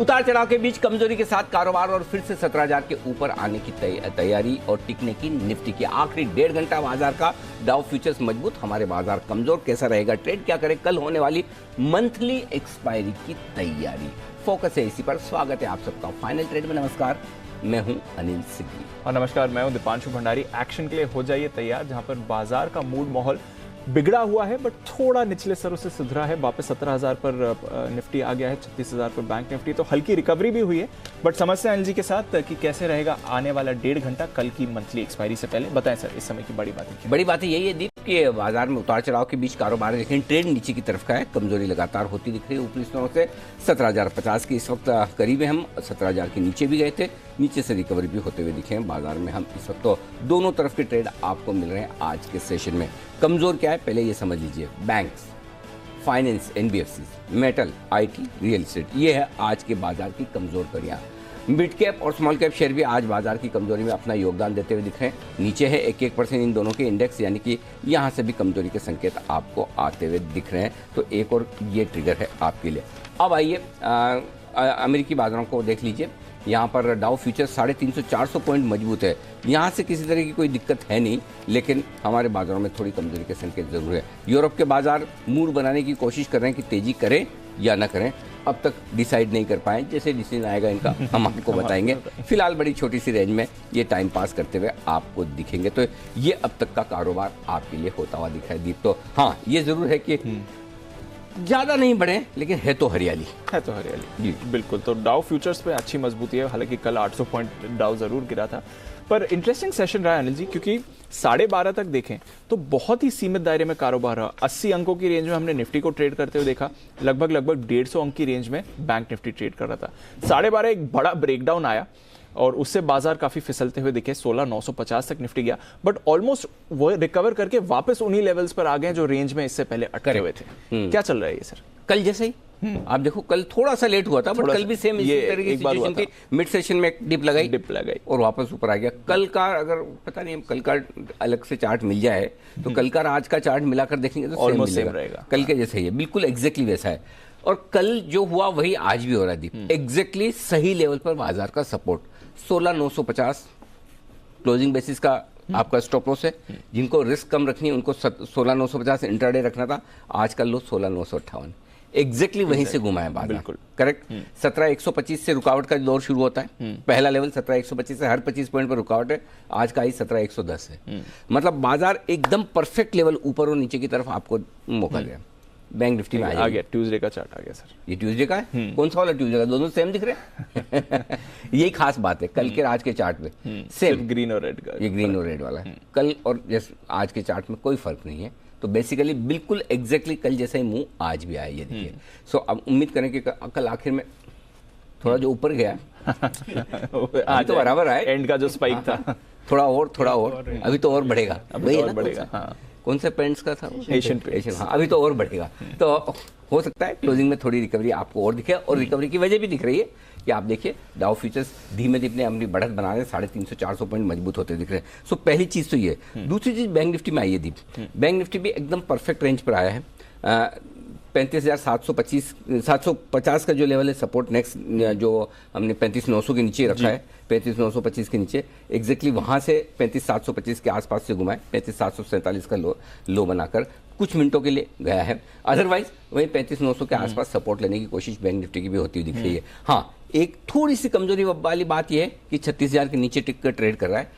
उतार चढ़ाव के बीच कमजोरी के साथ कारोबार और फिर से 17,000 के ऊपर आने की तैयारी और टिकने की निफ्टी की आखिरी 1.5 घंटा बाजार का डाउ फ्यूचर्स मजबूत, हमारे बाजार कमजोर। कैसा रहेगा ट्रेड, क्या करें कल होने वाली मंथली एक्सपायरी की तैयारी, फोकस है इसी पर। स्वागत है आप सबका फाइनल ट्रेड में। नमस्कार, मैं हूं अनिल सिग्गी और नमस्कार, मैं हूं दीपांशु भंडारी। एक्शन के लिए हो जाइए तैयार, जहां पर बाजार का मूड माहौल बिगड़ा हुआ है बट थोड़ा निचले स्तरों से सुधरा है। वापस 17,000 पर निफ्टी आ गया है, 36,000 पर बैंक निफ्टी, तो हल्की रिकवरी भी हुई है। बट समझते हैं अनिल जी के साथ कि कैसे रहेगा आने वाला 1.5 घंटा कल की मंथली एक्सपायरी से पहले। बताएं सर, इस समय की बड़ी बात यही है दीप कि बाजार में उतार चढ़ाव के बीच कारोबार देखें, ट्रेड नीचे की तरफ का है, कमजोरी लगातार होती दिख रही है ऊपरी स्तरों से। 17,050 के इस वक्त करीब है, हम 17,000 के नीचे भी गए थे, नीचे से रिकवरी भी होते हुए दिखे हैं बाजार में। हम इस वक्त तो दोनों तरफ के ट्रेड आपको मिल रहे हैं आज के सेशन में। कमजोर क्या है पहले ये समझ लीजिए, banks, finance, NBFC, metal, IT, real estate, ये है आज के बाजार की कमजोर कड़ियां। मिड कैप और स्मॉल कैप शेयर भी आज बाजार की कमजोरी में अपना योगदान देते हुए दिख रहे हैं। नीचे है 1% इन दोनों के इंडेक्स, यानी कि यहाँ से भी कमजोरी के संकेत आपको आते हुए दिख रहे हैं। तो एक और ये ट्रिगर है आपके लिए। अब आइए अमेरिकी बाजारों को देख लीजिए। यहाँ पर डाउ फ्यूचर 350-400 पॉइंट मजबूत है, यहाँ से किसी तरह की कोई दिक्कत है नहीं, लेकिन हमारे बाजारों में थोड़ी कमजोरी के संकेत जरूर है। यूरोप के बाजार मूड बनाने की कोशिश कर रहे हैं कि तेजी करें या ना करें, अब तक डिसाइड नहीं कर पाए। जैसे डिसीजन आएगा इनका हम आपको बताएंगे। फिलहाल बड़ी छोटी सी रेंज में ये टाइम पास करते हुए आपको दिखेंगे। तो ये अब तक का कारोबार आपके लिए होता हुआ दिखाई दीप। तो हाँ, ये जरूर है कि ज्यादा नहीं बढ़े, लेकिन है तो हरियाली जी बिल्कुल। तो डाउ फ्यूचर्स पे अच्छी मजबूती है, हालांकि कल 800 पॉइंट डाउ जरूर गिरा था, पर इंटरेस्टिंग सेशन रहा अनिल जी, क्योंकि 12:30 तक देखें तो बहुत ही सीमित दायरे में कारोबार रहा। 80 अंकों की रेंज में हमने निफ्टी को ट्रेड करते हुए देखा, लगभग 150 अंक की रेंज में बैंक निफ्टी ट्रेड कर रहा था। 12:30 एक बड़ा ब्रेकडाउन आया और उससे बाजार काफी फिसलते हुए दिखे, 16,950 तक निफ्टी गया, बट ऑलमोस्ट वो रिकवर करके वापस उन्हीं लेवल्स पर आ गए जो रेंज में इससे पहले अटके हुए थे। क्या चल रहा है ये सर? कल जैसे ही आप देखो, कल थोड़ा सा लेट हुआ था, बट कल भी सेम इसी तरह की सिचुएशन थी। मिड सेशन में एक डिप लगाई और वापस ऊपर आ गया। कल का अगर पता नहीं कल का अलग से चार्ट मिल जाए तो कल का आज का चार्ट मिलाकर देखेंगे तो ऑलमोस्ट सेम रहेगा, कल के जैसे ही है, बिल्कुल एग्जैक्टली वैसा है। और कल जो हुआ वही आज भी हो रहा है। एग्जैक्टली सही लेवल पर बाजार का सपोर्ट 16,950 क्लोजिंग बेसिस का आपका स्टॉप लॉस है। जिनको रिस्क कम रखनी है उनको 16,950 इंट्राडे रखना था, आज का लो 16,958, एग्जैक्टली वहीं से घुमा है बाजार, करेक्ट। 17,125 से रुकावट का दौर शुरू होता है। पहला लेवल 17,125 से हर 25 पॉइंट पर रुकावट है, आज का ही 17,110 है। मतलब बाजार एकदम परफेक्ट लेवल ऊपर और नीचे की तरफ आपको मौका दिया। बैंक निफ्टी में आ गया, ट्यूसडे का चार्ट आ गया सर। ये ट्यूसडे का है, कौन सा वाला ट्यूसडे का? दोनों सेम दिख रहे हैं। यही खास बात है कल के आज के चार्ट में, सेम ग्रीन और रेड का, ये ग्रीन और रेड वाला है। कल और जैसे आज के चार्ट में कोई फर्क नहीं है। तो बेसिकली बिल्कुल एग्जैक्टली कल जैसा ही मूव आज भी आया, ये देखिए। सो अब उम्मीद करें कि कल आखिर में थोड़ा जो ऊपर गया आज तो बराबर आए, एंड का जो स्पाइक था थोड़ा और अभी तो और बढ़ेगा, अभी और बढ़ेगा। कौन से पेंट्स का था? Asian paints. हाँ, अभी तो और बढ़ेगा। तो हो सकता है क्लोजिंग में थोड़ी रिकवरी आपको और दिखे, और रिकवरी की वजह भी दिख रही है कि आप देखिए डाउ फ्यूचर्स धीमे धीमे अपनी बढ़त बना रहे हैं, 350-400 पॉइंट मजबूत होते दिख रहे हैं। सो पहली चीज तो ये। दूसरी चीज बैंक निफ्टी में आई है दीप। बैंक निफ्टी भी एकदम परफेक्ट रेंज पर आया है। 35,750 का जो लेवल है सपोर्ट, नेक्स्ट जो हमने 35,900 के नीचे रखा है, 35,925 के नीचे, एग्जैक्टली वहां से 35,725 के आसपास से घुमाए, 35,747 का लो बनाकर कुछ मिनटों के लिए गया है। अदरवाइज वही 35,900 के आसपास सपोर्ट लेने की कोशिश बैंक निफ्टी की भी होती हुई दिख रही है। हाँ, एक थोड़ी सी कमजोरी वाली बात यह है कि 36,000 के नीचे टिक कर ट्रेड कर रहा है।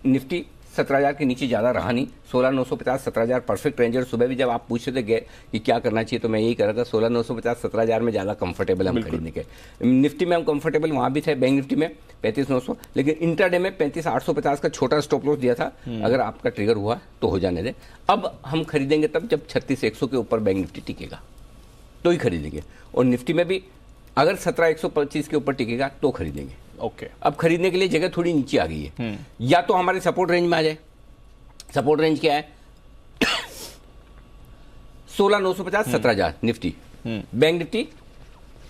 निफ्टी 17,000 के नीचे ज़्यादा रहा नहीं, 16,950 17,000 परफेक्ट रेंजर। सुबह भी जब आप पूछ रहे थे कि क्या करना चाहिए तो मैं यही कर रहा था, 16,950 17,000 में ज़्यादा कंफर्टेबल हम खरीदने के। निफ्टी में हम कंफर्टेबल वहाँ भी थे, बैंक निफ्टी में 35,900, लेकिन इंट्राडे में 35,850 का छोटा स्टॉप लॉस दिया था। अगर आपका ट्रिगर हुआ तो हो जाने दें। अब हम खरीदेंगे तब जब 36,100 के ऊपर बैंक निफ्टी टिकेगा तो ही खरीदेंगे, और निफ्टी में भी अगर 17,125 के ऊपर टिकेगा तो खरीदेंगे। ओके। अब खरीदने के लिए जगह थोड़ी नीचे आ गई है, या तो हमारे सपोर्ट रेंज में आ जाए। सपोर्ट रेंज क्या है? 16,950 17,000 निफ्टी, बैंक निफ्टी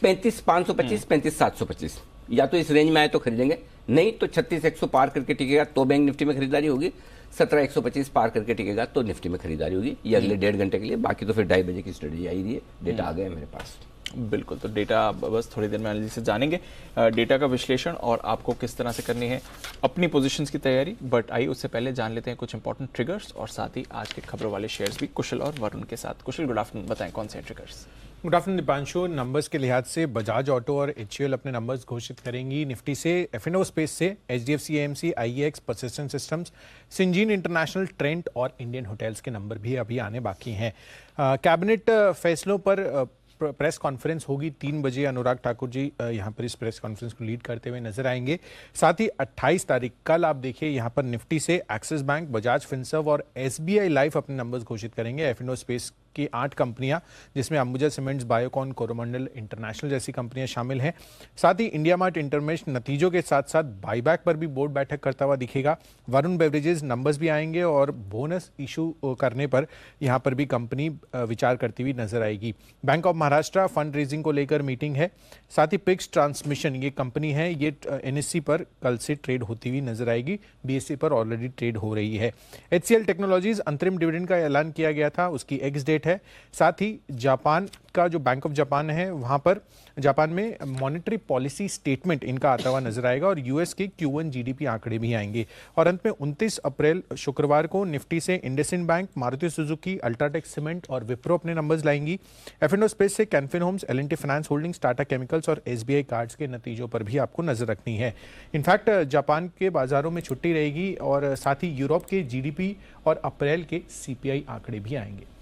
35,525 35,725, या तो इस रेंज में आए तो खरीदेंगे, नहीं तो 36,100 पार करके टिकेगा तो बैंक निफ्टी में खरीदारी होगी, 17,125 पार करके टिकेगा तो निफ्टी में खरीदारी होगी। ये अगले 1.5 घंटे के लिए, बाकी तो फिर 2:30 बजे की स्ट्रेटेजी आई रही है। डेटा आ गया मेरे पास। बिल्कुल, तो डेटा बस थोड़ी देर में एनालिसिस से जानेंगे, डेटा का विश्लेषण और आपको किस तरह से करनी है अपनी पोजीशंस की तैयारी। बट आइए उससे पहले जान लेते हैं कुछ इंपॉर्टेंट ट्रिगर्स और साथ ही आज के खबरों वाले शेयर्स भी कुशल और वरुण के साथ। कुशल, गुड आफ्टरनून, बताएं कौन से triggers. Good afternoon Deepanshu. Numbers के लिहाज से बजाज ऑटो और एचयूएल अपने नंबर्स घोषित करेंगी। निफ्टी से एफएनओ स्पेस से HDFC AMC, IEX, persistent systems, Syngene international, Trent और इंडियन होटल्स के नंबर भी अभी आने बाकी हैं। कैबिनेट फैसलों पर प्रेस कॉन्फ्रेंस होगी 3 बजे। अनुराग ठाकुर जी यहाँ पर इस प्रेस कॉन्फ्रेंस को लीड करते हुए नजर आएंगे। साथ ही 28 तारीख कल आप देखिए यहाँ पर निफ्टी से एक्सिस बैंक, बजाज फिनसर्व और एसबीआई लाइफ अपने नंबर्स घोषित करेंगे। एफएनओ स्पेस की 8 कंपनियां जिसमें Ambuja cements, Biocon, Coromandel international जैसी कंपनियां शामिल हैं। साथ ही इंडिया मार्ट इंटरमेश नतीजों के साथ साथ बाईबैक पर भी बोर्ड बैठक करता हुआ दिखेगा। वरुण बेवरेजेस नंबर्स भी आएंगे और बोनस इशू करने पर यहाँ पर भी कंपनी विचार करती हुई नजर आएगी। Bank of Maharashtra fund raising को लेकर मीटिंग है। साथ ही पिक्स ट्रांसमिशन ये कंपनी है, ये एनएससी पर कल से ट्रेड होती हुई नजर आएगी। बीएससी पर ऑलरेडी ट्रेड हो रही है। एचसीएल टेक्नोलॉजीज अंतरिम डिविडेंड का ऐलान किया गया था, उसकी एक्स डेट है। साथ ही जापान का जो बैंक ऑफ जापान है वहां पर जापान में मॉनेटरी पॉलिसी स्टेटमेंट इनका आता हुआ नजर आएगा और यूएस के Q1 जीडीपी आंकड़े भी आएंगे। और अंत में 29 अप्रैल शुक्रवार को निफ्टी से IndusInd bank, Maruti Suzuki, UltraTech cement और विप्रो अपने नंबर्स लाएंगी। एफएनओ स्पेस से Can Fin homes, L&T finance holdings, Tata chemicals और एसबीआई कार्ड्स के नतीजों पर भी आपको नजर रखनी है। इनफैक्ट जापान के बाजारों में छुट्टी रहेगी और साथ ही यूरोप के जीडीपी और अप्रैल के सीपीआई आंकड़े भी आएंगे।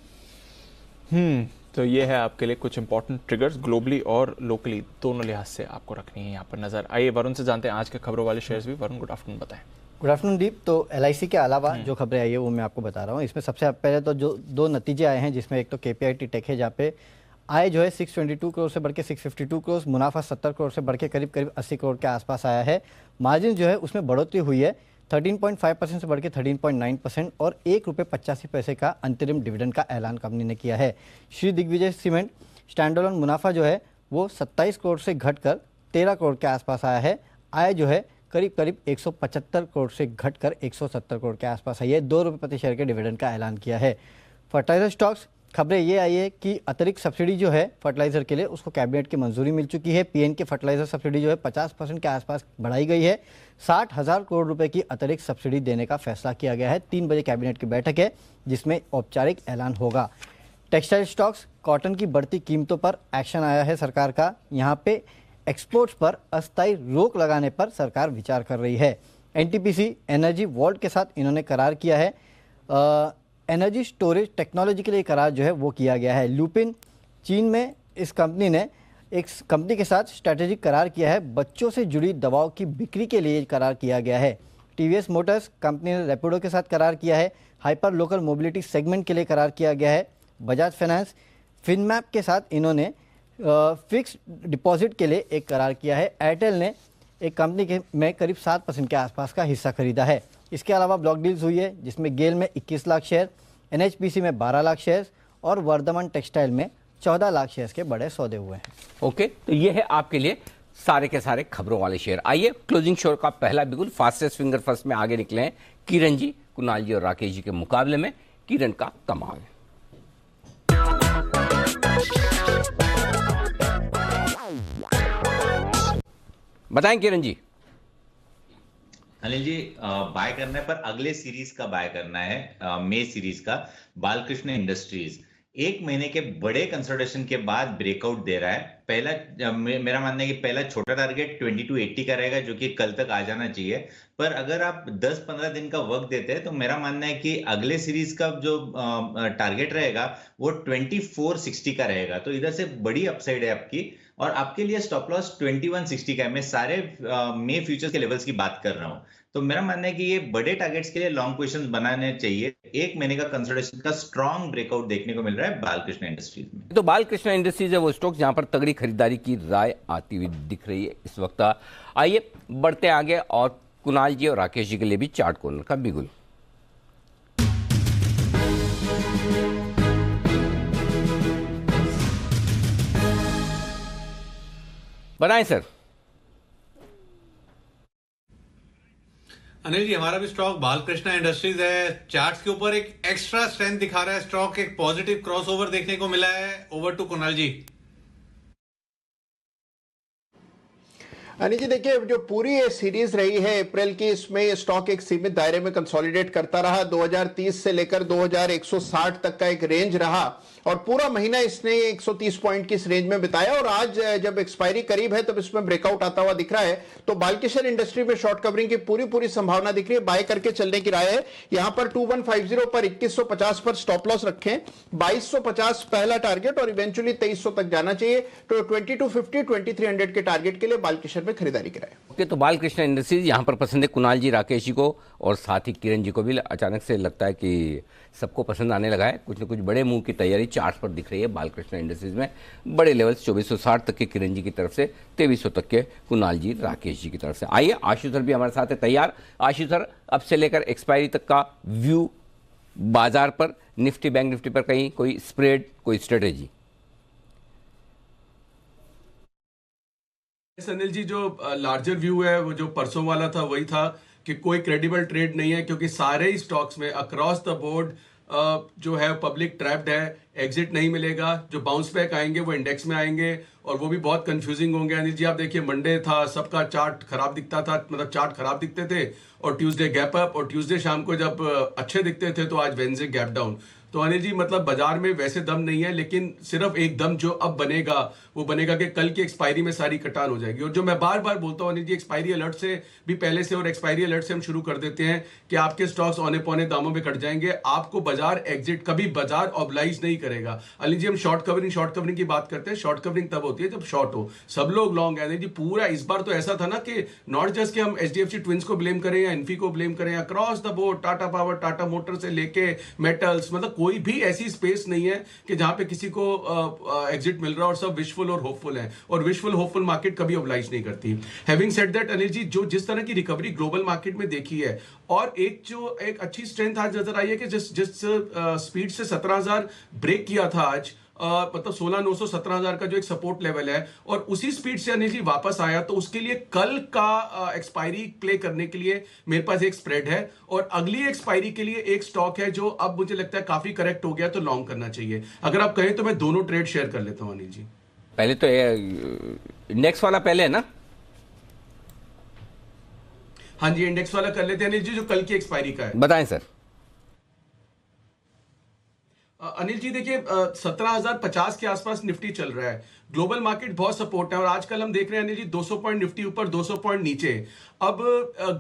तो ये है आपके लिए कुछ इंपॉर्टेंट ट्रिगर्स ग्लोबली और लोकली दोनों लिहाज से आपको रखनी है यहाँ पर नजर। आइए वरुण से जानते हैं आज के खबरों वाले शेयर्स भी। वरुण, गुड आफ्टरनून, बताएं। गुड आफ्टरनून दीप। तो एलआईसी के अलावा जो खबरें आई है वो मैं आपको बता रहा हूँ। इसमें सबसे पहले तो जो 2 नतीजे आए हैं, जिसमें एक तो केपीआईटी टेक है, जहाँ पे आय जो है 622 करोड़ से बढ़ के 652 करोड़, मुनाफा 70 करोड़ से बढ़ के करीब 80 करोड़ के आसपास आया है। मार्जिन जो है उसमें बढ़ोतरी हुई है, 13.5% से बढ़ के 13.9% और ₹1.85 का अंतरिम डिविडेंड का ऐलान कंपनी ने किया है। श्री दिग्विजय सीमेंट स्टैंडअलोन मुनाफा जो है वो 27 करोड़ से घटकर 13 करोड़ के आसपास आया है। आय जो है करीब 175 करोड़ से घटकर 170 करोड़ के आसपास आई है। ₹2 प्रति शेयर के डिविडेंड का ऐलान किया है। फर्टिलाइजर स्टॉक्स खबरें ये आई है कि अतिरिक्त सब्सिडी जो है फर्टिलाइजर के लिए उसको कैबिनेट की मंजूरी मिल चुकी है। पीएन के फर्टिलाइजर सब्सिडी जो है 50% के आसपास बढ़ाई गई है। 60,000 करोड़ रुपए की अतिरिक्त सब्सिडी देने का फैसला किया गया है। 3 बजे कैबिनेट की बैठक है जिसमें औपचारिक ऐलान होगा। टेक्सटाइल स्टॉक्स, कॉटन की बढ़ती कीमतों पर एक्शन आया है सरकार का। यहाँ पे एक्सपोर्ट्स पर अस्थायी रोक लगाने पर सरकार विचार कर रही है। एनटीपीसी एनर्जी वॉल्ट के साथ इन्होंने करार किया है। एनर्जी स्टोरेज टेक्नोलॉजी के लिए करार जो है वो किया गया है। लुपिन चीन में इस कंपनी ने एक कंपनी के साथ स्ट्रैटेजिक करार किया है। बच्चों से जुड़ी दवाओं की बिक्री के लिए करार किया गया है। टीवीएस मोटर्स कंपनी ने रैपिडो के साथ करार किया है। हाइपर लोकल मोबिलिटी सेगमेंट के लिए करार किया गया है। बजाज फाइनेंस फिनमैप के साथ इन्होंने फिक्स डिपॉजिट के लिए एक करार किया है। एयरटेल ने एक कंपनी के में करीब 7% के आसपास का हिस्सा खरीदा है। इसके अलावा ब्लॉक डील्स हुई है जिसमें गेल में 21 लाख शेयर, एनएचपीसी में 12 लाख शेयर और वर्धमान टेक्सटाइल में 14 लाख शेयर्स के बड़े सौदे हुए हैं। ओके, तो ये है आपके लिए सारे के सारे खबरों वाले शेयर। आइए क्लोजिंग शेयर का पहला बिगुल फास्टेस्ट फिंगर फर्स्ट में आगे निकले हैं किरण जी, कुणाल जी और राकेश जी के मुकाबले में किरण का कमाल। बताएं किरण जी। अनिल जी, बाय करने पर अगले सीरीज का बाय करना है, मई सीरीज का बालकृष्ण इंडस्ट्रीज। 1 महीने के बड़े कंसल्टेशन के बाद ब्रेकआउट दे रहा है। पहला मेरा मानना है कि पहला छोटा टारगेट 2280 का रहेगा, जो कि कल तक आ जाना चाहिए। पर अगर आप 10-15 दिन का वक्त देते हैं तो मेरा मानना है कि अगले सीरीज का जो टारगेट रहेगा वो 2460 का रहेगा। तो इधर से बड़ी अपसाइड है आपकी, और आपके लिए स्टॉप लॉस 2160 का है। मैं सारे मे फ्यूचर्स के लेवल्स की बात कर रहा हूं। तो मेरा मानना है कि ये बड़े टारगेट्स के लिए लॉन्ग पोजीशंस बनाने चाहिए। 1 महीने का कंसोलिडेशन का स्ट्रॉन्ग ब्रेकआउट देखने को मिल रहा है बालकृष्ण इंडस्ट्रीज में। तो बालकृष्ण इंडस्ट्रीज है वो स्टॉक जहां पर तगड़ी खरीदारी की राय आती हुई दिख रही है इस वक्त। आइए बढ़ते आगे और कुणाल जी और राकेश जी के लिए भी चार्ट कॉर्नर का बिगुल। बताएं सर। अनिल जी, हमारा भी स्टॉक बालकृष्ण इंडस्ट्रीज है। चार्ट्स के ऊपर एक एक्स्ट्रा स्ट्रेंथ दिखा रहा है स्टॉक, एक पॉजिटिव क्रॉसओवर देखने को मिला है। ओवर टू कुणाल जी। अनिल जी देखिए, जो पूरी ये सीरीज रही है अप्रैल की, इसमें ये स्टॉक एक सीमित दायरे में कंसोलिडेट करता रहा। 2030 से लेकर 2160 तक का एक रेंज रहा और पूरा महीना इसने 130 पॉइंट की इस रेंज में बिताया और आज जब एक्सपायरी करीब है तब इसमें ब्रेकआउट आता हुआ दिख रहा है। तो बालकृष्ण इंडस्ट्री में शॉर्ट कवरिंग की पूरी संभावना दिख रही है। बाय करके चलने की राय है। यहां पर 2150 पर 2150 पर स्टॉप लॉस रखें, 2250 पहला टारगेट और इवेंचुअली 2300 तक जाना चाहिए। तो 2250 2300 के टारगेट के लिए बालकृष्ण में खरीदारी कराए। ओके, तो बालकृष्ण इंडस्ट्रीज यहाँ पर पसंद है कुणाल जी, राकेश जी को और साथ ही किरण जी को भी। अचानक से लगता है कि सबको पसंद आने लगा है। कुछ न कुछ बड़े मूव की तैयारी चार्ट पर दिख रही है बालकृष्ण इंडस्ट्रीज में। बड़े लेवल्स 2460 तक के किरण जी की तरफ से, 2300 तक के कुणाल जी, राकेश जी की तरफ से। आइए, आशु सर भी हमारे साथ है तैयार। आशु सर, अब से लेकर एक्सपायरी तक का व्यू बाजार पर, निफ्टी बैंक निफ्टी पर कहीं कोई स्प्रेड, कोई स्ट्रेटेजी? अनिल जी, जो लार्जर व्यू है वो जो परसों वाला था वही था कि कोई क्रेडिबल ट्रेड नहीं है, क्योंकि सारे ही स्टॉक्स में अक्रॉस द बोर्ड जो है पब्लिक ट्रैप्ड है, एग्जिट नहीं मिलेगा। जो बाउंस बैक आएंगे वो इंडेक्स में आएंगे और वो भी बहुत कंफ्यूजिंग होंगे। अनिल जी आप देखिए, मंडे था, सबका चार्ट खराब दिखता था, मतलब चार्ट खराब दिखते थे, और ट्यूसडे गैप अप, और ट्यूसडे शाम को जब अच्छे दिखते थे तो आज वेडनेसडे गैप डाउन। तो अनिल जी मतलब बाजार में वैसे दम नहीं है, लेकिन सिर्फ एक दम जो अब बनेगा वो बनेगा कि कल की एक्सपायरी में सारी कटान हो जाएगी। और जो मैं बार बार बोलता हूँ अनिल जी, एक्सपायरी अलर्ट से भी पहले से और एक्सपायरी अलर्ट से हम शुरू कर देते हैं कि आपके स्टॉक्स औने पौने दामों में कट जाएंगे। आपको बाजार एग्जिट, कभी बाजार ऑब्लाइज नहीं करेगा। अनिल जी हम शॉर्ट कवरिंग की बात करते हैं। शॉर्ट कवरिंग तब होती है जब शॉर्ट हो, सब लोग लॉन्ग है। अनिल जी पूरा इस बार तो ऐसा था ना कि नॉट जस्ट कि हम एचडीएफसी ट्विंस को ब्लेम करें या इन्फी को ब्लेम करें, across the board Tata power, Tata motor से लेके मेटल्स, मतलब कोई भी ऐसी स्पेस नहीं है कि जहां पे किसी को एग्जिट मिल रहा है, और सब विशफुल और होपफुल है। और विशफुल होपफुल मार्केट कभी ऑब्लाइज नहीं करती। Having said that Anil ji, जो जिस तरह की रिकवरी ग्लोबल मार्केट में देखी है, और एक अच्छी स्ट्रेंथ आज नजर आई है कि जिस स्पीड से 17,000 ब्रेक किया था आज, मतलब 16,900 17,000 का जो एक सपोर्ट लेवल है, और उसी स्पीड से अनिल जी वापस आया, तो उसके लिए कल का एक्सपायरी प्ले करने के लिए मेरे पास एक स्प्रेड है, और अगली एक्सपायरी के लिए एक स्टॉक है जो अब मुझे लगता है काफी करेक्ट हो गया, तो लॉन्ग करना चाहिए। अगर आप कहें तो मैं दोनों ट्रेड शेयर कर लेता हूं अनिल जी। पहले तो इंडेक्स वाला पहले है ना? हाँ जी, इंडेक्स वाला कर लेते हैं अनिल जी, जो कल की एक्सपायरी का है। बताएं सर। अनिल जी देखिए, 17,050 के आसपास निफ्टी चल रहा है। ग्लोबल मार्केट बहुत सपोर्ट है, और आजकल हम देख रहे हैं अनिल जी 200 पॉइंट निफ्टी ऊपर, 200 पॉइंट नीचे। अब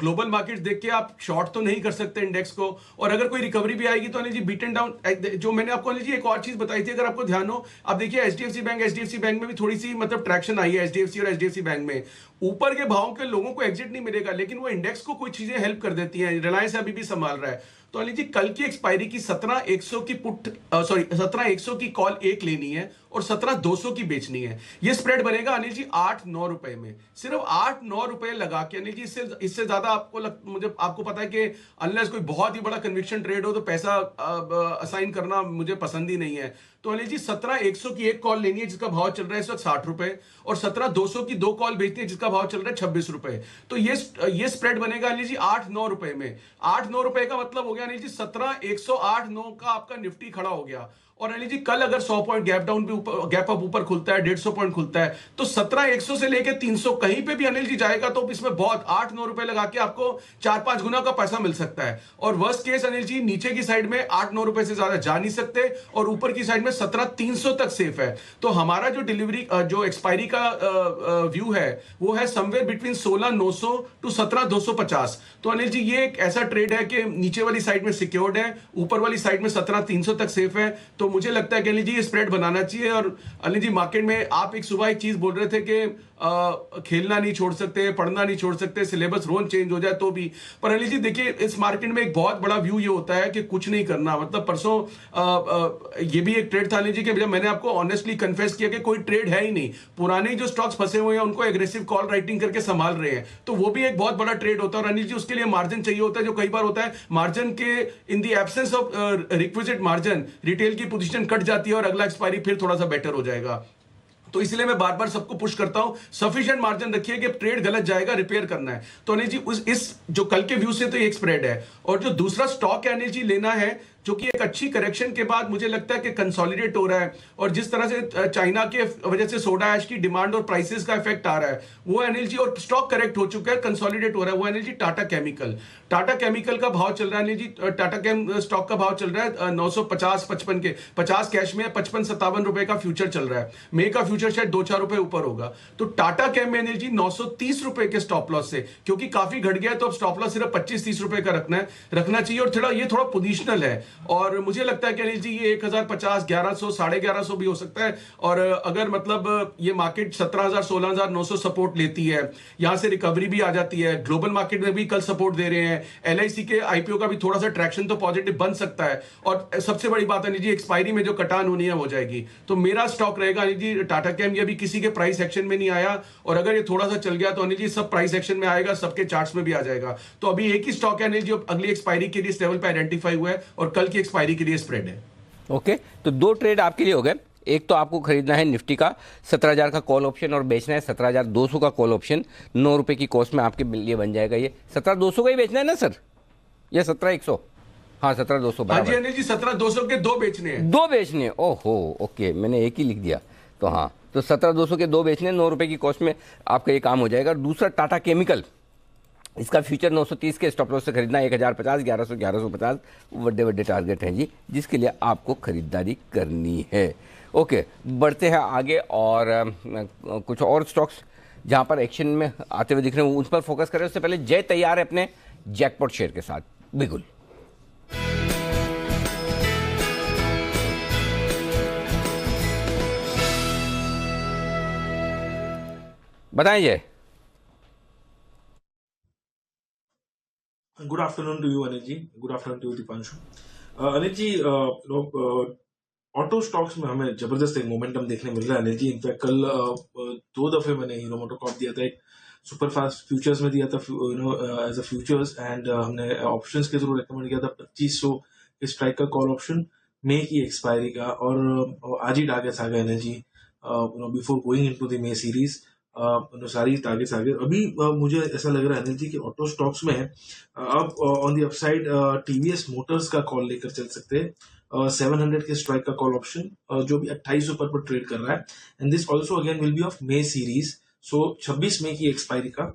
ग्लोबल मार्केट देख के आप शॉर्ट तो नहीं कर सकते इंडेक्स को, और अगर कोई रिकवरी भी आएगी तो Anil ji beat and down, जो मैंने आपको अनिल जी एक और चीज बताई थी, अगर आपको ध्यान हो, आप देखिए एचडीएफसी बैंक में भी थोड़ी सी मतलब ट्रैक्शन आई है। एचडीएफसी और एचडीएफसी बैंक में ऊपर के भावों के लोगों को एग्जिट नहीं मिलेगा, लेकिन वो इंडेक्स को कोई चीजें हेल्प कर देती हैं। रिलायंस अभी भी संभाल रहा है। तो अनिल जी कल की एक्सपायरी की 17,100 की 17,100 की कॉल एक लेनी है और 17,200 की बेचनी है। ये स्प्रेड बनेगा अनिल जी 8-9 रुपए में, सिर्फ 8-9 रुपए लगा के। अनिल जी इससे ज्यादा आपको पता है कि अनलेस कोई बहुत ही बड़ा कन्विक्शन ट्रेड हो तो पैसा असाइन करना मुझे पसंद ही नहीं है। तो अनिल जी 17,100 की एक कॉल लेनी है जिसका भाव चल रहा है इस वक्त 60 रुपए, और 17,200 की दो कॉल बेचनी है जिसका भाव चल रहा है 26 रुपए। तो ये स्प्रेड बनेगा अनिल जी 8-9 रुपए में। 8-9 रुपए का मतलब हो गया अनिल जी 17,108-9 का आपका निफ्टी खड़ा हो गया। और अनिल जी कल अगर 100 पॉइंट गैप डाउन भी गैप अप ऊपर खुलता है, 150 पॉइंट खुलता है, तो 17,100 से लेके 300 कहीं पे भी अनिल जी जाएगा तो इसमें बहुत 8-9 रुपए लगा के आपको 4-5 गुना का पैसा मिल सकता है। और वर्स्ट केस अनिल जी नीचे की साइड में 8-9 रुपए से ज्यादा जा नहीं सकते, और ऊपर की साइड में 17,300 तक सेफ है। तो हमारा जो डिलीवरी जो एक्सपायरी का व्यू है वो है समवेयर बिटवीन 16,900 टू 17,250। तो अनिल जी ये एक ऐसा ट्रेड है कि नीचे वाली साइड में सिक्योर्ड है, ऊपर वाली साइड में 17,300 तक सेफ है। तो मुझे लगता है कि अनिल जी ये स्प्रेड बनाना चाहिए। और अनिल जी मार्केट में आप एक सुबह एक चीज बोल रहे थे कि खेलना नहीं छोड़ सकते, पढ़ना नहीं छोड़ सकते, सिलेबस रोज चेंज हो जाए तो भी। पर अनिल जी देखिए इस मार्केट में एक बहुत बड़ा व्यू ये होता है कि कुछ नहीं करना, मतलब परसों ये भी एक ट्रेड था अनिल जी कि जब मैंने आपको ऑनेस्टली कन्फेस किया कि कोई ट्रेड है ही नहीं, पुराने जो स्टॉक्स फंसे हुए हैं उनको एग्रेसिव कॉल राइटिंग करके संभाल रहे हैं, तो वो भी एक बहुत बड़ा ट्रेड होता है। और अनिल जी उसके लिए मार्जिन चाहिए होता है, जो कई बार होता है मार्जिन के in the absence of requisite margin retail की पोजीशन कट जाती है और अगला एक्सपायरी फिर थोड़ा सा बेटर हो जाएगा। तो इसलिए मैं बार बार सबको पुश करता हूं सफिशिएंट मार्जिन रखिए कि ट्रेड गलत जाएगा, रिपेयर करना है। तो अनिल जी इस जो कल के व्यू से तो एक स्प्रेड है, और जो दूसरा स्टॉक है अनिल जी लेना है जो कि एक अच्छी करेक्शन के बाद मुझे लगता है कि कंसोलिडेट हो रहा है। और जिस तरह से चाइना के वजह से सोडा ऐश की डिमांड और प्राइसेस का इफेक्ट आ रहा है, वो एनएलजी और स्टॉक करेक्ट हो चुका है, कंसोलिडेट हो रहा है। वो एनएलजी टाटा केमिकल का भाव चल रहा है एनएलजी, टाटा केम स्टॉक का भाव चल रहा है 950-55 के, 50 कैश में 55-57 रुपए का फ्यूचर चल रहा है। मे का फ्यूचर शायद 2-4 रुपए ऊपर होगा। तो टाटा केम में एनएलजी 930 रुपए के स्टॉप लॉस से, क्योंकि काफी घट गया है, तो अब स्टॉप लॉस सिर्फ 25-30 रुपए का रखना चाहिए। और थोड़ा पोजिशनल है, और मुझे लगता है कि एनएलजी ये 1050, 1100, 1150 भी हो सकता है। और अगर मतलब ये मार्केट 17,000, 16,900 सपोर्ट लेती है, यहां से रिकवरी भी आ जाती है। ग्लोबल मार्केट में भी कल सपोर्ट दे रहे हैं, एलआईसी के आईपीओ का भी थोड़ा सा ट्रैक्शन तो पॉजिटिव बन सकता है। और सबसे बड़ी बात है जी, एक्सपायरी में जो कटान होनी है हो जाएगी। तो मेरा स्टॉक रहेगा जी टाटा केम। ये अभी किसी के प्राइस एक्शन में नहीं आया, और अगर ये थोड़ा सा चल गया तो अनिल जी सब प्राइस एक्शन में आएगा, सबके चार्ट्स में भी आ जाएगा। तो अभी एक ही स्टॉक है अनिल जी, अगली एक्सपायरी के लिए इस लेवल पे आइडेंटिफाई हुआ है, और कल की एक्सपायरी के लिए स्प्रेड है। ओके, तो 2 ट्रेड आपके लिए हो गए। एक तो आपको खरीदना है निफ्टी का 17,000 का कॉल ऑप्शन, और बेचना है 17,200 का कॉल ऑप्शन। 9 रुपए की कॉस्ट में आपके लिए बन जाएगा। ये 17,200 का ही बेचना है ना सर, या 17,100? हाँ, 17,200 हाँ जी अनिल जी, 17,200 के 2 बेचने हैं। 2 बेचने, ओहो ओके, मैंने एक ही लिख दिया। तो हाँ, तो 17,200 के 2 बेचने, 9 रुपए की कॉस्ट में आपका ये काम हो जाएगा। दूसरा टाटा केमिकल, इसका फ्यूचर 930 के स्टॉप लॉस से खरीदना, 1050, 1100, 1150 बड़े टारगेट हैं जी, जिसके लिए आपको खरीदारी करनी है। ओके, बढ़ते हैं आगे, और कुछ और स्टॉक्स जहां पर एक्शन में आते हुए दिख रहे हैं उस पर फोकस करें। उससे पहले जय तैयार है अपने जैकपॉट शेयर के साथ, बिल्कुल। बताएं जय। Good afternoon to you, Anil ji. Good afternoon to you, Dipanshu. Anil ji, auto stocks में हमें जबरदस्त एक मोमेंटम देखने मिल रहा है अनिल जी। इनफैक्ट कल 2 दफे मैंने हीरो मोटोकॉर्प दिया था, एक सुपर फास्ट फ्यूचर्स में दिया था एज अ फ्यूचर्स, एंड हमने ऑप्शंस के थ्रू रेकमेंड किया था 2500 के स्ट्राइक का कॉल ऑप्शन, मे की एक्सपायरी का, और आज ही टारगेट्स आ गए Anil ji before going into the May series. सारी टारगेट्स आ गए। अभी मुझे ऐसा लग रहा है अनिल जी कि ऑटो स्टॉक्स में अब on the upside TVS Motors का कॉल लेकर चल सकते हैं, 700 के स्ट्राइक का कॉल ऑप्शन, जो भी 28 पर ट्रेड कर रहा है, and this also again will be of May series. So 26 मई की एक्सपायरी का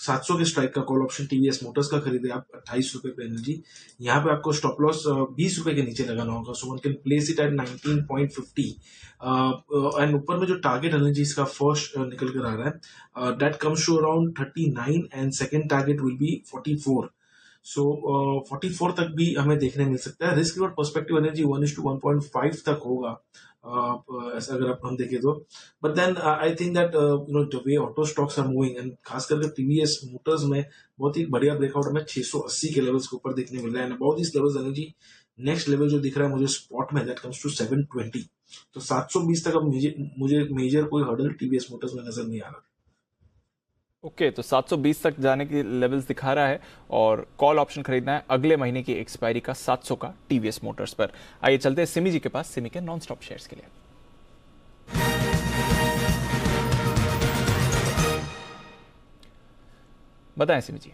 700 के स्ट्राइक का कॉल ऑप्शन टीवीएस मोटर्स का खरीदे आप 28 रुपए पे एनर्जी। यहाँ पे आपको स्टॉप लॉस 20 रुपए के नीचे लगाना होगा, so one can place it at 19.50, and ऊपर में जो टारगेट एनर्जी इसका फर्स्ट निकल कर आ रहा है, that comes to around 39, and second target will be 44। So 44 तक भी हमें देखने मिल सकता है। रिस्क रिवॉर्ड पर्सपेक्टिव एनर्जी 1:1.5 तक होगा, ऐसा अगर हम देखें तो। But then I think that the way auto stocks are moving, and खास करके टीवीएस मोटर्स में बहुत ही बढ़िया ब्रेकआउट हमें 680 के लेवल्स के ऊपर देखने मिल रहा है। About this levels energy next level जो दिख रहा है मुझे स्पॉट में, दैट कम्स टू 720। तो 720 तक अब मुझे मेजर कोई हर्डल टीवीएस मोटर्स में नजर नहीं आ रहा। ओके, तो 720 तक जाने की लेवल्स दिखा रहा है, और कॉल ऑप्शन खरीदना है अगले महीने की एक्सपायरी का 700 का टीवीएस मोटर्स पर। आइए चलते हैं सिमी जी के पास, सिमी के नॉन स्टॉप शेयर्स के लिए। बताएं Simi ji.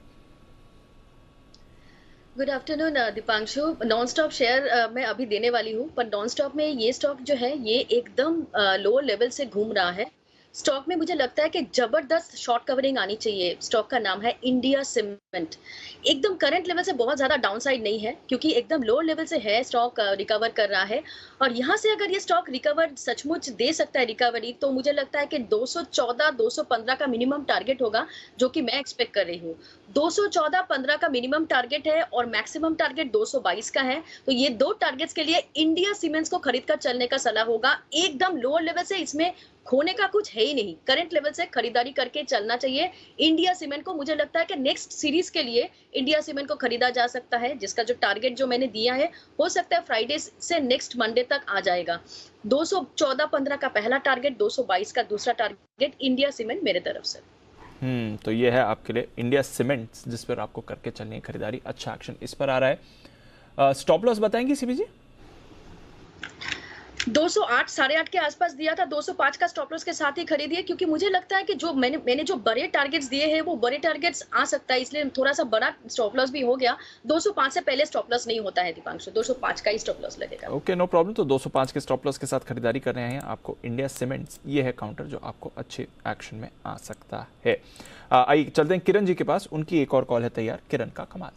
Good afternoon Deepanshu. Non stop share मैं अभी देने वाली हूँ, पर नॉन स्टॉप में ये स्टॉक जो है ये एकदम लोअर लेवल से घूम रहा है। स्टॉक में मुझे लगता है कि जबरदस्त शॉर्ट कवरिंग आनी चाहिए। स्टॉक का नाम है इंडिया सीमेंट। एकदम करंट लेवल से बहुत ज्यादा डाउनसाइड नहीं है, क्योंकि एकदम लोअर लेवल से है, स्टॉक रिकवर कर रहा है। और यहाँ से अगर ये स्टॉक रिकवर सचमुच दे सकता है रिकवरी, तो मुझे लगता है कि 214, 215 का मिनिमम टारगेट होगा, जो कि मैं एक्सपेक्ट कर रही हूँ। 214-15 का मिनिमम टारगेट है, और मैक्सिमम टारगेट 222 का है। तो ये 2 टारगेट्स के लिए इंडिया सीमेंट्स को खरीद कर चलने का सलाह होगा। एकदम लोअर लेवल से इसमें खोने का कुछ है ही नहीं, करंट लेवल से खरीदारी करके चलना चाहिए इंडिया सीमेंट को। मुझे लगता है कि नेक्स्ट सीरीज के लिए इंडिया सीमेंट को खरीदा जा सकता है, जिसका जो टारगेट जो मैंने दिया है हो सकता है फ्राइडे से नेक्स्ट मंडे तक आ जाएगा। 214-15 का पहला टारगेट, 222 का दूसरा टारगेट इंडिया सीमेंट मेरे तरफ से। तो ये है आपके लिए इंडिया सीमेंट्स, जिस पर आपको करके चलनी है खरीदारी। अच्छा एक्शन इस पर आ रहा है। स्टॉप लॉस बताएंगे सीबी जी? 208 8.5 के आसपास दिया था, 205 का स्टॉप लॉस के साथ ही खरीदी है, क्योंकि मुझे लगता है कि जो मैंने जो बड़े टारगेट्स दिए हैं वो बड़े टारगेट्स आ सकता है, इसलिए थोड़ा सा बड़ा स्टॉप लॉस भी हो गया। 205 से पहले स्टॉप लॉस नहीं होता है दीपांशु, 205 का ही स्टॉप लॉस लगेगा। Okay, no problem. तो 205 के स्टॉप लॉस के साथ खरीदारी कर रहे हैं आपको इंडिया सीमेंट्स, ये है काउंटर जो आपको अच्छे एक्शन में आ सकता है। आइए चलते हैं किरण जी के पास, उनकी एक और कॉल है तैयार। किरण का कमाल।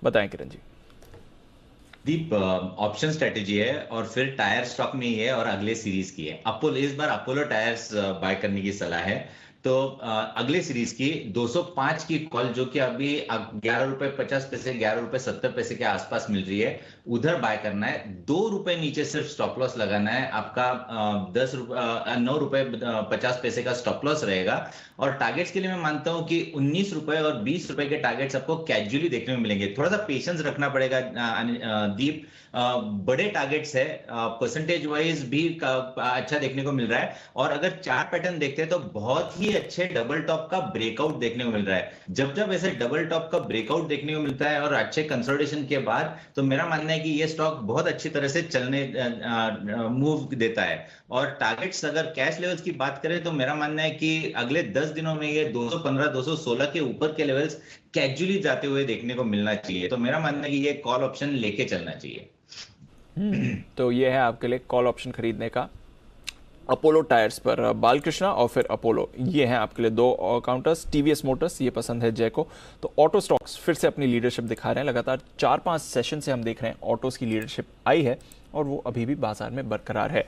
बताएं किरण जी। दीप, ऑप्शन स्ट्रेटेजी है और फिर टायर स्टॉक में ही है और अगले सीरीज की है। अपोलो, इस बार अपोलो टायर्स बाय करने की सलाह है। तो अगले सीरीज की 205 की कॉल जो कि अभी 11 रुपए 50 पैसे 11 रुपए 70 पैसे के आसपास मिल रही है, उधर बाय करना है। 2 रुपए नीचे सिर्फ स्टॉप लॉस लगाना है आपका। 9 रुपए 50 पैसे का स्टॉप लॉस रहेगा। और टारगेट्स के लिए मैं मानता हूं कि 19 रुपए और 20 रुपए के टारगेट्स आपको कैजुअली देखने में मिलेंगे। थोड़ा सा पेशेंस रखना पड़ेगा दीप। बड़े टारगेट्स है, परसेंटेज वाइज भी अच्छा देखने को मिल रहा है। और अगर चार्ट पैटर्न देखते हैं तो बहुत ही अच्छे डबल टॉप का ब्रेकआउट देखने को मिल रहा है। जब जब ऐसे डबल टॉप का ब्रेकआउट देखने को मिलता है और अच्छे कंसोलिडेशन के बाद, तो मेरा मानना है कि ये स्टॉक बहुत अच्छी तरह से चलने मूव देता है। और टारगेट्स अगर कैश लेवल्स की बात करें तो मेरा मानना है कि अगले 10 दिनों में ये 215 216 के ऊपर के लेवल्स कैजुअली जाते हुए देखने को मिलना चाहिए। तो मेरा मानना है कि ये कॉल ऑप्शन लेके चलना चाहिए। तो ये है आपके लिए कॉल ऑप्शन खरीदने का अपोलो टायर्स पर। बालकृष्णा और फिर अपोलो, ये हैं आपके लिए दो काउंटर्स। टीवीएस मोटर्स, ये पसंद है जय को। तो ऑटो स्टॉक्स फिर से अपनी लीडरशिप दिखा रहे हैं। लगातार 4-5 सेशन से हम देख रहे हैं ऑटोस की लीडरशिप आई है और वो अभी भी बाजार में बरकरार है।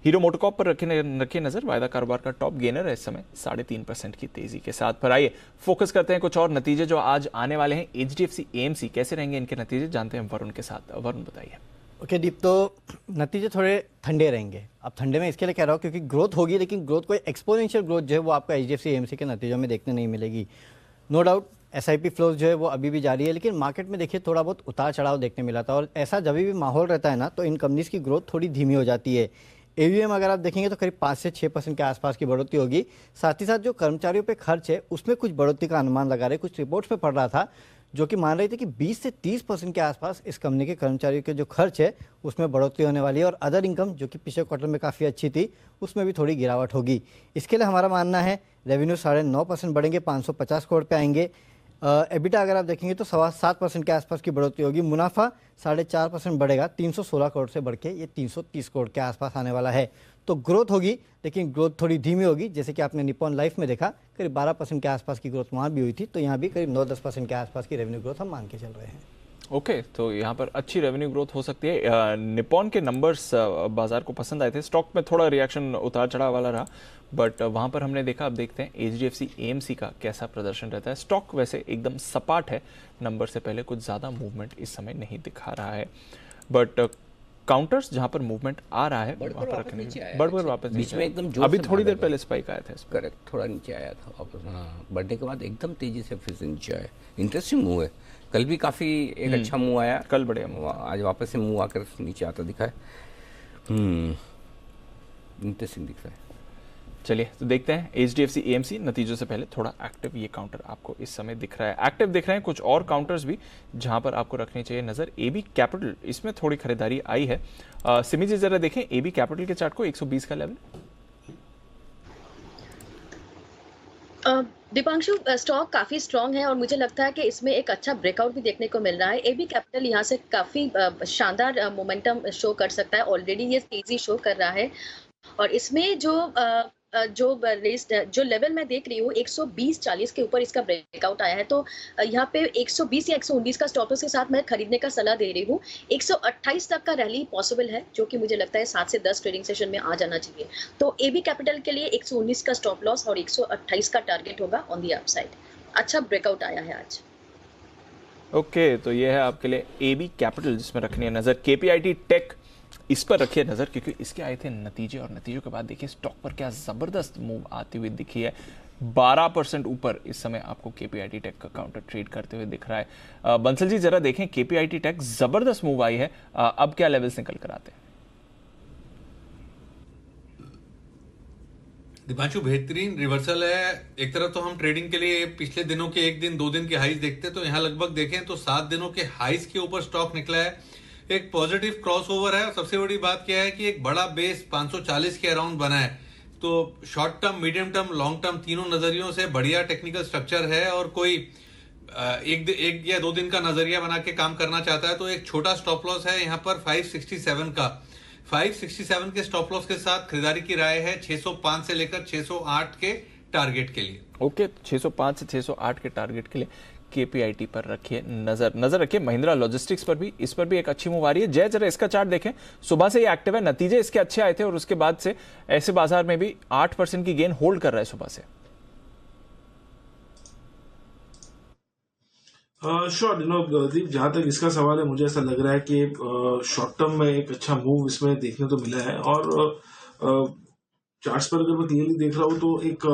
हीरो मोटोकॉर्प पर रखिए नजर, वायदा कारोबार का टॉप गेनर है इस समय 3.5% की तेजी के साथ। पर आइए फोकस करते हैं कुछ और नतीजे जो आज आने वाले हैं। एचडीएफसी एएमसी, कैसे रहेंगे इनके नतीजे, जानते हैं वरुण के साथ। वरुण बताइए। ओके दीप, तो नतीजे थोड़े ठंडे रहेंगे। अब ठंडे में इसके लिए कह रहा हूँ क्योंकि ग्रोथ होगी, लेकिन ग्रोथ कोई एक्सपोनेंशियल ग्रोथ जो है वो आपको एचडीएफसी एएमसी के नतीजों में देखने नहीं मिलेगी। नो डाउट एसआईपी फ्लोज जो है वो अभी भी जारी है, लेकिन मार्केट में देखिए थोड़ा बहुत उतार चढ़ाव देखने मिला था। और ऐसा जब भी माहौल रहता है ना, तो इन कंपनीज की ग्रोथ थोड़ी धीमी हो जाती है। एवीएम अगर आप देखेंगे तो करीब 5 से 6% के आसपास की बढ़ोतरी होगी। साथ ही साथ जो कर्मचारियों पे खर्च है उसमें कुछ बढ़ोतरी का अनुमान लगा रहे। कुछ रिपोर्ट्स में पढ़ रहा था जो कि मान रहे थे कि 20 से 30% के आसपास इस कंपनी के कर्मचारियों के जो खर्च है उसमें बढ़ोतरी होने वाली है। और अदर इनकम जो कि पिछले क्वार्टर में काफ़ी अच्छी थी, उसमें भी थोड़ी गिरावट होगी। इसके लिए हमारा मानना है रेवेन्यू 9.5% बढ़ेंगे, 550 करोड़ पे आएंगे। एबिटा अगर आप देखेंगे तो 7.25% के आसपास की बढ़ोतरी होगी। मुनाफा 4.5% बढ़ेगा, 316 करोड़ से बढ़ के ये 330 करोड़ के आसपास आने वाला है। तो ग्रोथ होगी, लेकिन ग्रोथ थोड़ी धीमी होगी। जैसे कि आपने निप्पॉन लाइफ में देखा, करीब 12% के आसपास की ग्रोथ वहाँ भी हुई थी, तो यहाँ भी करीब 9-10% के आसपास की रेवेन्यू ग्रोथ हम मान के चल रहे हैं। ओके, तो यहाँ पर अच्छी रेवेन्यू ग्रोथ हो सकती है। निप्पॉन के नंबर्स बाजार को पसंद आए थे। स्टॉक में थोड़ा रिएक्शन उतार चढ़ाव वाला रहा, बट वहाँ पर हमने देखा। अब देखते हैं एचडीएफसी एएमसी का कैसा प्रदर्शन रहता है। स्टॉक वैसे एकदम सपाट है, नंबर से पहले कुछ ज़्यादा मूवमेंट इस समय नहीं दिखा रहा है। बट काउंटर्स जहाँ पर मूवमेंट आ रहा है वहाँ पर रखने बढ़कर वापस बीच में एकदम अभी थोड़ी देर पहले स्पाइक आया था। करेक्ट, थोड़ा नीचे आया था वापस। हाँ, बढ़ने के बाद एकदम तेजी से फिर से नीचे आया। इंटरेस्टिंग मूव है। कल भी काफी एक अच्छा मूव आया, कल बढ़िया मूव, आज वापस से मूव आकर नीचे आता दिखा है। इंटरेस्टिंग दिख रहा है। चलिए तो देखते हैं एचडीएफसी एएमसी नतीजों से पहले थोड़ा एक्टिव ये काउंटर आपको इस समय दिख रहा है। एक्टिव दिख रहे हैं कुछ और काउंटर्स भी जहां पर आपको रखनी चाहिए नजर। एबी कैपिटल, इसमें थोड़ी खरीदारी आई है। सिमी जी जरा देखें एबी कैपिटल के चार्ट को, 120 का लेवल। दीपांशु, स्टॉक काफी स्ट्रांग है और मुझे लगता है कि इसमें एक अच्छा ब्रेकआउट भी देखने को मिल रहा है। एबी कैपिटल यहाँ से काफी शानदार मोमेंटम शो कर सकता है। ऑलरेडी ये तेजी शो कर रहा है और इसमें जो लेवल मैं देख रही हूँ 120-40 के ऊपर इसका ब्रेकआउट आया है। तो यहाँ पे 120 या 119 का स्टॉप लॉस के साथ मैं खरीदने का सलाह दे रही हूँ। 128 तक का रैली पॉसिबल है, जो कि मुझे लगता है 7 से 10 ट्रेडिंग सेशन में आ जाना चाहिए। तो एबी कैपिटल के लिए 119 का स्टॉप लॉस और 128 का टारगेट होगा ऑन दी अपसाइड। अच्छा ब्रेकआउट आया है आज। ओके, तो ये है आपके लिए एबी कैपिटल जिसमें रखनी है नजर। केपीआईटी टेक, इस पर रखिए नजर क्योंकि इसके आए थे नतीजे और नतीजों के बाद देखिए स्टॉक पर क्या जबरदस्त मूव आती हुई दिखी है। 12% ऊपर इस समय आपको केपीआईटी टेक का काउंटर ट्रेड करते हुए दिख रहा है। बंसल जी जरा देखें, केपीआईटी टेक जबरदस्त मूव आई है, अब क्या लेवल्स निकल कर आते हैं? दीपांशु बेहतरीन रिवर्सल है। एक तरफ तो हम ट्रेडिंग के लिए पिछले दिनों के 1 दिन 2 दिन के हाईज देखते हैं, तो यहाँ लगभग देखें तो 7 दिनों के हाईज के ऊपर स्टॉक निकला है। एक पॉजिटिव क्रॉसओवर है। सबसे बड़ी बात क्या है कि एक बड़ा बेस 540 के अराउंड बना है, तो short term, medium term, long term तीनों नजरियों से बढ़िया टेक्निकल स्ट्रक्चर है। और कोई एक या 2 दिन का नजरिया बना के काम करना चाहता है तो एक छोटा स्टॉप लॉस है यहाँ पर 567 का। 567 के स्टॉप लॉस के साथ खरीदारी की राय है 605 से लेकर 608 के टारगेट के लिए। ओके, 605 से 608 के टारगेट के लिए केपीआईटी पर रखिए नजर रखिए। महिंद्रा लॉजिस्टिक्स पर भी, इस पर भी एक अच्छी मूव आ रही है। जय, जरा इसका चार्ट देखें। सुबह से ये एक्टिव है, नतीजे इसके अच्छे आए थे और उसके बाद से ऐसे बाजार में भी 8% की गेन होल्ड कर रहा है सुबह से। श्योर दीप, जहां तक इसका सवाल है, मुझे ऐसा लग रहा है कि शॉर्ट टर्म में एक अच्छा मूव इसमें देखने तो मिला है। और चार्ट्स पर अगर मैं क्लियरली देख रहा हूँ तो एक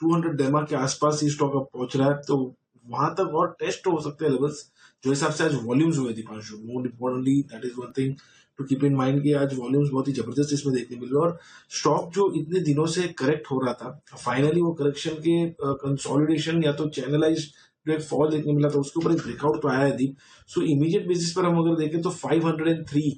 200 डेमा के आसपास ही स्टॉक अब पहुंच रहा है, तो वहां तक और टेस्ट हो सकते हैं लेवल्स जो हिसाब से आज वॉल्यूम्स हुए Deepanshu. More importantly that is one thing to keep in mind कि आज वॉल्यूम्स बहुत ही जबरदस्त इसमें देखने मिल रहे हैं। और स्टॉक जो इतने दिनों से करेक्ट हो रहा था, फाइनली वो करेक्शन के कंसोलिडेशन या तो चैनलाइज जो एक फॉल देखने मिला था उसके ऊपर एक ब्रेकआउट तो आया है दीप। सो इमीडिएट बेसिस पर हम अगर देखें तो 503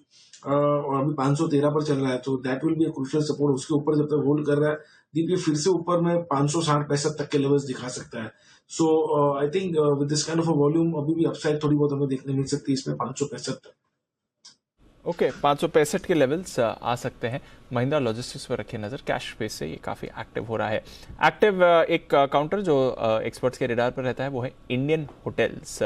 और अभी 513 पर चल रहा है, तो that will be a crucial support. उसके ऊपर जब तक होल्ड कर रहा है दीप, ये फिर से ऊपर में 560-65 तक के लेवल्स दिखा सकता है। So I think with this kind of a volume अभी भी अपसाइड थोड़ी बहुत हमें देखने मिल सकती है इसमें 565 तक। ओके, 565 के लेवल्स आ सकते हैं। महिंद्रा लॉजिस्टिक्स पर रखिए नजर। कैश बेस से ये काफी एक्टिव हो रहा है। एक्टिव एक काउंटर जो एक्सपर्ट्स के रेडार पर रहता है वो है इंडियन होटल्स।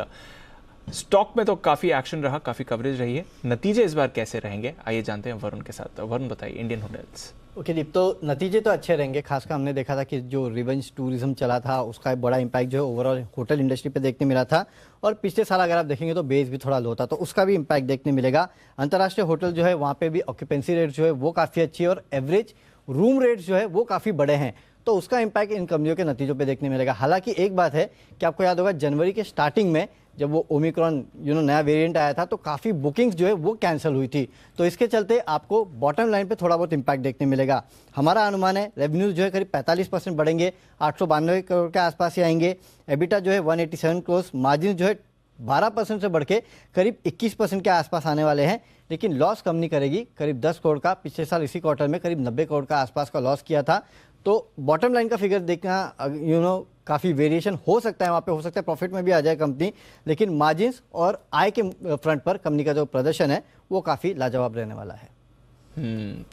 स्टॉक में तो काफी एक्शन रहा, काफी कवरेज रही है। नतीजे इस बार कैसे रहेंगे, आइए जानते हैं वरुण के साथ। वरुण बताइए, इंडियन होटल्स। ओके दीप, तो नतीजे तो अच्छे रहेंगे। खासकर हमने देखा था कि जो रिवेंज टूरिज्म चला था उसका एक बड़ा इम्पैक्ट जो है ओवरऑल होटल इंडस्ट्री पे देखने मिला था। और पिछले साल अगर आप देखेंगे तो बेस भी थोड़ा लो था, तो उसका भी इम्पैक्ट देखने मिलेगा। अंतर्राष्ट्रीय होटल जो है वहाँ पे भी ऑक्यूपेंसी रेट जो है वो काफ़ी अच्छी है और एवरेज रूम रेट्स जो है वो काफ़ी बड़े हैं, तो उसका इम्पैक्ट इन कंपनियों के नतीजों पे देखने मिलेगा। हालांकि एक बात है कि आपको याद होगा जनवरी के स्टार्टिंग में जब वो ओमिक्रॉन नया वेरिएंट आया था तो काफ़ी बुकिंग्स जो है वो कैंसिल हुई थी, तो इसके चलते आपको बॉटम लाइन पे थोड़ा बहुत इम्पैक्ट देखने मिलेगा। हमारा अनुमान है रेवेन्यूज जो है करीब 45% बढ़ेंगे, 892 करोड़ के आसपास ही आएंगे। एबिटा जो है 187 करोड़, मार्जिन जो है 12% से बढ़ के करीब 21% के आसपास आने वाले हैं। लेकिन लॉस कंपनी करेगी करीब 10 करोड़ का। पिछले साल इसी क्वार्टर में करीब 90 करोड़ का आसपास का लॉस किया था, तो बॉटम लाइन का फिगर देखना काफ़ी वेरिएशन हो सकता है, वहाँ पे हो सकता है प्रॉफिट में भी आ जाए कंपनी, लेकिन मार्जिन्स और आय के फ्रंट पर कंपनी का जो प्रदर्शन है वो काफ़ी लाजवाब रहने वाला है।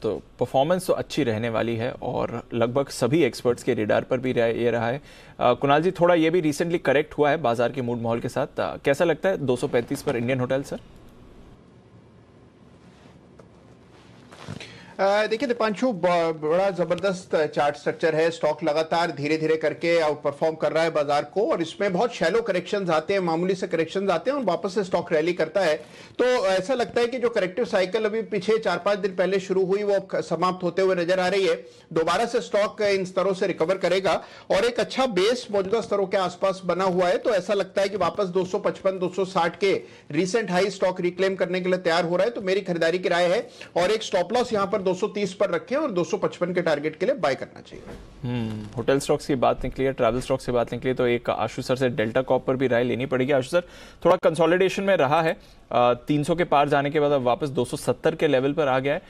तो परफॉर्मेंस तो अच्छी रहने वाली है और लगभग सभी एक्सपर्ट्स के रेडार पर भी ये रहा है। कुणाल जी, थोड़ा ये भी रिसेंटली करेक्ट हुआ है बाजार के मूड माहौल के साथ, कैसा लगता है 235 पर इंडियन होटल सर? देखिए दीपांशु, बड़ा जबरदस्त चार्ट स्ट्रक्चर है। स्टॉक लगातार धीरे धीरे करके आउट परफॉर्म कर रहा है बाजार को, और इसमें बहुत शैलो करेक्शंस आते हैं, मामूली से करेक्शंस आते हैं और वापस से स्टॉक रैली करता है। तो ऐसा लगता है कि जो करेक्टिव साइकिल अभी पीछे 4-5 दिन पहले शुरू हुई वो समाप्त होते हुए नजर आ रही है। दोबारा से स्टॉक इन स्तरों से रिकवर करेगा और एक अच्छा बेस मौजूदा स्तरों के आसपास बना हुआ है, तो ऐसा लगता है कि वापस 255-260 के रिसेंट हाई स्टॉक रिक्लेम करने के लिए तैयार हो रहा है। तो मेरी खरीदारी की राय है और एक स्टॉप लॉस यहां पर 230 पर रखें और 255 के टारगेट के लिए बाय करना चाहिए। होटल स्टॉक्स की बात निकली है, ट्रैवल स्टॉक्स की बात निकली, तो एक आशु सर से डेल्टा कॉर्प पर भी राय लेनी पड़ेगी। आशु सर, थोड़ा कंसोलिडेशन में रहा है, 300 के पार जाने के बाद अब वापस 270 के लेवल पर आ गया है।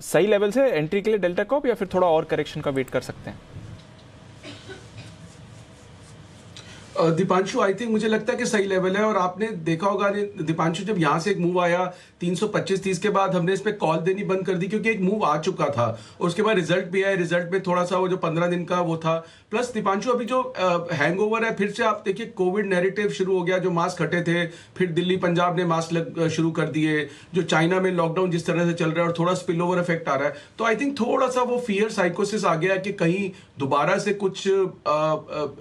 सही लेवल से एंट्री के लिए डेल्टा कॉर्प या फिर थोड़ा और करेक्शन का वेट कर सकते हैं? दीपांशु, आई थिंक मुझे लगता है कि सही लेवल है। और आपने देखा होगा दीपांशु, जब यहां से एक मूव आया 325-30 के बाद हमने इस पे कॉल देनी बंद कर दी क्योंकि एक मूव आ चुका था और उसके बाद रिजल्ट भी आया। रिजल्ट में थोड़ा सा वो जो 15 दिन का वो था, प्लस दीपांशु अभी जो हैंगओवर है, फिर से आप देखिए कोविड नैरेटिव शुरू हो गया। जो मास्क हटे थे, फिर दिल्ली पंजाब ने मास्क शुरू कर दिए, जो चाइना में लॉकडाउन जिस तरह से चल रहा है और थोड़ा स्पिल ओवर इफेक्ट आ रहा है, तो आई थिंक थोड़ा सा वो फियर साइकोसिस आ गया कि कहीं दोबारा से कुछ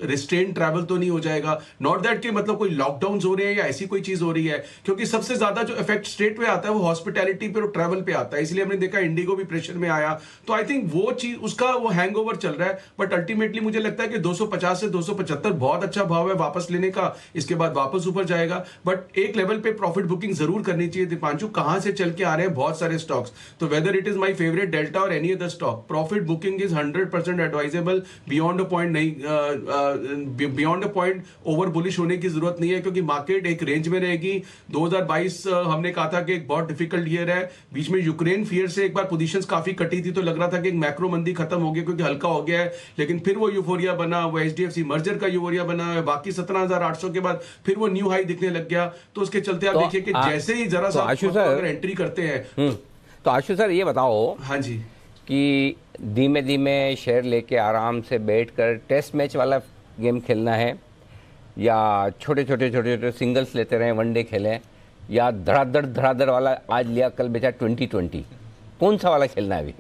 रिस्ट्रेन ट्रैवल तो नहीं हो जाएगा, नॉट दैट कि मतलब कोई लॉकडाउन हो रहे हैं या ऐसी कोई चीज हो रही है, क्योंकि सबसे ज्यादा जो इफेक्ट स्ट्रेट पे आता है वो हॉस्पिटैलिटी पे और ट्रैवल पे आता है, इसलिए हमने देखा इंडिगो भी प्रेशर में आया। तो आई थिंक वो चीज उसका वो हैंगओवर चल रहा है, बट अल्टीमेटली मुझे लगता है कि 250 से 275 बहुत अच्छा भाव है वापस लेने का, इसके बाद वापस ऊपर जाएगा, बट एक लेवल पे प्रॉफिट बुकिंग जरूर करनी चाहिए। दीपांशु, कहां से चल के आ रहे हैं बहुत सारे स्टॉक्स, तो whether it is my favourite Delta और any other stock, profit booking is 100% advisable. Beyond a point नहीं, beyond a point over bullish होने की जरूरत नहीं है, क्योंकि मार्केट एक रेंज में रहेगी। 2022 हमने कहा था कि एक बहुत डिफिकल्ट ईयर है, बीच में यूक्रेन फियर से एक बार पोजीशंस काफी कटी थी, तो लग रहा था कि एक मैक्रो मंदी खत्म हो गई क्योंकि हल्का हो गया है, लेकिन फिर वो यूफोरिया बना, वो एचडीएफसी मर्जर का यूफोरिया बना, बाकी 17,800 के बाद फिर वो न्यू हाई दिखने लग गया। तो उसके चलते आप देखिए कि जैसे ही जरा सा अगर एंट्री करते हैं तो आशु सर ये बताओ, हाँ जी, कि धीमे धीमे शेयर लेके आराम से बैठकर टेस्ट मैच वाला गेम खेलना है, या छोटे छोटे सिंगल्स लेते रहे, वनडे खेलें, या धड़ाधड़ वाला आज लिया कल बेचा 2020, कौन सा वाला खेलना है अभी?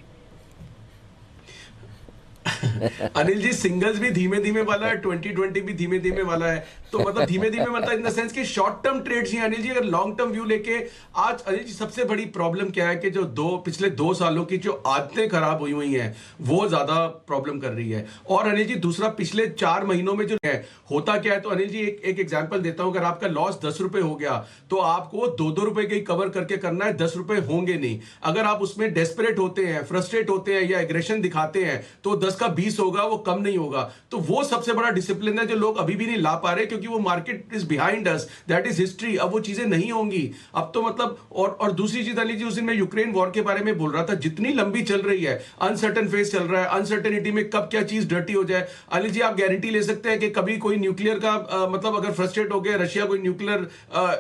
अनिल जी, सिंगल्स भी धीमे धीमे वाला है, 2020 भी धीमे धीमे वाला है, तो मतलब धीमे धीमे मतलब इन द सेंस कि शॉर्ट टर्म ट्रेड्स ही अनिल जी, अगर लॉन्ग टर्म व्यू लेके आज अनिल जी सबसे बड़ी प्रॉब्लम क्या है कि जो पिछले 2 सालों की जो आदतें खराब हुई हैं वो ज्यादा प्रॉब्लम कर रही है। और अनिल जी दूसरा, पिछले 4 महीनों में जो है होता क्या है, तो अनिल जी एक एग्जांपल देता हूं, अगर आपका लॉस 10 रुपए हो गया तो आपको 2-2 रुपए के कवर करके करना है, 10 रुपए होंगे नहीं। अगर आप उसमें डेस्परेट होते हैं, फ्रस्ट्रेट होते हैं या एग्रेशन दिखाते हैं तो 10 का 20 होगा, वो कम नहीं होगा। तो वो सबसे बड़ा डिसिप्लिन है जो लोग अभी भी नहीं ला पा रहे, क्योंकि वो market is behind us, that is history. अब वो चीजें नहीं होंगी अब तो मतलब। और दूसरी चीज अली जी, उस दिन मैं यूक्रेन वॉर के बारे में बोल रहा था, जितनी लंबी चल रही है, अनसर्टन फेज चल रहा है, अनसर्टेनिटी में कब क्या चीज डर्टी हो जाए। अली जी आप गारंटी ले सकते हैं कि कभी कोई न्यूक्लियर का मतलब अगर फ्रस्ट्रेट हो गया रशिया कोई न्यूक्लियर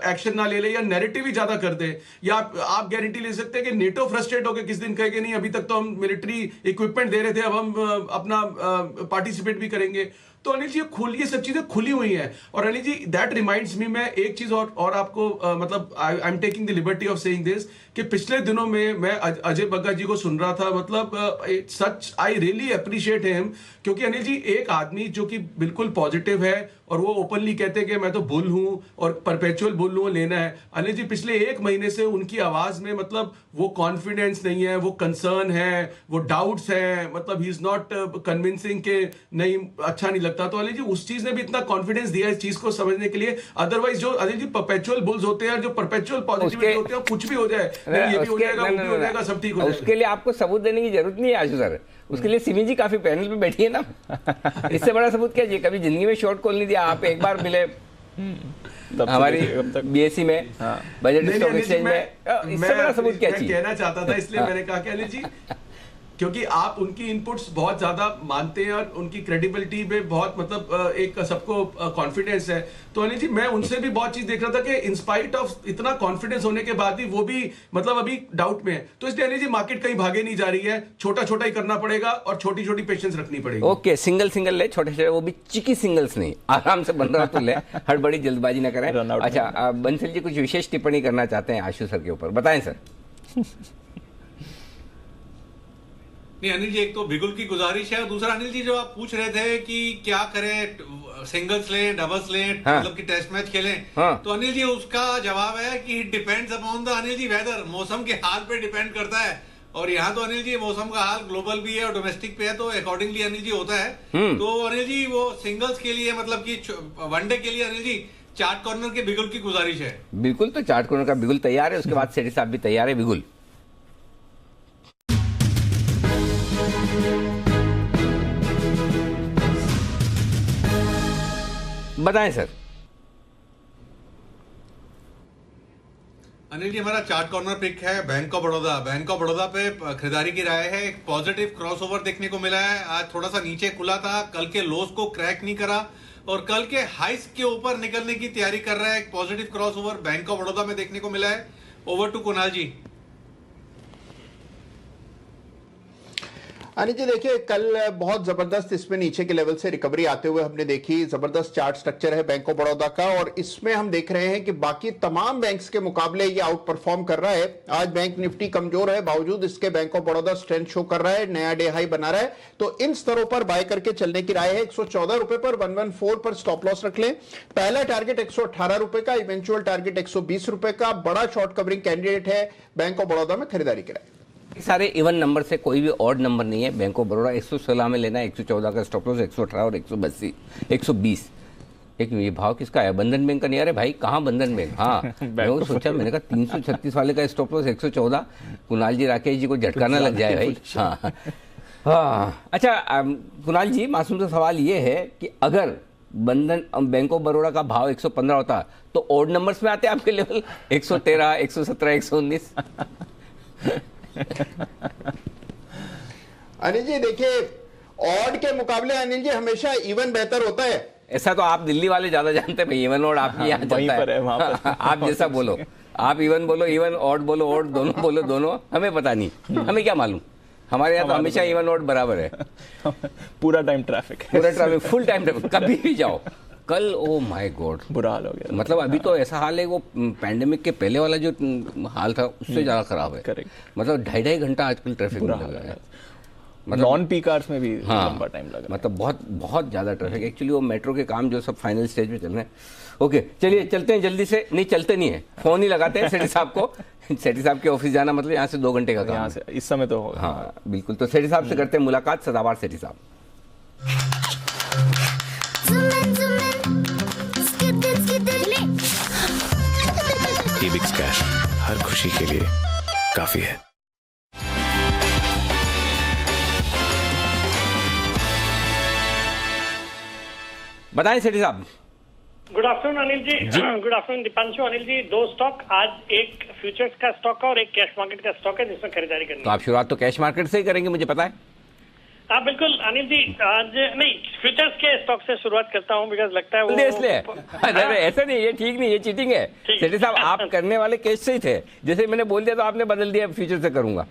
एक्शन ना ले ले या नैरेटिव ही ज्यादा कर दे, या आप गारंटी ले सकते हैं कि नेटो फ्रस्ट्रेट हो गया किस दिन कहेगा नहीं अभी तक तो हम मिलिट्री इक्विपमेंट दे रहे थे, अब हम अपना पार्टिसिपेट भी करेंगे। तो अनिल जी ये सब चीजें खुली हुई हैं। और Anil ji that reminds me, मैं एक चीज और आपको मतलब I am taking the liberty of saying this, कि पिछले दिनों में मैं अजय बग्गा जी को सुन रहा था, मतलब सच आई रियली अप्रिशिएट हिम, क्योंकि अनिल जी एक आदमी जो कि बिल्कुल पॉजिटिव है और वो ओपनली कहते हैं कि मैं तो बुल हूं और परपेचुअल बुल हूं, लेना है। अनिल जी पिछले 1 महीने से उनकी आवाज में मतलब वो कॉन्फिडेंस नहीं है, वो कंसर्न है, वो डाउट्स है, मतलब ही इज नॉट कन्विंसिंग के नहीं अच्छा नहीं लगता। तो अनिल जी उस चीज ने भी इतना कॉन्फिडेंस दिया इस चीज को समझने के लिए। अदरवाइज जो अनिल जी परपेचुअल बुल्स होते हैं, जो परपेचुअल पॉजिटिविटी होते हैं, कुछ भी हो जाए, ये भी हो जाएगा, वो भी हो जाएगा, सब ठीक हो जाएगा। उसके लिए आपको सबूत देने की जरूरत नहीं है आशु सर, उसके लिए सिमी जी काफी पैनल पे बैठी है ना। इससे बड़ा सबूत क्या चाहिए? कभी जिंदगी में शॉर्ट कॉल नहीं दिया, आप एक बार मिले हमारी बीएससी में, बजट स्टॉक एक्सचेंज में, इससे बड़ा सबूत क्या चाहिए? कहना चाहता था, इसलिए मैंने कहा कि अनिल जी क्योंकि आप उनकी इनपुट्स बहुत ज्यादा मानते हैं और उनकी क्रेडिबिलिटी पे बहुत मतलब एक सबको कॉन्फिडेंस है। तो अनिल जी मैं उनसे भी बहुत चीज देख रहा था कि इंस्पाइट ऑफ इतना कॉन्फिडेंस होने के बाद भी वो भी मतलब अभी डाउट में है। तो इसलिए अनिल जी मार्केट कहीं भागे नहीं जा रही है, छोटा छोटा ही करना पड़ेगा और छोटी छोटी पेशेंस रखनी पड़ेगी। ओके, सिंगल ले, छोटे छोटे, वो भी चिकी सिंगल्स नहीं, आराम से बन रहा तो ले, हड़बड़ी जल्दबाजी ना करें। अच्छा बंसल जी कुछ विशेष टिप्पणी करना चाहते हैं आशु सर के ऊपर, बताएं सर। नहीं अनिल जी, एक तो बिगुल की गुजारिश है, और दूसरा अनिल जी जो आप पूछ रहे थे कि क्या करें, सिंगल्स लें, डबल्स लें, हाँ। मतलब कि टेस्ट मैच खेलें, हाँ। तो अनिल जी उसका जवाब है कि it depends upon the Anil ji weather, मौसम के हाल पे डिपेंड करता है। और यहाँ तो अनिल जी मौसम का हाल ग्लोबल भी है और डोमेस्टिक पे है, तो अकॉर्डिंगली अनिल जी होता है। तो अनिल जी वो सिंगल्स के लिए मतलब कि वनडे के लिए अनिल जी चार्ट कॉर्नर के बिगुल की गुजारिश है। बिल्कुल, तो चार्ट कॉर्नर का बिगुल तैयार है, उसके बाद सेठी साहब भी तैयार है। बिगुल बताएं सर। अनिल जी हमारा चार्ट कॉर्नर पिक है bank of Baroda. Bank of Baroda पे खरीदारी की राय है, एक पॉजिटिव क्रॉसओवर देखने को मिला है। आज थोड़ा सा नीचे खुला था, कल के लोस को क्रैक नहीं करा और कल के हाइस के ऊपर निकलने की तैयारी कर रहा है। एक positive crossover bank of Baroda में देखने को मिला है। ओवर टू कुणाल जी। अनिल जी देखिए, कल बहुत जबरदस्त इसमें नीचे के लेवल से रिकवरी आते हुए हमने देखी। जबरदस्त चार्ट स्ट्रक्चर है बैंक ऑफ बड़ौदा का, और इसमें हम देख रहे हैं कि बाकी तमाम बैंक्स के मुकाबले ये आउट परफॉर्म कर रहा है। आज बैंक निफ्टी कमजोर है, बावजूद इसके bank of Baroda strength show कर रहा है, नया डे हाई बना रहा है। तो इन स्तरों पर बाय करके चलने की राय है। 114 रुपए पर 114 पर स्टॉप लॉस रख लें। पहला टारगेट 118 रुपए का, इवेंचुअल टारगेट 120 रुपए का। बड़ा शॉर्ट कवरिंग कैंडिडेट है बैंक ऑफ बड़ौदा में, खरीदारी कराए। सारे इवन नंबर से, कोई भी ऑड नंबर नहीं है। बैंक ऑफ बड़ौदा 116 में लेना है, 114 का स्टॉप लॉस, 118 और 120। एक ये भाव किसका है? बंधन बैंक का नहीं। अरे भाई कहाँ बंधन बैंक? हाँ मैं वो सोचा, मैंने कहा 336 वाले का स्टॉप लॉस 114। कुणाल जी राकेश जी को झटका ना लग जाए भाई। हाँ हाँ अच्छा कुणाल जी, मासूम सा सवाल ये है कि अगर बंधन बैंक ऑफ बड़ौदा का भाव 115 होता तो ऑड नंबर्स में आते आपके लेवल 113, 117, 119। अनिल जी देखिए, ऑड के मुकाबले अनिल जी हमेशा इवन बेहतर होता है। ऐसा तो आप दिल्ली वाले ज्यादा जानते हैं भाई। इवन ऑड आपके यहाँ चलता है, वहाँ पर। आप जैसा बोलो, आप इवन बोलो इवन, ऑड बोलो ऑड, दोनों बोलो दोनों, हमें पता नहीं, हमें क्या मालूम। हमारे यहाँ तो हमेशा इवन ऑड बराबर है। पूरा टाइम ट्रैफिक, पूरा ट्रैफिक, फुल टाइम ट्रैफिक, कभी भी जाओ। कल ओ माय गॉड बुरा हाल हो गया। मतलब अभी तो ऐसा हाल है, वो पैंडेमिक के पहले वाला जो हाल था उससे ज्यादा खराब है। करेक्ट। मतलब 2.5 घंटा आजकल ट्रैफिक में लगा है। मतलब नॉन पीक आवर्स में भी हाँ, लंबा टाइम लगा। मतलब बहुत बहुत ज्यादा ट्रैफिक। एक्चुअली वो मेट्रो के काम जो सब फाइनल स्टेज में चल रहे हैं। ओके चलिए चलते हैं जल्दी से। नहीं चलते नहीं है, फोन ही लगाते हैं सेठी साहब को। सेठी साहब के ऑफिस जाना मतलब यहाँ से 2 घंटे का काम यहाँ से इस समय तो होगा। हाँ बिल्कुल। तो सेठी साहब से करते हैं मुलाकात। सदाबहार सेठी साहब। Ebix कैश हर खुशी के लिए काफी है। बताएं सेठी साहब। Good afternoon Anil ji. Good afternoon Deepanshu. Anil ji, 2 stock आज, एक फ्यूचर्स का स्टॉक है और एक कैश मार्केट का स्टॉक है जिसमें खरीदारी करनी है। तो आप शुरुआत तो कैश मार्केट से ही करेंगे, मुझे पता है। हाँ बिल्कुल अनिल जी, आज नहीं, फ्यूचर्स के स्टॉक से शुरुआत करता हूँ बिकॉज लगता है वो इसलिए ऐसा नहीं, ये ठीक नहीं, ये चीटिंग है सेठी साहब। आप करने वाले कैश से ही थे, जैसे मैंने बोल दिया तो आपने बदल दिया, फ्यूचर से करूंगा।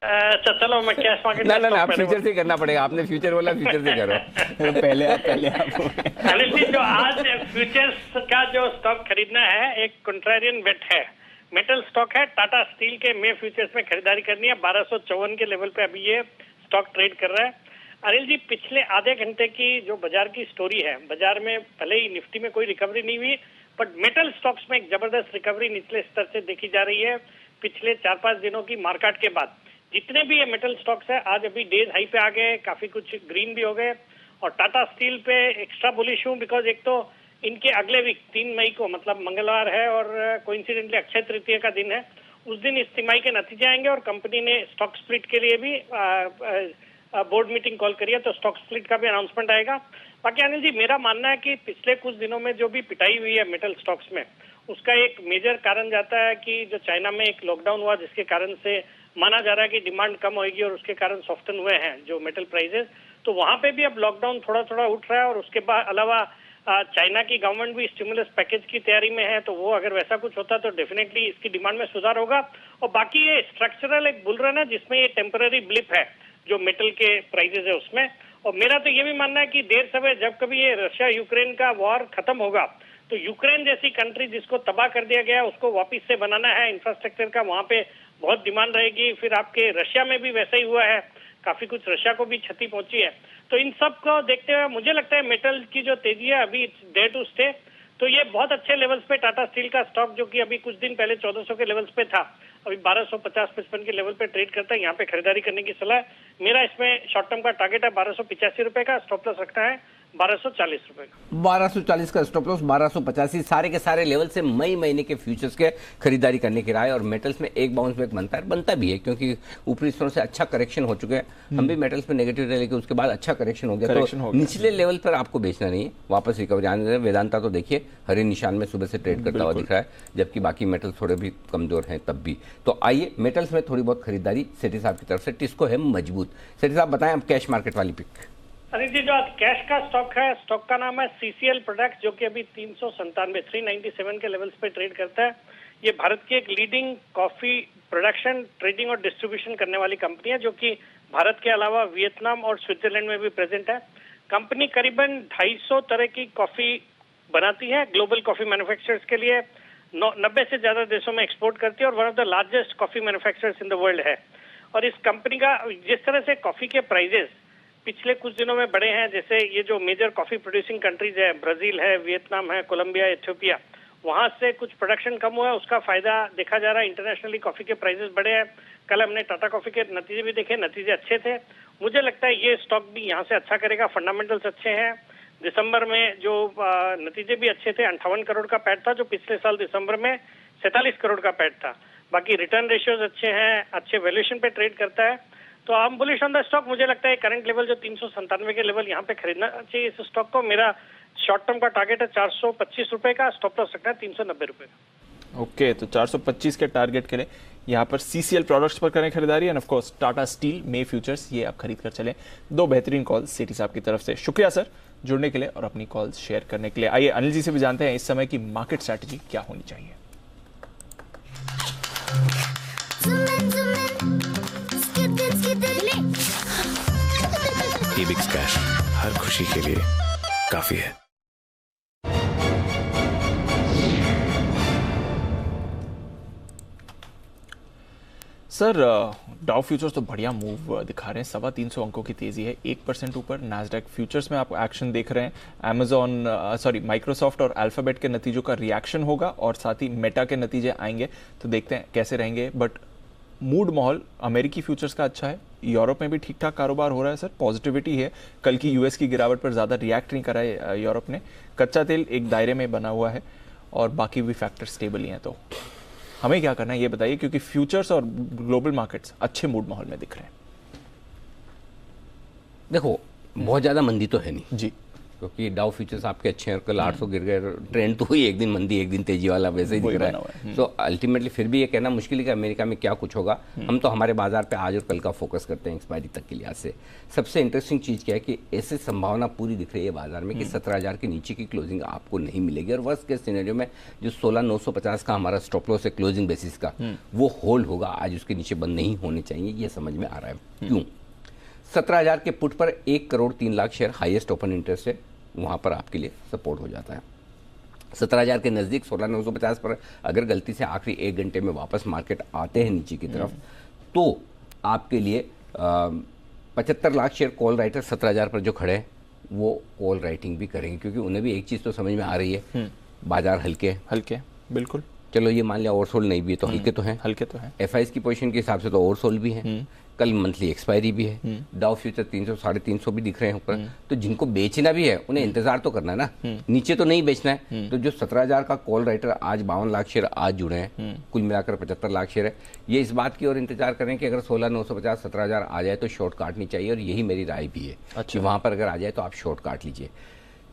अच्छा चलो मैं कैश मार्केट ना आप फ्यूचर से करना पड़ेगा। आपने फ्यूचर बोला, फ्यूचर से करो। पहले आप अनिल जी, जो आज फ्यूचर्स का जो स्टॉक खरीदना है, एक कंट्रारियन बेट है, मेटल स्टॉक है। टाटा स्टील के मे फ्यूचर्स में खरीदारी करनी है। 1254 के लेवल पे अभी ये स्टॉक ट्रेड कर रहा है। अनिल जी, पिछले आधे घंटे की जो बाजार की स्टोरी है, बाजार में भले ही निफ्टी में कोई रिकवरी नहीं हुई, बट मेटल स्टॉक्स में एक जबरदस्त रिकवरी निचले स्तर से देखी जा रही है पिछले 4-5 दिनों की मार्केट के बाद। जितने भी ये मेटल स्टॉक्स है आज अभी डेज हाई पे आ गए, काफी कुछ ग्रीन भी हो गए। और टाटा स्टील पे एक्स्ट्रा बुलिश हूँ बिकॉज एक तो इनके अगले वीक 3 मई को, मतलब मंगलवार है और कोइंसिडेंटली अक्षय तृतीया का दिन है, उस दिन इस तिमाही के नतीजे आएंगे और कंपनी ने स्टॉक स्प्लिट के लिए भी बोर्ड मीटिंग कॉल करी है, तो स्टॉक स्प्लिट का भी अनाउंसमेंट आएगा। बाकी अनिल जी, मेरा मानना है कि पिछले कुछ दिनों में जो भी पिटाई हुई है मेटल स्टॉक्स में, उसका एक मेजर कारण जाता है कि जो चाइना में एक लॉकडाउन हुआ जिसके कारण से माना जा रहा है कि डिमांड कम होगी और उसके कारण सॉफ्टन हुए हैं जो मेटल प्राइसेस। तो वहां पे भी अब लॉकडाउन थोड़ा थोड़ा उठ रहा है और उसके बाद अलावा चाइना की गवर्नमेंट भी स्टिमुलस पैकेज की तैयारी में है, तो वो अगर वैसा कुछ होता तो डेफिनेटली इसकी डिमांड में सुधार होगा। और बाकी ये स्ट्रक्चरल एक बुल रन है जिसमें ये टेम्पररी ब्लिप है जो मेटल के प्राइसेस है उसमें। और मेरा तो ये भी मानना है कि देर समय जब कभी ये रशिया यूक्रेन का वॉर खत्म होगा तो यूक्रेन जैसी कंट्री जिसको तबाह कर दिया गया उसको वापस से बनाना है इंफ्रास्ट्रक्चर का, वहां पे बहुत डिमांड रहेगी। फिर आपके रशिया में भी वैसा ही हुआ है, काफी कुछ रशिया को भी क्षति पहुंची है। तो इन सब को देखते हुए मुझे लगता है मेटल की जो तेजी है अभी देयर टू स्टे। तो ये बहुत अच्छे लेवल्स पे टाटा स्टील का स्टॉक जो कि अभी कुछ दिन पहले 1400 के लेवल्स पे था, अभी 1250-55 के लेवल पे ट्रेड करता है। यहाँ पे खरीदारी करने की सलाह मेरा। इसमें शॉर्ट टर्म का टारगेट है 1285 रुपए का, स्टॉप लॉस रखना है 1240 रुपए का। 1240 का स्टॉप लॉस, 1285, सारे के सारे लेवल से मई महीने के फ्यूचर्स के खरीदारी करने की राय। और मेटल्स में एक बाउंस बैक बनता भी है क्योंकि ऊपरी स्तरों से अच्छा करेक्शन हो चुके हैं। हम भी मेटल्स में नेगेटिव रहे लेकिन उसके बाद अच्छा करेक्शन हो गया, तो निचले लेवल पर आपको बेचना नहीं है, वापस रिकवरी आने दें। वेदांता तो देखिए हरे निशान में सुबह से ट्रेड करता हुआ दिख रहा है, जबकि बाकी मेटल्स थोड़े भी कमजोर हैं तब भी। तो आइए मेटल्स में थोड़ी बहुत खरीदारी सेठी साहब की तरफ से। टिस्को है मजबूत। सेठी साहब बताएं अब कैश मार्केट वाली पिक। अनिल जी, जो आज कैश का स्टॉक है, स्टॉक का नाम है CCL प्रोडक्ट, जो कि अभी 397 के लेवल्स पे ट्रेड करता है। ये भारत की एक लीडिंग कॉफी प्रोडक्शन, ट्रेडिंग और डिस्ट्रीब्यूशन करने वाली कंपनी है जो कि भारत के अलावा वियतनाम और स्विट्जरलैंड में भी प्रेजेंट है। कंपनी करीबन 250 तरह की कॉफी बनाती है, ग्लोबल कॉफी मैन्युफैक्चरर्स के लिए 90 से ज्यादा देशों में एक्सपोर्ट करती है और one of the largest coffee manufacturers in the world है। और इस कंपनी का जिस तरह से कॉफी के प्राइजेस पिछले कुछ दिनों में बढ़े हैं, जैसे ये जो मेजर कॉफी प्रोड्यूसिंग कंट्रीज है, ब्राजील है, वियतनाम है, कोलंबिया, इथियोपिया, वहां से कुछ प्रोडक्शन कम हुआ है, उसका फायदा देखा जा रहा है। इंटरनेशनली कॉफी के प्राइसेस बढ़े हैं। कल हमने टाटा कॉफी के नतीजे भी देखे, नतीजे अच्छे थे। मुझे लगता है ये स्टॉक भी यहाँ से अच्छा करेगा, फंडामेंटल्स अच्छे हैं। दिसंबर में जो नतीजे भी अच्छे थे, 58 करोड़ का पैट था, जो पिछले साल दिसंबर में 47 करोड़ का पैट था। बाकी रिटर्न रेशियोज अच्छे हैं, अच्छे वैल्यूएशन पे ट्रेड करता है, तो हम बुलिश ऑन द स्टॉक। मुझे लगता है करंट लेवल जो 397 के लेवल यहाँ पे खरीदना चाहिए इस स्टॉक को। मेरा शॉर्ट टर्म का टारगेट है 425 रुपए का, स्टॉप लॉस रखना है 390 रुपए का। ओके, तो 425 के टारगेट के लिए यहाँ पर CCL प्रोडक्ट्स पर करें खरीदारी end of course Tata steel, may futures, ये आप खरीद कर चलें। दो बेहतरीन कॉल सेठी साहब की तरफ से, शुक्रिया सर जुड़ने के लिए और अपनी कॉल्स शेयर करने के लिए। आइए अनिल जी से भी जानते हैं इस समय की मार्केट स्ट्रैटेजी क्या होनी चाहिए। टीबिक्स कैश हर खुशी के लिए काफी है। सर डाउ फ्यूचर्स तो बढ़िया मूव दिखा रहे हैं, 325 अंकों की तेजी है, 1% ऊपर। नैस्डैक फ्यूचर्स में आप एक्शन देख रहे हैं। माइक्रोसॉफ्ट और अल्फाबेट के नतीजों का रिएक्शन होगा और साथ ही मेटा के नतीजे आएंगे, तो देखते हैं कैसे रहेंगे। बट मूड माहौल अमेरिकी फ्यूचर्स का अच्छा है, यूरोप में भी ठीक ठाक कारोबार हो रहा है सर, पॉजिटिविटी है। कल की यूएस की गिरावट पर ज़्यादा रिएक्ट नहीं करा है यूरोप ने, कच्चा तेल एक दायरे में बना हुआ है और बाकी भी फैक्टर स्टेबल ही हैं। तो हमें क्या करना है ये बताइए, क्योंकि फ्यूचर्स और ग्लोबल मार्केट्स अच्छे मूड माहौल में दिख रहे हैं। देखो बहुत ज़्यादा मंदी तो है नहीं जी, क्योंकि डाउ फ्यूचर्स आपके अच्छे हैं, कल 800 गिर गए, ट्रेंड तो हुई, एक दिन मंदी एक दिन तेजी वाला वैसे ही दिख रहा है। तो अल्टीमेटली फिर भी ये कहना मुश्किल है कि अमेरिका में क्या कुछ होगा। हम तो हमारे बाजार पे आज और कल का फोकस करते हैं एक्सपायरी तक के लिहाज से। सबसे इंटरेस्टिंग चीज़ क्या है कि ऐसी संभावना पूरी दिख रही है बाजार में कि 17,000 के नीचे की क्लोजिंग आपको नहीं मिलेगी, और वर्स्ट केस सिनेरियो में जो 16,950 का हमारा स्टॉप लॉस है क्लोजिंग बेसिस का, वो होल्ड होगा, आज उसके नीचे बंद नहीं होने चाहिए, ये समझ में आ रहा है। क्यों? 17,000 के पुट पर 1 crore 3 lakh share highest open interest है, वहाँ पर आपके लिए सपोर्ट हो जाता है। 17,000 के नज़दीक 16,950 पर अगर गलती से आखिरी 1 घंटे में वापस मार्केट आते हैं नीचे की तरफ, तो आपके लिए 75 लाख शेयर कॉल राइटर 17,000 पर जो खड़े हैं वो कॉल राइटिंग भी करेंगे, क्योंकि उन्हें भी एक चीज़ तो समझ में आ रही है, बाजार हल्के बिल्कुल। चलो ये मान लिया ओवरसोल्ड नहीं भी है तो हल्के तो हैं, FIs की पोजीशन के हिसाब से तो ओवरसोल्ड भी हैं। कल मंथली एक्सपायरी भी है, डाउ फ्यूचर 300 350 भी दिख रहे हैं ऊपर, तो जिनको बेचना भी है उन्हें इंतजार तो करना है ना, नीचे तो नहीं बेचना है। तो जो 17,000 का कॉल राइटर आज 52 लाख शेयर आज जुड़े हैं, कुल मिलाकर 75 लाख शेयर है, ये इस बात की ओर इंतजार करें कि अगर 16,950 17,000 आ जाए तो शॉर्ट काटनी चाहिए, और यही मेरी राय भी है कि वहां पर अगर आ जाए तो आप शॉर्ट काट लीजिए।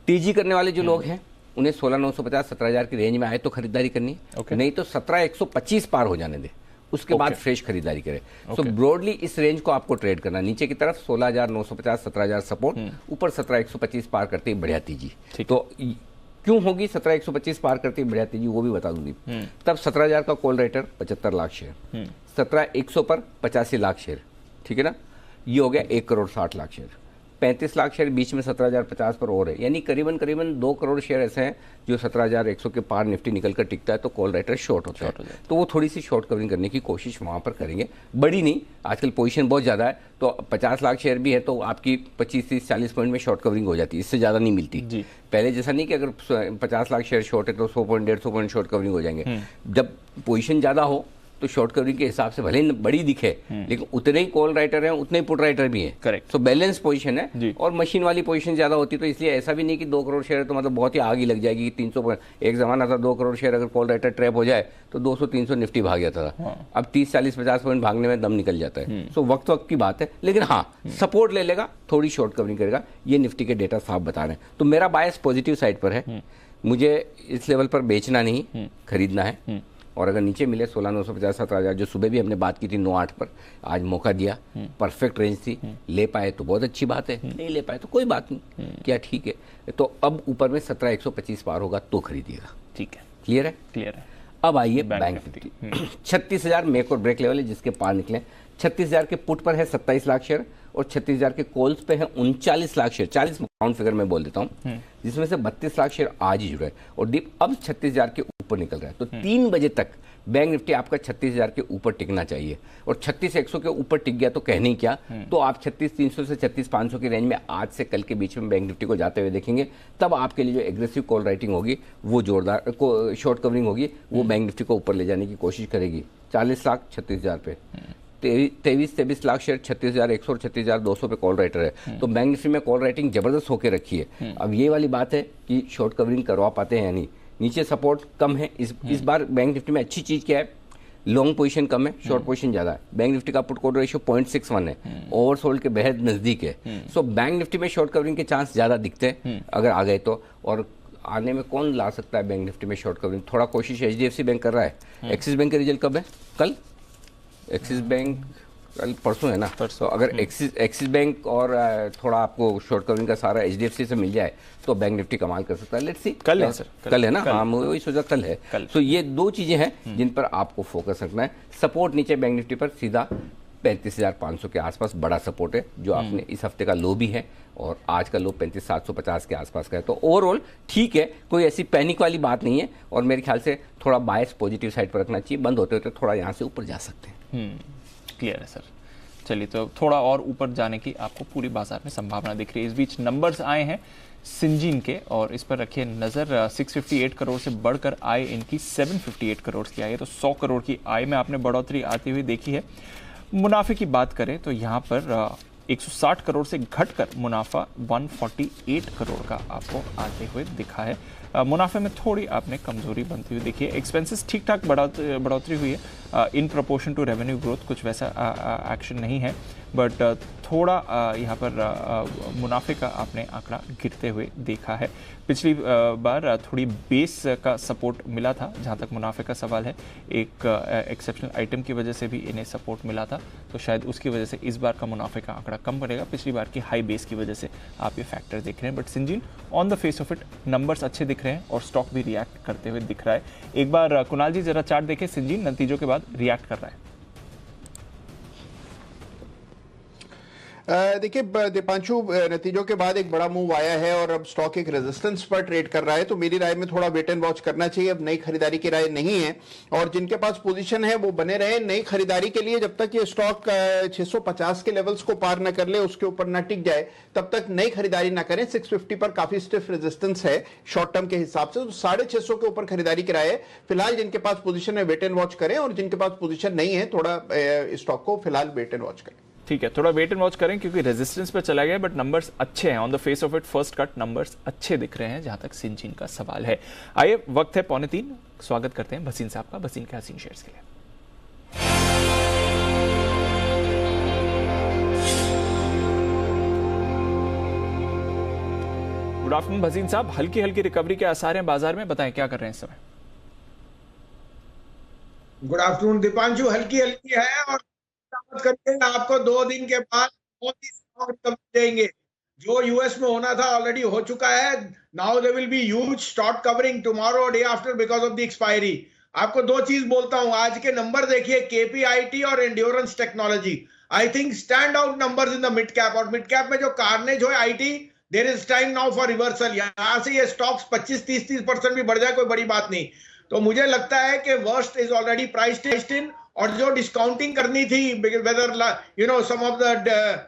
टीजी करने वाले जो लोग हैं उन्हें 16,950 17,000 की रेंज में आए तो खरीदारी करनी, नहीं तो 17,125 पार हो जाने दे, उसके बाद फ्रेश खरीदारी करें। सो ब्रॉडली इस रेंज को आपको ट्रेड करना, नीचे की तरफ 16,950 17,000 सपोर्ट, ऊपर 17,125 पार करते ही बढ़िया तेजी। तो क्यों होगी 17,125 पार करते ही बढ़िया तेजी, वो भी बता दूंगी। तब 17,000 का कॉल राइटर 75 लाख शेयर, 17,100 पर 85 लाख शेयर, ठीक है ना, ये हो गया 1 करोड़ 60 लाख शेयर। 35 लाख शेयर बीच में 17,050 पर और है, यानी करीबन 2 करोड़ शेयर ऐसे हैं जो 17,100 के पार निफ्टी निकलकर टिकता है तो कॉल राइटर शॉर्ट होता है, तो वो थोड़ी सी शॉर्ट कवरिंग करने की कोशिश वहाँ पर करेंगे, बड़ी नहीं, आजकल पोजीशन बहुत ज़्यादा है, तो 50 लाख शेयर भी है तो आपकी 25 30 40 पॉइंट में शॉर्ट कवरिंग हो जाती है, इससे ज़्यादा नहीं मिलती। पहले जैसा नहीं कि अगर 50 लाख शेयर शॉर्ट है तो 100 पॉइंट 150 पॉइंट शॉर्ट कवरिंग हो जाएंगे। जब पोजीशन ज़्यादा हो तो शॉर्ट कवरिंग के हिसाब से भले ही बड़ी दिखे, लेकिन उतने ही कॉल राइटर हैं उतने ही पुट राइटर भी हैं। करेक्ट। सो बैलेंस पोजीशन है, और मशीन वाली पोजीशन ज्यादा होती है, तो इसलिए ऐसा भी नहीं कि 2 करोड़ शेयर तो मतलब बहुत ही आग ही लग जाएगी। 300 एक जमाना था 2 करोड़ शेयर अगर कॉल राइटर ट्रैप हो जाए तो 200-300 निफ्टी भाग जाता था, अब 30 40 50 पॉइंट भागने में दम निकल जाता है। सो वक्त की बात है, लेकिन हाँ सपोर्ट ले लेगा, थोड़ी शॉर्ट कवरिंग करेगा, ये निफ्टी के डेटा साफ बता रहे हैं। तो मेरा बायस पॉजिटिव साइड पर है, मुझे इस लेवल पर बेचना नहीं खरीदना है, और अगर नीचे मिले 16,950 17,000 जो सुबह भी हमने बात की थी 9-8 पर, आज मौका दिया, परफेक्ट रेंज थी, ले पाए तो बहुत अच्छी बात है, नहीं ले पाए तो कोई बात नहीं, क्या ठीक है। तो अब ऊपर में 17,125 पार होगा तो खरीदिएगा, ठीक है, क्लियर है। क्लियर है। अब आइए बैंक निफ्टी 36,000 मेक और ब्रेक लेवल है जिसके पार निकले। 36,000 के पुट पर है 27 लाख शेयर और 36,000 के कॉल्स पे है 39 लाख शेयर। 40 राउंड फिगर में बोल देता हूँ, जिसमें से 32 लाख शेयर आज ही जुड़े और डीप अब 36,000 के ऊपर निकल रहा है। तो 3 बजे तक बैंक निफ्टी आपका 36,000 के ऊपर टिकना चाहिए और 36,100 के ऊपर टिक गया तो कहने क्या, तो आप 36,300 से 36,500 की रेंज में आज से कल के बीच में बैंक निफ्टी को जाते हुए देखेंगे। तब आपके लिए जो एग्रेसिव कॉल राइटिंग होगी वो जोरदार शॉर्ट कवरिंग होगी, वो बैंक निफ्टी को ऊपर ले जाने की कोशिश करेगी। 40 लाख 36,000 पे 23 लाख शेयर 36,100 और 36,200 पे कॉल राइटर है। तो बैंक निफ्टी में कॉल राइटिंग जबरदस्त होकर रखी है। अब ये वाली बात है कि शॉर्ट कवरिंग करवा पाते हैं या नहीं। नीचे सपोर्ट कम है इस बार बैंक निफ्टी में। अच्छी चीज क्या है, लॉन्ग पोजीशन कम है, शॉर्ट पोजीशन ज्यादा है। बैंक निफ्टी का पुट कॉल रेशियो 0.61 है, ओवरसोल्ड के बेहद नजदीक है। सो बैंक निफ्टी में शॉर्ट कवरिंग के चांस ज्यादा दिखते हैं अगर आ गए तो। और आने में कौन ला सकता है बैंक निफ्टी में शॉर्ट कवरिंग, थोड़ा कोशिश HDFC बैंक कर रहा है। एक्सिस बैंक का रिजल्ट कब है? कल। एक्सिस बैंक कल परसों है ना। तो अगर एक्सिस बैंक और थोड़ा आपको शॉर्ट कवरिंग का सारा HDFC से मिल जाए तो बैंक निफ्टी कमाल कर सकता है। Let's see. कल है सर, कल है ना। हाँ, वही सोचा कल है। तो ये 2 चीजें हैं जिन पर आपको फोकस रखना है। सपोर्ट नीचे बैंक निफ्टी पर सीधा 35,500 के आसपास बड़ा सपोर्ट है, जो आपने इस हफ्ते का लो भी है और आज का लो 35,750 के आसपास का है। तो ओवरऑल ठीक है, कोई ऐसी पैनिक वाली बात नहीं है और मेरे ख्याल से थोड़ा बायस पॉजिटिव साइड पर रखना चाहिए। बंद होते होते थोड़ा यहाँ से ऊपर जा सकते हैं। क्लियर है सर। चलिए, तो थोड़ा और ऊपर जाने की आपको पूरी बाजार में संभावना दिख रही है। इस बीच नंबर्स आए हैं सिंजीन के और इस पर रखिए नजर। 658 करोड़ से बढ़कर आय इनकी 758 करोड़ की आई है। तो 100 करोड़ की आय में आपने बढ़ोतरी आती हुई देखी है। मुनाफे की बात करें तो यहाँ पर 160 करोड़ से घटकर मुनाफा 148 करोड़ का आपको आते हुए दिखा है। मुनाफे में थोड़ी आपने कमजोरी बनती हुई देखी है। एक्सपेंसेस ठीक ठाक बढ़ोतरी हुई है in proportion to revenue growth, कुछ वैसा एक्शन नहीं है, बट थोड़ा यहाँ पर मुनाफे का आपने आंकड़ा गिरते हुए देखा है। पिछली बार थोड़ी बेस का सपोर्ट मिला था जहाँ तक मुनाफे का सवाल है। एक एक्सेप्शनल आइटम की वजह से भी इन्हें सपोर्ट मिला था, तो शायद उसकी वजह से इस बार का मुनाफे का आंकड़ा कम बढ़ेगा। पिछली बार की हाई बेस की वजह से आप ये फैक्टर देख रहे हैं। But Syngene on the face of it numbers अच्छे दिख रहे हैं और स्टॉक भी रिएक्ट करते हुए दिख रहा है। एक बार कुणाल जी जरा चार्ट देखें, सिंजीन नतीजों के बाद रिएक्ट कर रहा है। देखिए दीपांशु, नतीजों के बाद एक बड़ा मूव आया है और अब स्टॉक एक रेजिस्टेंस पर ट्रेड कर रहा है। तो मेरी राय में थोड़ा वेट एंड वॉच करना चाहिए। अब नई खरीदारी की राय नहीं है और जिनके पास पोजीशन है वो बने रहे नई खरीदारी के लिए। जब तक ये स्टॉक 650 के लेवल्स को पार न कर ले, उसके ऊपर न टिक जाए, तब तक नई खरीदारी ना करें। 650 पर काफी स्टिफ रेजिस्टेंस है शॉर्ट टर्म के हिसाब से, तो 650 के ऊपर खरीदारी की राय है। फिलहाल जिनके पास पोजीशन है वेट एंड वॉच करें और जिनके पास पोजीशन नहीं है थोड़ा स्टॉक को फिलहाल वेट एंड वॉच करें। ठीक है, थोड़ा वेट एंड वॉच करें क्योंकि रेजिस्टेंस पर चला गया, बट नंबर्स अच्छे हैं। On the face of it first cut numbers अच्छे दिख रहे हैं जहां तक सिंजीन का सवाल है। आइए, वक्त है 2:45। स्वागत करते हैं भसीन साहब का, भसीन के हसीन शेयर्स के लिए। गुड आफ्टरनून भसीन साहब, हल्की हल्की रिकवरी के आसार हैं बाजार में, बताएं क्या कर रहे हैं इस समय। गुड आफ्टरनून दीपांशु, हल्की हल्की है और करके आपको 2 दिन के बाद बहुत ही स्ट्रॉन्ग देंगे। जो यूएस में होना था ऑलरेडी हो चुका है। Now there will be huge short covering tomorrow day after because of the expiry. आपको 2 चीज बोलता हूं, आज के नंबर देखिए, केपीआईटी और Endurance technology. I think stand out numbers in the mid cap, और मिड कैप में जो कार्नेज हो IT, there is time now for reversal. यहां से ये स्टॉक्स 25-30% भी बढ़ जाए कोई बड़ी बात नहीं। तो मुझे लगता है कि worst is already priced in, और जो डिस्काउंटिंग करनी थी whether you know some of the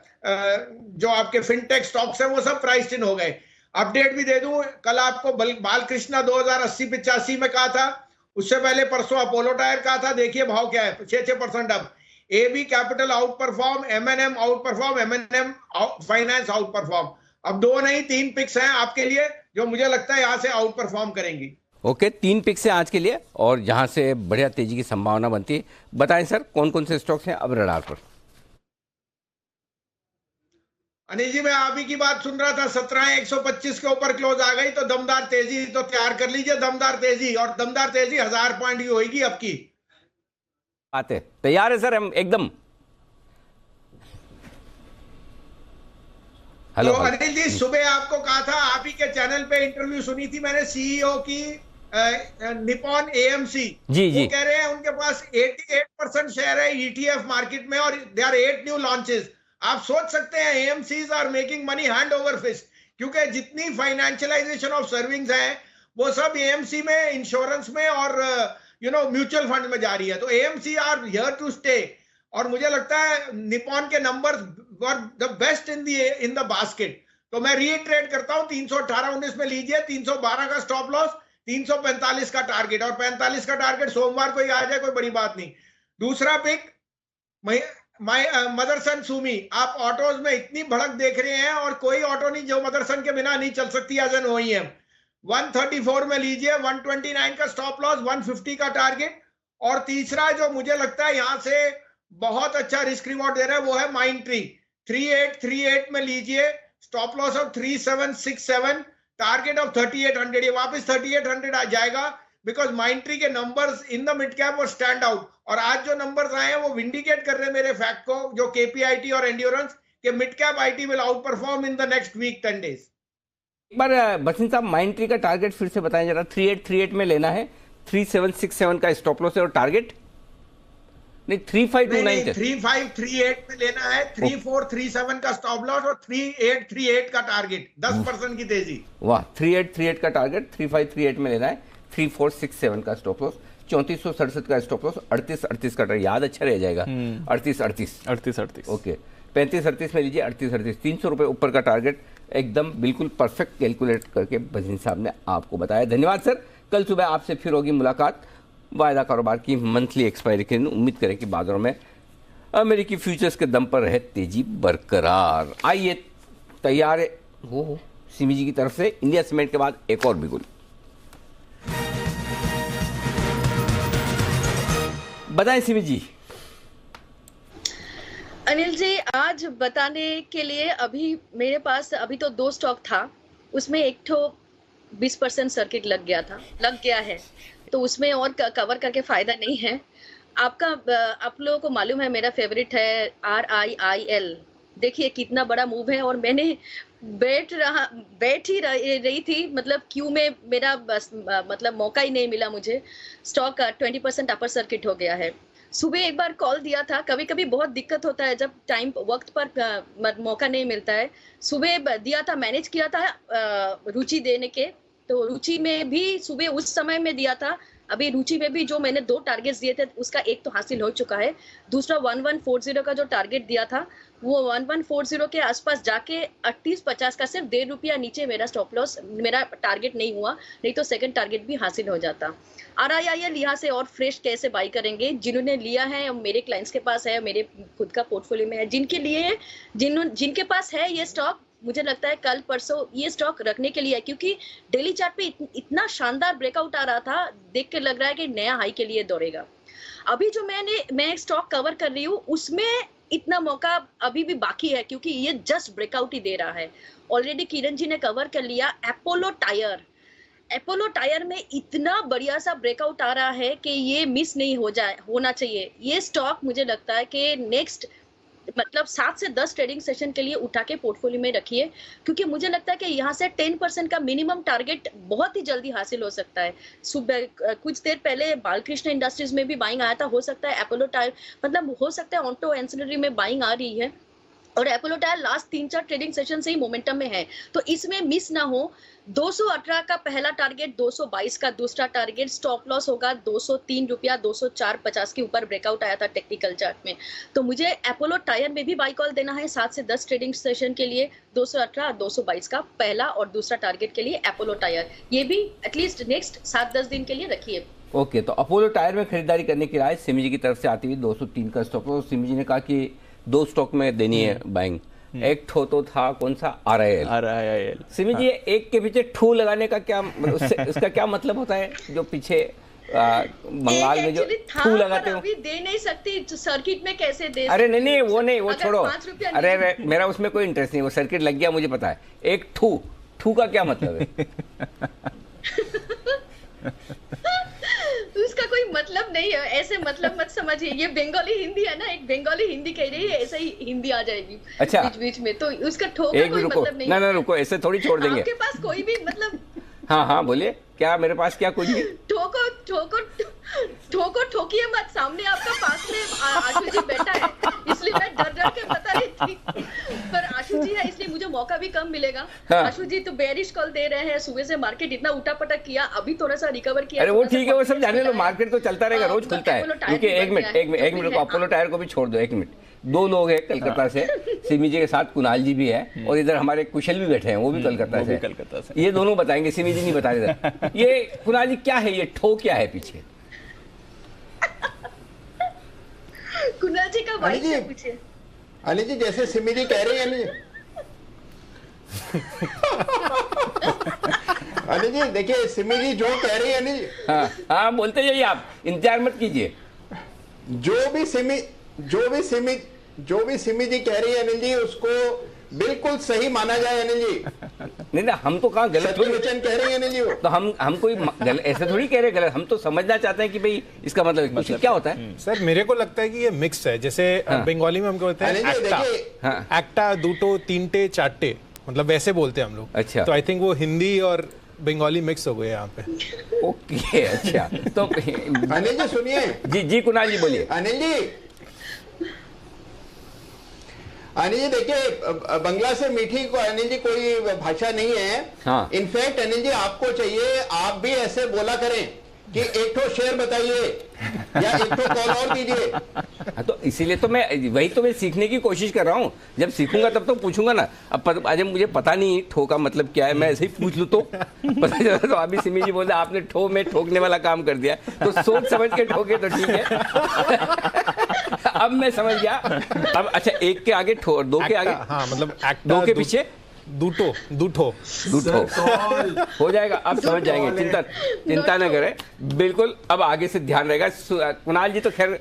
जो आपके फिनटेक स्टॉक्स है वो सब प्राइस्ड इन हो गए। अपडेट भी दे दूं, कल आपको बालकृष्णा 2080-85 में कहा था, उससे पहले परसों अपोलो टायर कहा था, देखिए भाव क्या है, 6% अब। AB capital out perform, MNM out perform, MNM finance out perform. अब 2 नहीं 3 पिक्स हैं आपके लिए जो मुझे लगता है यहां से आउट परफॉर्म करेंगी। ओके, 3 पिक्स हैं आज के लिए और जहां से बढ़िया तेजी की संभावना बनती है। बताएं सर, कौन कौन से स्टॉक्स हैं अब रडार पर। अनिल जी, मैं आप ही की बात सुन रहा था, 17,125 के ऊपर क्लोज आ गई तो दमदार तेजी तो तैयार कर लीजिए। दमदार तेजी, और दमदार तेजी 1000 पॉइंट की होगी अब की बात है। तैयार है सर हम एकदम। तो अनिल जी, सुबह आपको कहा था, आप ही के चैनल पे इंटरव्यू सुनी थी मैंने सीईओ की, निपॉन एएमसी, जी जी वो कह रहे हैं उनके पास 88% शेयर है ईटीएफ मार्केट में और दे आर 8 न्यू लॉन्चेस। आप सोच सकते हैं AMCs are making money hand over fist, क्योंकि जितनी फाइनेंशियलाइजेशन ऑफ सर्विंग्स है वो सब एएमसी में, इंश्योरेंस में और म्यूचुअल फंड में जा रही है। तो AMC are here to stay और मुझे लगता है निपॉन के numbers were the best in the basket. तो मैं रीट्रेड करता हूं 318-19 में लीजिए, 312 का स्टॉप लॉस, 345 का टारगेट और 45 का टारगेट सोमवार को ही आ जाए, कोई बड़ी बात नहीं। दूसरा पिक मदरसन सुमी। आप ऑटोज में इतनी भड़क देख रहे हैं और कोई ऑटो नहीं जो मदरसन के बिना नहीं चल सकती एज एन ओईएम। 134 में लीजिए, 129 का स्टॉप लॉस, 150 का टारगेट। और तीसरा जो मुझे लगता है यहां से बहुत अच्छा रिस्क रिवॉर्ड दे रहा है वो है माइंड ट्री। 3838 में लीजिए, stop loss of 3767, target of 3800। ये वापस 3800 आ जाएगा बिकॉज माइंड ट्री के numbers in the mid cap वो स्टैंड आउट। और आज जो नंबर्स आए हैं वो विंडिकेट कर रहे हैं मेरे फैक्ट को, जो केपीआईटी और एंड्योरेंस के mid cap IT will out perform in the next week 10 days. एक बार बसंत साहब माइंड ट्री का टारगेट फिर से बताएं जरा। 3838 में लेना है, 3767 का स्टॉप लॉस है और टारगेट नहीं 3529 3538 में लेना है, 3437 का स्टॉप लॉस और 3838 का टारगेट, 10% की तेजी। वाह, 3838 का टारगेट, 3538 में लेना है, 3467 का स्टॉप लॉस, 3467 का स्टॉप लॉस, 3838 का टारगेट। याद अच्छा रह जाएगा, 3838 ओके। 3538 में लीजिए, 3838, 300 रुपए ऊपर का टारगेट, एकदम बिल्कुल परफेक्ट कैलकुलेट करके बसंत साहब ने आपको बताया। धन्यवाद सर। कल सुबह आपसे फिर होगी मुलाकात वायदा कारोबार की मंथली एक्सपायरी के दिन। उम्मीद करें कि बाजारों में अमेरिकी फ्यूचर्स के दम पर रहे तेजी बरकरार। आइए तैयार हो सिमी जी की तरफ से इंडिया सीमेंट के बाद एक और बिगुल। बताएं सिमी जी। अनिल जी, आज बताने के लिए अभी मेरे पास अभी तो 2 स्टॉक था, उसमें एक तो 20% सर्किट लग गया है, तो उसमें और कवर करके फायदा नहीं है। आप लोगों को मालूम है मेरा फेवरेट है RIIL। देखिए कितना बड़ा मूव है और मैंने बैठ ही रही थी, मतलब क्यू में मेरा मतलब मौका ही नहीं मिला मुझे। स्टॉक 20% अपर सर्किट हो गया है। सुबह एक बार कॉल दिया था, कभी कभी बहुत दिक्कत होता है जब टाइम वक्त पर मौका नहीं मिलता है। सुबह दिया था, मैनेज किया था रुचि देने के, तो रुचि में भी सुबह उस समय में दिया था। अभी रुचि में भी जो मैंने 2 टारगेट्स दिए थे उसका एक तो हासिल हो चुका है, दूसरा 1140 का जो टारगेट दिया था वो 1140 के आसपास जाके 3850 का सिर्फ 1.5 रुपया नीचे मेरा स्टॉप लॉस, मेरा टारगेट नहीं हुआ, नहीं तो सेकंड टारगेट भी हासिल हो जाता। RIIL यहाँ से और फ्रेश कैसे बाई करेंगे? जिन्होंने लिया है, मेरे क्लाइंट्स के पास है, मेरे खुद का पोर्टफोलियो में है, जिनके पास है ये स्टॉक, मुझे लगता है कल परसों ये स्टॉक रखने के लिए है, क्योंकि डेली चार्ट पे इतना शानदार ब्रेकआउट आ रहा था, देख के लग रहा है कि नया हाई के लिए दौड़ेगा। अभी जो मैं स्टॉक कवर कर रही हूँ उसमें इतना मौका अभी भी बाकी है, क्योंकि ये जस्ट ब्रेकआउट ही दे रहा है। ऑलरेडी किरण जी ने कवर कर लिया अपोलो टायर में इतना बढ़िया सा ब्रेकआउट आ रहा है कि ये मिस नहीं होना चाहिए। ये स्टॉक मुझे लगता है कि नेक्स्ट मतलब 7 से 10 ट्रेडिंग सेशन के लिए उठा के पोर्टफोलियो में रखिए, क्योंकि मुझे लगता है कि यहाँ से 10% का मिनिमम टारगेट बहुत ही जल्दी हासिल हो सकता है। सुबह कुछ देर पहले बालकृष्ण इंडस्ट्रीज में भी बाइंग आया था, हो सकता है अपोलो टायर, मतलब हो सकता है ऑटो एंसिलरी में बाइंग आ रही है, और Apollo tyre last 3-4 trading session से ही मोमेंटम में है, तो इसमें मिस ना हो। 218 का पहला टारगेट, 222 का दूसरा टारगेट, स्टॉप लॉस होगा 203 रुपया, 204.50 के ऊपर ब्रेकआउट आया था टेक्निकल चार्ट में। तो मुझे अपोलो टायर में भी बाई कॉल देना है 7 से 10 ट्रेडिंग सेशन के लिए। 218 और 222 का पहला और दूसरा टारगेट के लिए अपोलो टायर, ये भी एटलीस्ट नेक्स्ट 7-10 दिन के लिए रखिए। ओके, तो अपोलो टायर में खरीदारी करने की राय सिमी जी की तरफ से आती हुई 203 का स्टॉक लॉस। सिमी जी ने कहा कि 2 स्टॉक में देनी है बाइंग। एक ठो तो था कौन सा, RIIL। सिमी जी, एक के पीछे ठू लगाने का क्या उसका क्या मतलब होता है? जो पीछे बंगाल में जो ठू लगाते हो, अभी दे नहीं सकती सर्किट में, कैसे दे? अरे नहीं, वो छोड़ो। अरे मेरा उसमें कोई इंटरेस्ट नहीं, वो सर्किट लग गया मुझे पता है। एक ठू का क्या मतलब है? उसका कोई मतलब नहीं है, ऐसे मतलब मत समझिए। ये बंगाली हिंदी है ना, एक बंगाली हिंदी कह रही है, ऐसे ही हिंदी आ जाएगी अच्छा बीच में, तो उसका ठोक का कोई मतलब नहीं। ना रुको, ऐसे थोड़ी छोड़ देंगे। आपके पास कोई भी मतलब हाँ बोलिए। क्या मेरे पास क्या कुछ नहीं? ठोकिए मत, सामने आपका पास में आशु जी बैठा है, इसलिए मैं डर के बता रही थी, पर आशु जी है इसलिए मुझे मौका भी कम मिलेगा। हाँ। आशु जी तो बेरिश कॉल दे रहे हैं, सुबह से मार्केट इतना उठापटक किया, अभी थोड़ा सा रिकवर किया। अरे वो ठीक है, वो सब जाने लो, मार्केट तो चलता रहेगा, रोज खुलता है। क्योंकि एक मिनट को अपोलो टायर को भी छोड़ दो, एक मिनट। 2 लोग हैं कलकत्ता से, सिमी जी के साथ कुणाल जी भी है, और इधर हमारे कुशल भी बैठे हैं, वो भी कलकत्ता से। ये दोनों बताएंगे, सिमी जी नहीं बता रहे। ये कुणाल जी क्या है, ये ठो क्या है पीछे? कुणाल जी का वाइफ से पूछिए। अनिल जी जैसे सिमी जी कह रही है अनिल जी, देखिए सिमी जी जो कह रही है अनिल जी, हाँ बोलते जाइए, आप इंतजार मत कीजिए। जो भी सिमी जी कह रही है अनिल जी, उसको बिल्कुल सही माना जाए अनिल जी। नहीं ना, हम तो कहाँ गलत वचन कह रही है अनिल जी, तो हम कोई ऐसे थोड़ी कह रहे गलत, हम तो समझना चाहते हैं कि भाई इसका मतलब क्या होता है। सर मेरे को लगता है कि ये मिक्स है, जैसे बंगाली में हम बोलते हैं एक्टा, दूटो, तीनटे, चारटे, मतलब वैसे बोलते हैं हम लोग। अच्छा, तो आई थिंक वो हिंदी और बंगाली मिक्स हो गए यहाँ पे। ओके, अच्छा। तो अनिल जी सुनिए। जी कुणाल जी बोलिए। अनिल जी देखिए, बंगला से मीठी को अनिल जी कोई भाषा नहीं है। हाँ। इनफैक्ट अनिल जी आपको चाहिए आप भी ऐसे बोला करें कि एक ठो शेयर बताइए या एक ठो कॉल और कीजिए। तो इसीलिए तो मैं सीखने की कोशिश कर रहा हूँ। जब सीखूंगा तब तो पूछूंगा ना। अब आज मुझे पता नहीं ठो का मतलब क्या है, मैं ऐसे ही पूछ लूँ तो पता चला। तो अभी सिमी जी बोलते आपने ठो में ठोकने वाला काम कर दिया, तो सोच समझ के ठोके तो ठीक है। अब मैं समझ गया। अब अच्छा, एक के आगे ठो, 2 के आगे, हाँ मतलब 2 के पीछे दूठो हो जाएगा। अब समझ जाएंगे, चिंता न करें, बिल्कुल। अब आगे से ध्यान रहेगा। कुणाल जी तो खैर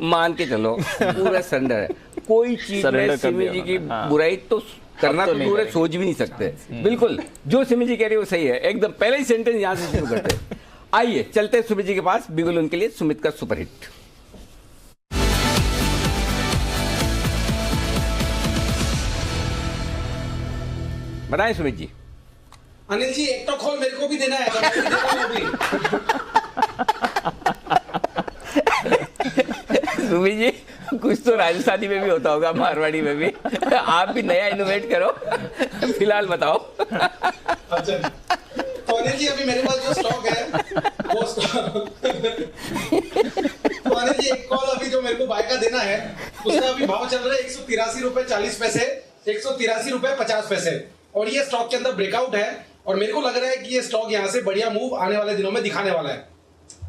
मान के चलो पूरा सरेंडर है, कोई चीज में सिमी जी की बुराई तो करना तो दूर है, सोच भी नहीं सकते। बिल्कुल जो सिमी जी कह रही है वो सही है एकदम। पहले ही सेंटेंस यहाँ से शुरू करते हैं। आइए चलते सुमित जी के पास, बिगुल उनके लिए सुमित का सुपरहिट। बताएं सुमित जी। अनिल जी एक तो खोल मेरे को भी देना है, सुमित जी कुछ तो राजस्थानी में भी होता होगा, मारवाड़ी में भी। आप भी नया इनोवेट करो। फिलहाल बताओ। अच्छा तो अनिल जी अभी मेरे पास जो स्टॉक है वो तो अनिल जी एक कॉल अभी जो मेरे को बाय का देना है उसका अभी भाव चल रहा है 183 रुपए 40 पैसे, 183 रुपए 50 पैसे, और ये स्टॉक के अंदर ब्रेकआउट है और मेरे को लग रहा है कि ये स्टॉक यहां से बढ़िया मूव आने वाले दिनों में दिखाने वाला है।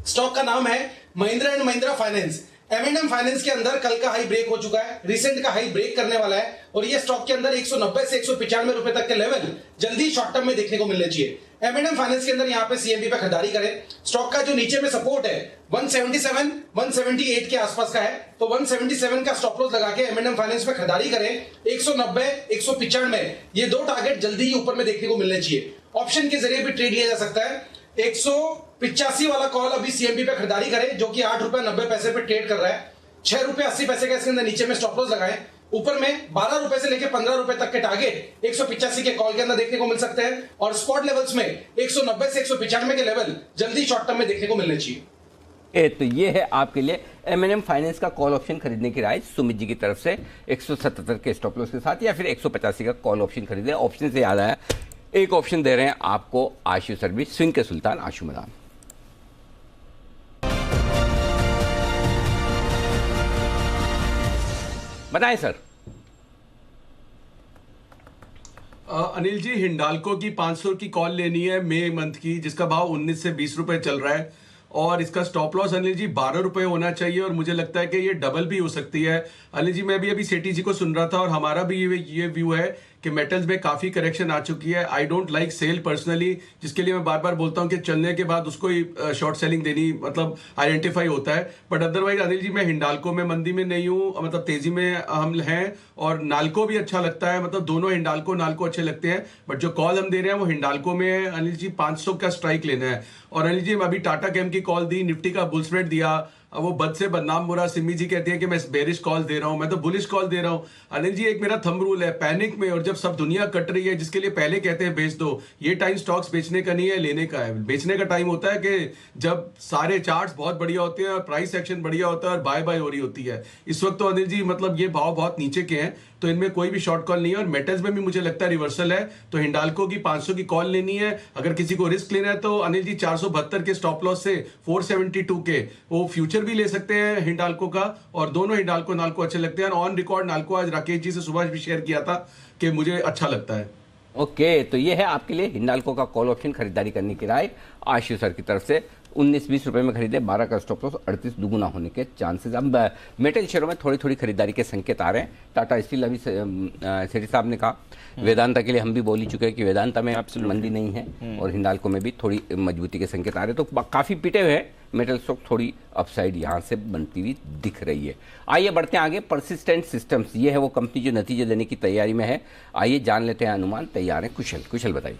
स्टॉक का नाम है Mahindra and Mahindra finance. M&M finance के अंदर कल का हाई ब्रेक हो चुका है, रिसेंट का हाई ब्रेक करने वाला है, और ये स्टॉक के अंदर 190 से 195 रुपए तक के लेवल जल्दी शॉर्ट टर्म में देखने को मिलने चाहिए। M&M फाइनेंस के अंदर यहाँ पे CMB पे खरीदारी करें। स्टॉक का जो नीचे में सपोर्ट है 177 178 के आसपास का है, तो 177 का स्टॉप लॉस लगा के M&M फाइनेंस पे खरीदारी करें। 190 195 ये 2 टारगेट जल्दी ही ऊपर में देखने को मिलने चाहिए। ऑप्शन के जरिए भी ट्रेड लिया जा सकता है। 185 वाला कॉल अभी CMB पे खरीदारी करें जो कि 8 रुपए 90 पैसे पे ट्रेड कर रहा है। 6 रुपए 80 पैसे का इसके अंदर नीचे में स्टॉप लॉस लगाएं। ऊपर में 12 रुपए से लेकर 15 रुपए तक के टारगेट 185 के कॉल के अंदर देखने को मिल सकते हैं, और स्पॉट लेवल्स में 190 से 195 के लेवल जल्दी शॉर्ट टर्म में देखने को मिलने चाहिए। तो ये है आपके लिए M&M फाइनेंस का कॉल ऑप्शन खरीदने की राय सुमित जी की तरफ से 177 के स्टॉप लॉस के साथ, या फिर 185 का कॉल ऑप्शन खरीदे। ऑप्शन से याद आया, एक ऑप्शन दे रहे हैं आपको आशु सर्विस, स्विंग के सुल्तान आशु मैदान। बताएं सर। अनिल जी हिंडाल्को की 500 की कॉल लेनी है मई मंथ की, जिसका भाव 19 से 20 रुपए चल रहा है, और इसका स्टॉप लॉस अनिल जी 12 रुपए होना चाहिए, और मुझे लगता है कि ये डबल भी हो सकती है। अनिल जी मैं भी अभी सेठी जी को सुन रहा था और हमारा भी ये व्यू है कि मेटल्स में काफी करेक्शन आ चुकी है। I don't like sell personally, जिसके लिए मैं बार बार बोलता हूं कि चलने के बाद उसको ही शॉर्ट सेलिंग देनी मतलब आइडेंटिफाई होता है। बट अदरवाइज अनिल जी मैं हिंडाल्को में मंदी में नहीं हूं, मतलब तेजी में हम हैं, और नाल्को भी अच्छा लगता है, मतलब दोनों हिंडाल्को नाल्को अच्छे लगते हैं। बट जो कॉल हम दे रहे हैं वो हिंडाल्को में है अनिल जी, 500 का स्ट्राइक लेना है। और अनिल जी अभी टाटा केम की कॉल दी, निफ्टी का बुल स्प्रेड दिया, वो बद से बदनाम बुरा सिमी जी कहती है कि मैं बेरिश कॉल दे रहा हूं, मैं तो बुलिश कॉल दे रहा हूं। अनिल जी, एक मेरा थंब रूल है, पैनिक में और जब सब दुनिया कट रही है, जिसके लिए पहले कहते हैं बेच दो, ये टाइम स्टॉक्स बेचने का नहीं है, लेने का है। बेचने का टाइम होता है कि जब सारे चार्ट्स बहुत बढ़िया होते हैं और प्राइस एक्शन बढ़िया होता है और बाय बाय हो रही होती है। इस वक्त तो अनिल जी मतलब ये भाव बहुत नीचे के हैं, तो इनमें कोई भी शॉर्ट कॉल नहीं है। और मेटल्स में भी मुझे लगता है रिवर्सल है, तो हिंडाल्को की 500 की कॉल लेनी है। अगर किसी को रिस्क लेना है तो अनिल जी 472 के स्टॉप लॉस से 472 के वो फ्यूचर भी ले सकते हैं हिंडाल्को का, और दोनों हिंडाल्को नाल्को अच्छे लगते हैं। ऑन रिकॉर्ड नाल्को आज राकेश जी से सुबह भी शेयर किया था कि मुझे अच्छा लगता है। ओके, तो ये है आपके लिए हिंडाल्को का कॉल ऑप्शन खरीदारी करने की राय आशीष सर की तरफ से। 19-20 रुपए में खरीदे, 12 का स्टॉप लॉस, 38 दुगुना होने के चांसेस। अब मेटल शेयरों में थोड़ी थोड़ी खरीदारी के संकेत आ रहे हैं। टाटा स्टील, अभी सेठी साहब ने कहा, वेदांता के लिए हम भी बोल ही चुके हैं कि वेदांता में मंदी नहीं है, और हिंडाल्को में भी थोड़ी मजबूती के संकेत आ रहे हैं। तो काफ़ी पिटे हुए हैं मेटल स्टॉक, थोड़ी अपसाइड यहाँ से बनती हुई दिख रही है। आइए बढ़ते हैं आगे। परसिस्टेंट सिस्टम्स, ये है वो कंपनी जो नतीजे देने की तैयारी में है। आइए जान लेते हैं अनुमान। तैयार है कुशल बताइए।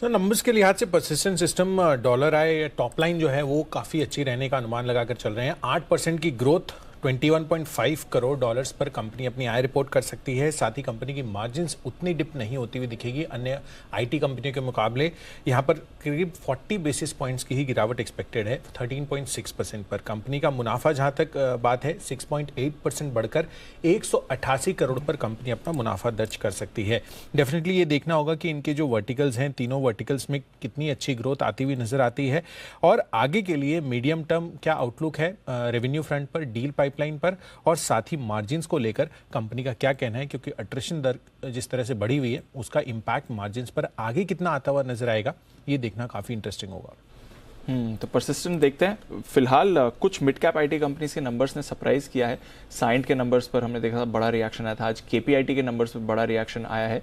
तो नंबर्स के लिहाज से परसिस्टेंट सिस्टम डॉलर आय टॉप लाइन जो है वो काफ़ी अच्छी रहने का अनुमान लगाकर चल रहे हैं। 8% की ग्रोथ, 21.5 करोड़ डॉलर्स पर कंपनी अपनी आय रिपोर्ट कर सकती है। साथ ही कंपनी की मार्जिन्स उतनी डिप नहीं होती हुई दिखेगी अन्य आईटी कंपनियों के मुकाबले। यहाँ पर करीब 40 बेसिस पॉइंट्स की ही गिरावट एक्सपेक्टेड है 13.6% पर। कंपनी का मुनाफा जहाँ तक बात है 6.8% बढ़कर 188 करोड़ पर कंपनी अपना मुनाफा दर्ज कर सकती है। डेफिनेटली ये देखना होगा कि इनके जो वर्टिकल्स हैं, तीनों वर्टिकल्स में कितनी अच्छी ग्रोथ आती हुई नजर आती है, और आगे के लिए मीडियम टर्म क्या आउटलुक है रेवेन्यू फ्रंट पर, डील पाइपलाइन पर, और साथ ही मार्जिन्स को लेकर कंपनी का क्या कहना है, क्योंकि अट्रिशन दर जिस तरह से बढ़ी हुई है उसका इंपैक्ट मार्जिन्स पर आगे कितना आता हुआ नजर आएगा, ये देखना काफी इंटरेस्टिंग होगा। तो परसिस्टेंट देखते हैं। फिलहाल कुछ मिड कैप आईटी कंपनीज के नंबर्स ने सरप्राइज किया है। साइंट के नंबर्स पर हमने देखा था बड़ा रिएक्शन आया था, आज केपीआईटी के नंबर्स पर बड़ा रिएक्शन आया है।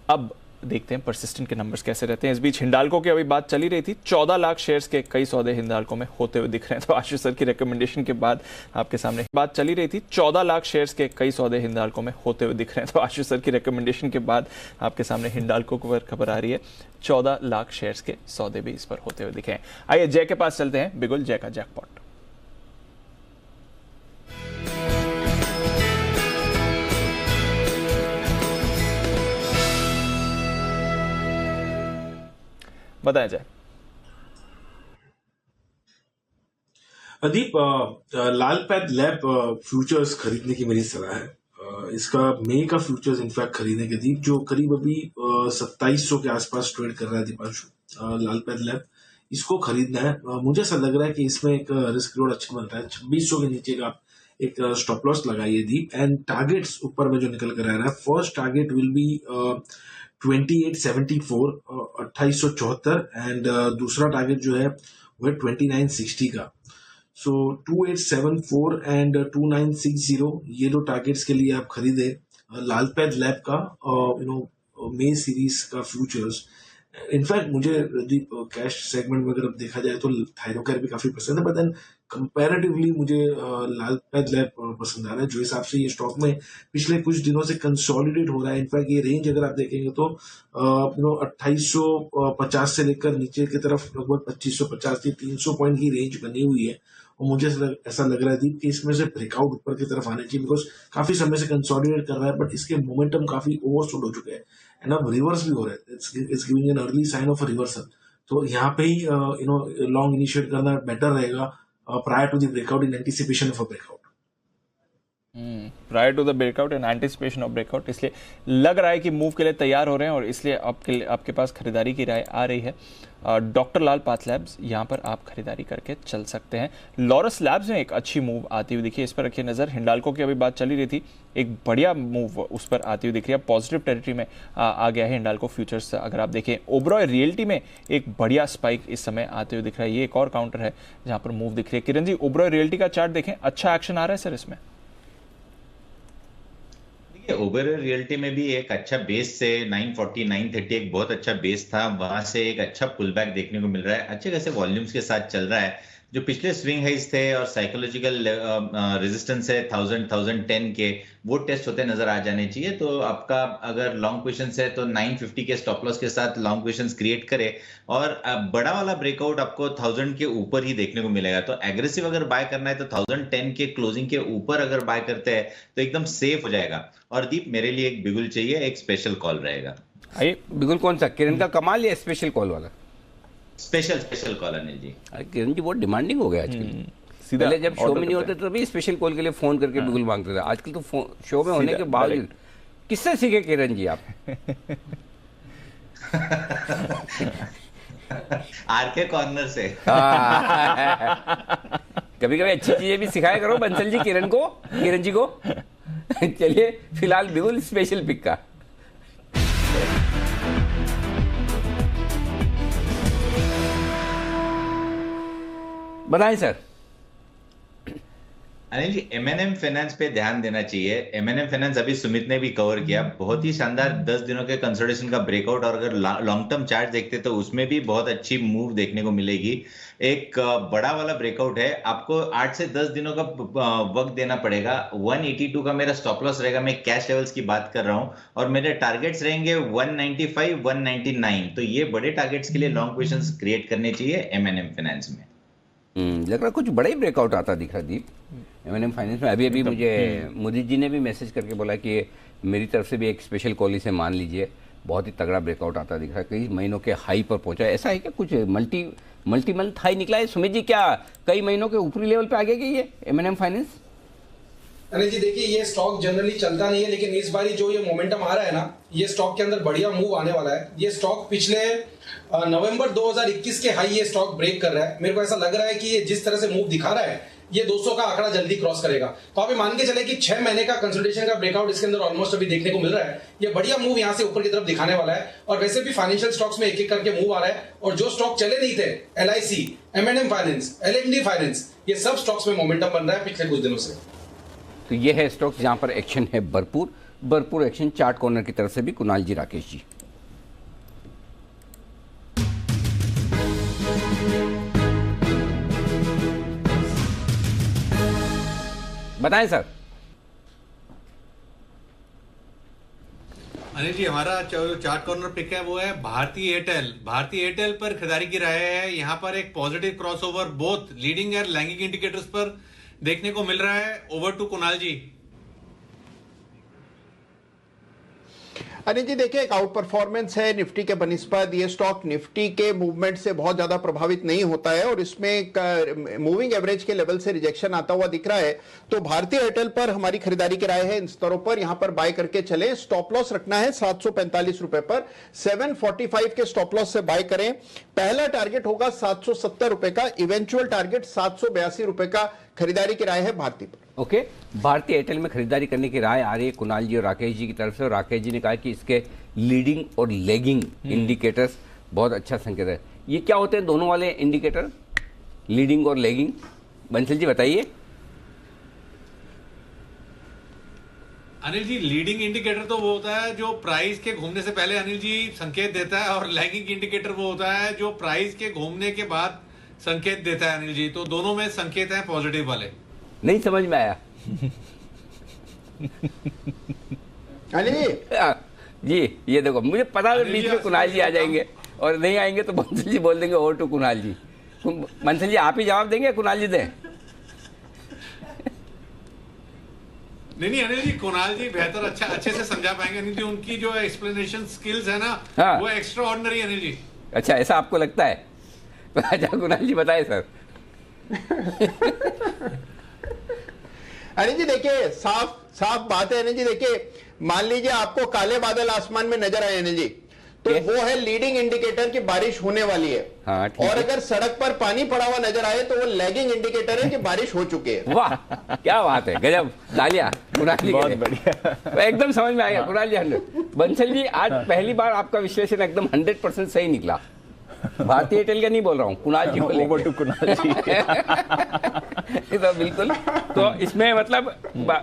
अब देखते हैं परसिस्टेंट के नंबर्स कैसे रहते हैं। इस बीच हिंडाल्को की अभी बात चली रही थी, 14 लाख शेयर्स के कई सौदे हिंडाल्को में होते हुए दिख रहे हैं। तो आशीष सर की रिकमेंडेशन के बाद आपके सामने बात चली रही थी, 14 लाख शेयर्स के कई सौदे हिंडाल्को में होते हुए दिख रहे हैं। तो आशीष सर की रिकमेंडेशन के बाद आपके सामने हिंडाल्को पर खबर आ रही है, 14 लाख शेयर्स के सौदे भी इस पर होते हुए दिखे हैं। आइए जय के पास चलते हैं, बिगुल जय का जैकपॉट। बताया जाए। अदीप, लालपैथ लैब फ्यूचर्स खरीदने की मेरी सलाह है। इसका मई का फ्यूचर्स इनफैक्ट खरीदने के दीप, जो करीब अभी 2700 के आसपास ट्रेड कर रहा है दीपांशु, लालपैथ लैब, इसको खरीदना है। मुझे ऐसा लग रहा है कि इसमें एक रिस्क रिवॉर्ड अच्छा बन रहा है। 2600 के नीचे का एक स्टॉप लॉस लगाइए दीप, एंड टारगेट्स ऊपर में जो निकल कर आ रहा है, first target will B 2874, 2874, and दूसरा टारगेट जो है वो है 2960 का। सो 2874 एंड 2960, ये दो टारगेट्स के लिए आप खरीदे लालपैथ लैब का मे सीरीज का फ्यूचर्स। इनफैक्ट मुझे कैश सेगमेंट में अगर देखा जाए तो थायरोकेयर भी काफी पसंद है, बट देन कंपैरेटिवली मुझे लालपैथ लैब पसंद आ रहा है। जो हिसाब से ये स्टॉक में पिछले कुछ दिनों से कंसोलिडेट हो रहा है, इनफैक्ट ये रेंज अगर आप देखेंगे तो 2850 से लेकर नीचे की तरफ लगभग 2550 से 300 पॉइंट की रेंज बनी हुई है, और मुझे ऐसा लग रहा है कि इसमें से ब्रेकआउट ऊपर की तरफ आने चाहिए, बिकॉज काफी समय से कंसोलिडेट कर रहा है, बट इसके मोमेंटम काफी ओवरशूट हो चुके हैं, एंड अब रिवर्स भी हो रहा है। It's giving an early sign of a reversal. तो यहाँ पे ही लॉन्ग इनिशिएट करना बेटर रहेगा prior to the breakout, in anticipation of a breakout. Prior to the breakout in anticipation of breakout, इसलिए लग रहा है कि मूव के लिए तैयार हो रहे हैं, और इसलिए आपके पास खरीदारी की राय आ रही है। डॉक्टर लाल पाथ लैब्स, यहाँ पर आप खरीदारी करके चल सकते हैं। लॉरस लैब्स में एक अच्छी मूव आती हुई दिखी, इस पर रखिए नजर। हिंडाल्को की अभी बात चली रही थी, एक बढ़िया मूव उस पर आती हुई दिख रही है, पॉजिटिव टेरिटरी में आ गया है हिंडाल्को फ्यूचर्स। अगर आप देखें ओबरॉय रियल्टी में एक बढ़िया स्पाइक इस समय आते हुए दिख रहा है, ये एक और काउंटर है जहाँ पर मूव दिख रही है। किरण जी, ओबरॉय रियल्टी का चार्ट देखें, अच्छा एक्शन आ रहा है सर इसमें। ओबेरॉय रियल्टी में भी एक अच्छा बेस से 940 930 एक बहुत अच्छा बेस था, वहां से एक अच्छा पुल बैक देखने को मिल रहा है, अच्छे खासे वॉल्यूम्स के साथ चल रहा है। जो पिछले स्विंग हाइज थे और साइकोलॉजिकल रेजिस्टेंस है 1010 के, वो टेस्ट होते नजर आ जाने चाहिए। तो आपका अगर लॉन्ग पोजीशंस है तो 950 के स्टॉप लॉस के साथ लॉन्ग पोजीशंस क्रिएट करे, और बड़ा वाला ब्रेकआउट आपको 1000 के ऊपर ही देखने को मिलेगा। तो एग्रेसिव अगर बाय करना है तो 1010 के क्लोजिंग के ऊपर अगर बाय करते हैं तो एकदम सेफ हो जाएगा। और दीप, मेरे लिए एक बिगुल चाहिए, एक स्पेशल कॉल रहेगा। बिगुल कौन सा, किरण का कमाल या स्पेशल कॉल वाला? Special call Anil ji. किरण जी बहुत डिमांडिंग हो गया आजकल। पहले जब शो में नहीं होते तभी स्पेशल कॉल के लिए फोन करके बिगुल मांगते थे, आजकल तो शो में होने के बावजूद। किससे सीखे किरण जी आप? आरके कॉर्नर से। कभी कभी अच्छी चीजें भी सिखाया करो बंसल जी किरण जी को। चलिए फिलहाल बिगुल स्पेशल पिक का। बताएं sir. Anil ji, M&M finance पे ध्यान देना चाहिए। M&M फाइनेंस अभी सुमित ने भी कवर किया, बहुत ही शानदार 10 दिनों के कंसोलिडेशन का ब्रेकआउट, और अगर लॉन्ग टर्म चार्ट देखते तो उसमें भी बहुत अच्छी मूव देखने को मिलेगी। एक बड़ा वाला ब्रेकआउट है, आपको 8 से 10 दिनों का वक्त देना पड़ेगा। 182 का मेरा स्टॉप लॉस रहेगा, मैं कैश लेवल्स की बात कर रहा हूं, और मेरे टारगेट्स रहेंगे 195, 199। तो ये बड़े टारगेट्स के लिए लॉन्ग पोजीशंस क्रिएट करने चाहिए M&M फाइनेंस में। लग रहा कुछ बड़ा ही ब्रेकआउट आता दिख रहा दीप M&M फाइनेंस में। अभी मुझे मोदी जी ने भी मैसेज करके बोला कि मेरी तरफ से भी एक स्पेशल कॉल इसे मान लीजिए, बहुत ही तगड़ा ब्रेकआउट आता दिख रहा है, कई महीनों के हाई पर पहुंचा है। ऐसा है क्या, कुछ मल्टी मंथ हाई निकला है सुमित जी? क्या कई महीनों के ऊपरी लेवल पे आ गया ये M&M फाइनेंस? अनिल जी देखिए, ये स्टॉक जनरली चलता नहीं है, लेकिन इस बारी जो ये मोमेंटम आ रहा है ना, ये स्टॉक के अंदर बढ़िया मूव आने वाला है। ये स्टॉक पिछले नवंबर 2021 के हाई ये स्टॉक ब्रेक कर रहा है। मेरे को ऐसा लग रहा है कि ये जिस तरह से मूव दिखा रहा है, ये 200 का आंकड़ा जल्दी क्रॉस करेगा। तो आप मान के चले कि 6 महीने का कंसोलिडेशन का ब्रेकआउट इसके अंदर ऑलमोस्ट अभी देखने को मिल रहा है। ये बढ़िया मूव यहां से ऊपर की तरफ दिखाने वाला है। और वैसे भी फाइनेंशियल स्टॉक्स में एक एक करके मूव आ रहा है, और जो स्टॉक चले नहीं थे, LIC, M&M finance, LND finance, ये सब स्टॉक्स में मोमेंटम बन रहा है पिछले कुछ दिनों से। तो ये है स्टॉक्स जहां पर एक्शन है भरपूर एक्शन। चार्ट कॉर्नर की तरफ से भी कुणाल जी, राकेश जी। बताएं सर। अनिल जी, हमारा जो चार्ट कॉर्नर पिक है वो है भारतीय एयरटेल पर खरीदारी की राय है। यहाँ पर एक पॉजिटिव क्रॉसओवर बोथ लीडिंग और लैगिंग इंडिकेटर्स पर देखने को मिल रहा है। ओवर टू कुणाल जी। अनिल जी देखिए, एक आउट परफॉर्मेंस है निफ्टी के बनिस्पत। ये स्टॉक निफ्टी के मूवमेंट से बहुत ज्यादा प्रभावित नहीं होता है, और इसमें मूविंग एवरेज के लेवल से रिजेक्शन आता हुआ दिख रहा है। तो भारतीय एयरटेल पर हमारी खरीदारी की राय है इन स्तरों पर, यहां पर बाय करके चले। स्टॉप लॉस रखना है 745 रुपए पर, 745 के स्टॉप लॉस से बाय करें। पहला टारगेट होगा 770 रुपए का, इवेंचुअल टारगेट 782 रुपए का। खरीदारी की राय है भारतीय पर। ओके, भारतीय एयरटेल में खरीदारी करने की राय आ रही है कुणाल जी और राकेश जी की तरफ से। और राकेश जी ने कहा कि इसके लीडिंग और लैगिंग इंडिकेटर्स बहुत अच्छा संकेत है। ये क्या होते हैं दोनों वाले इंडिकेटर, लीडिंग और लैगिंग? बंसल जी बताइए। अनिल जी, लीडिंग इंडिकेटर तो वो होता है जो प्राइस के घूमने से पहले अनिल जी संकेत देता है, और लैगिंग इंडिकेटर वो होता है जो प्राइस के घूमने के बाद संकेत देता है। अनिल जी, तो दोनों में संकेत हैं पॉजिटिव वाले। नहीं समझ में आया। अनिल जी ये देखो, मुझे पता है बीच में कुणाल जी आ जाएंगे, और नहीं आएंगे तो बंसल जी बोल देंगे ओवर टू कुणाल जी। बंसल जी आप ही जवाब देंगे, कुणाल जी दें? नहीं अनिल जी, कुणाल जी बेहतर अच्छे से समझा पाएंगे। अनिल जी, उनकी जो एक्सप्लेनेशन स्किल्स है ना, हाँ। वो एक्स्ट्रा ऑर्डिनरी। अनिल जी अच्छा, ऐसा आपको लगता है? अच्छा कुणाल जी बताए सर। अनिल जी देखिए, साफ बात है। अनिल जी देखिए, मान लीजिए आपको काले बादल आसमान में नजर आए अनिल जी, तो वो है लीडिंग इंडिकेटर की बारिश होने वाली है। हाँ, और अगर सड़क पर पानी पड़ा हुआ नजर आए तो वो लैगिंग इंडिकेटर है कि बारिश हो चुकी है। वाह क्या बात है, गजब, तालियां कुणाल जी। बहुत बढ़िया, एकदम समझ में आ गया कुणाल जी। 100 बंसल जी, आज पहली बार आपका विश्लेषण एकदम 100% सही निकला। भारतीय एयरटेल का नहीं बोल रहा हूँ, कुणाल जी को। ओवर टू कुणाल जी। तो बिल्कुल, तो इसमें मतलब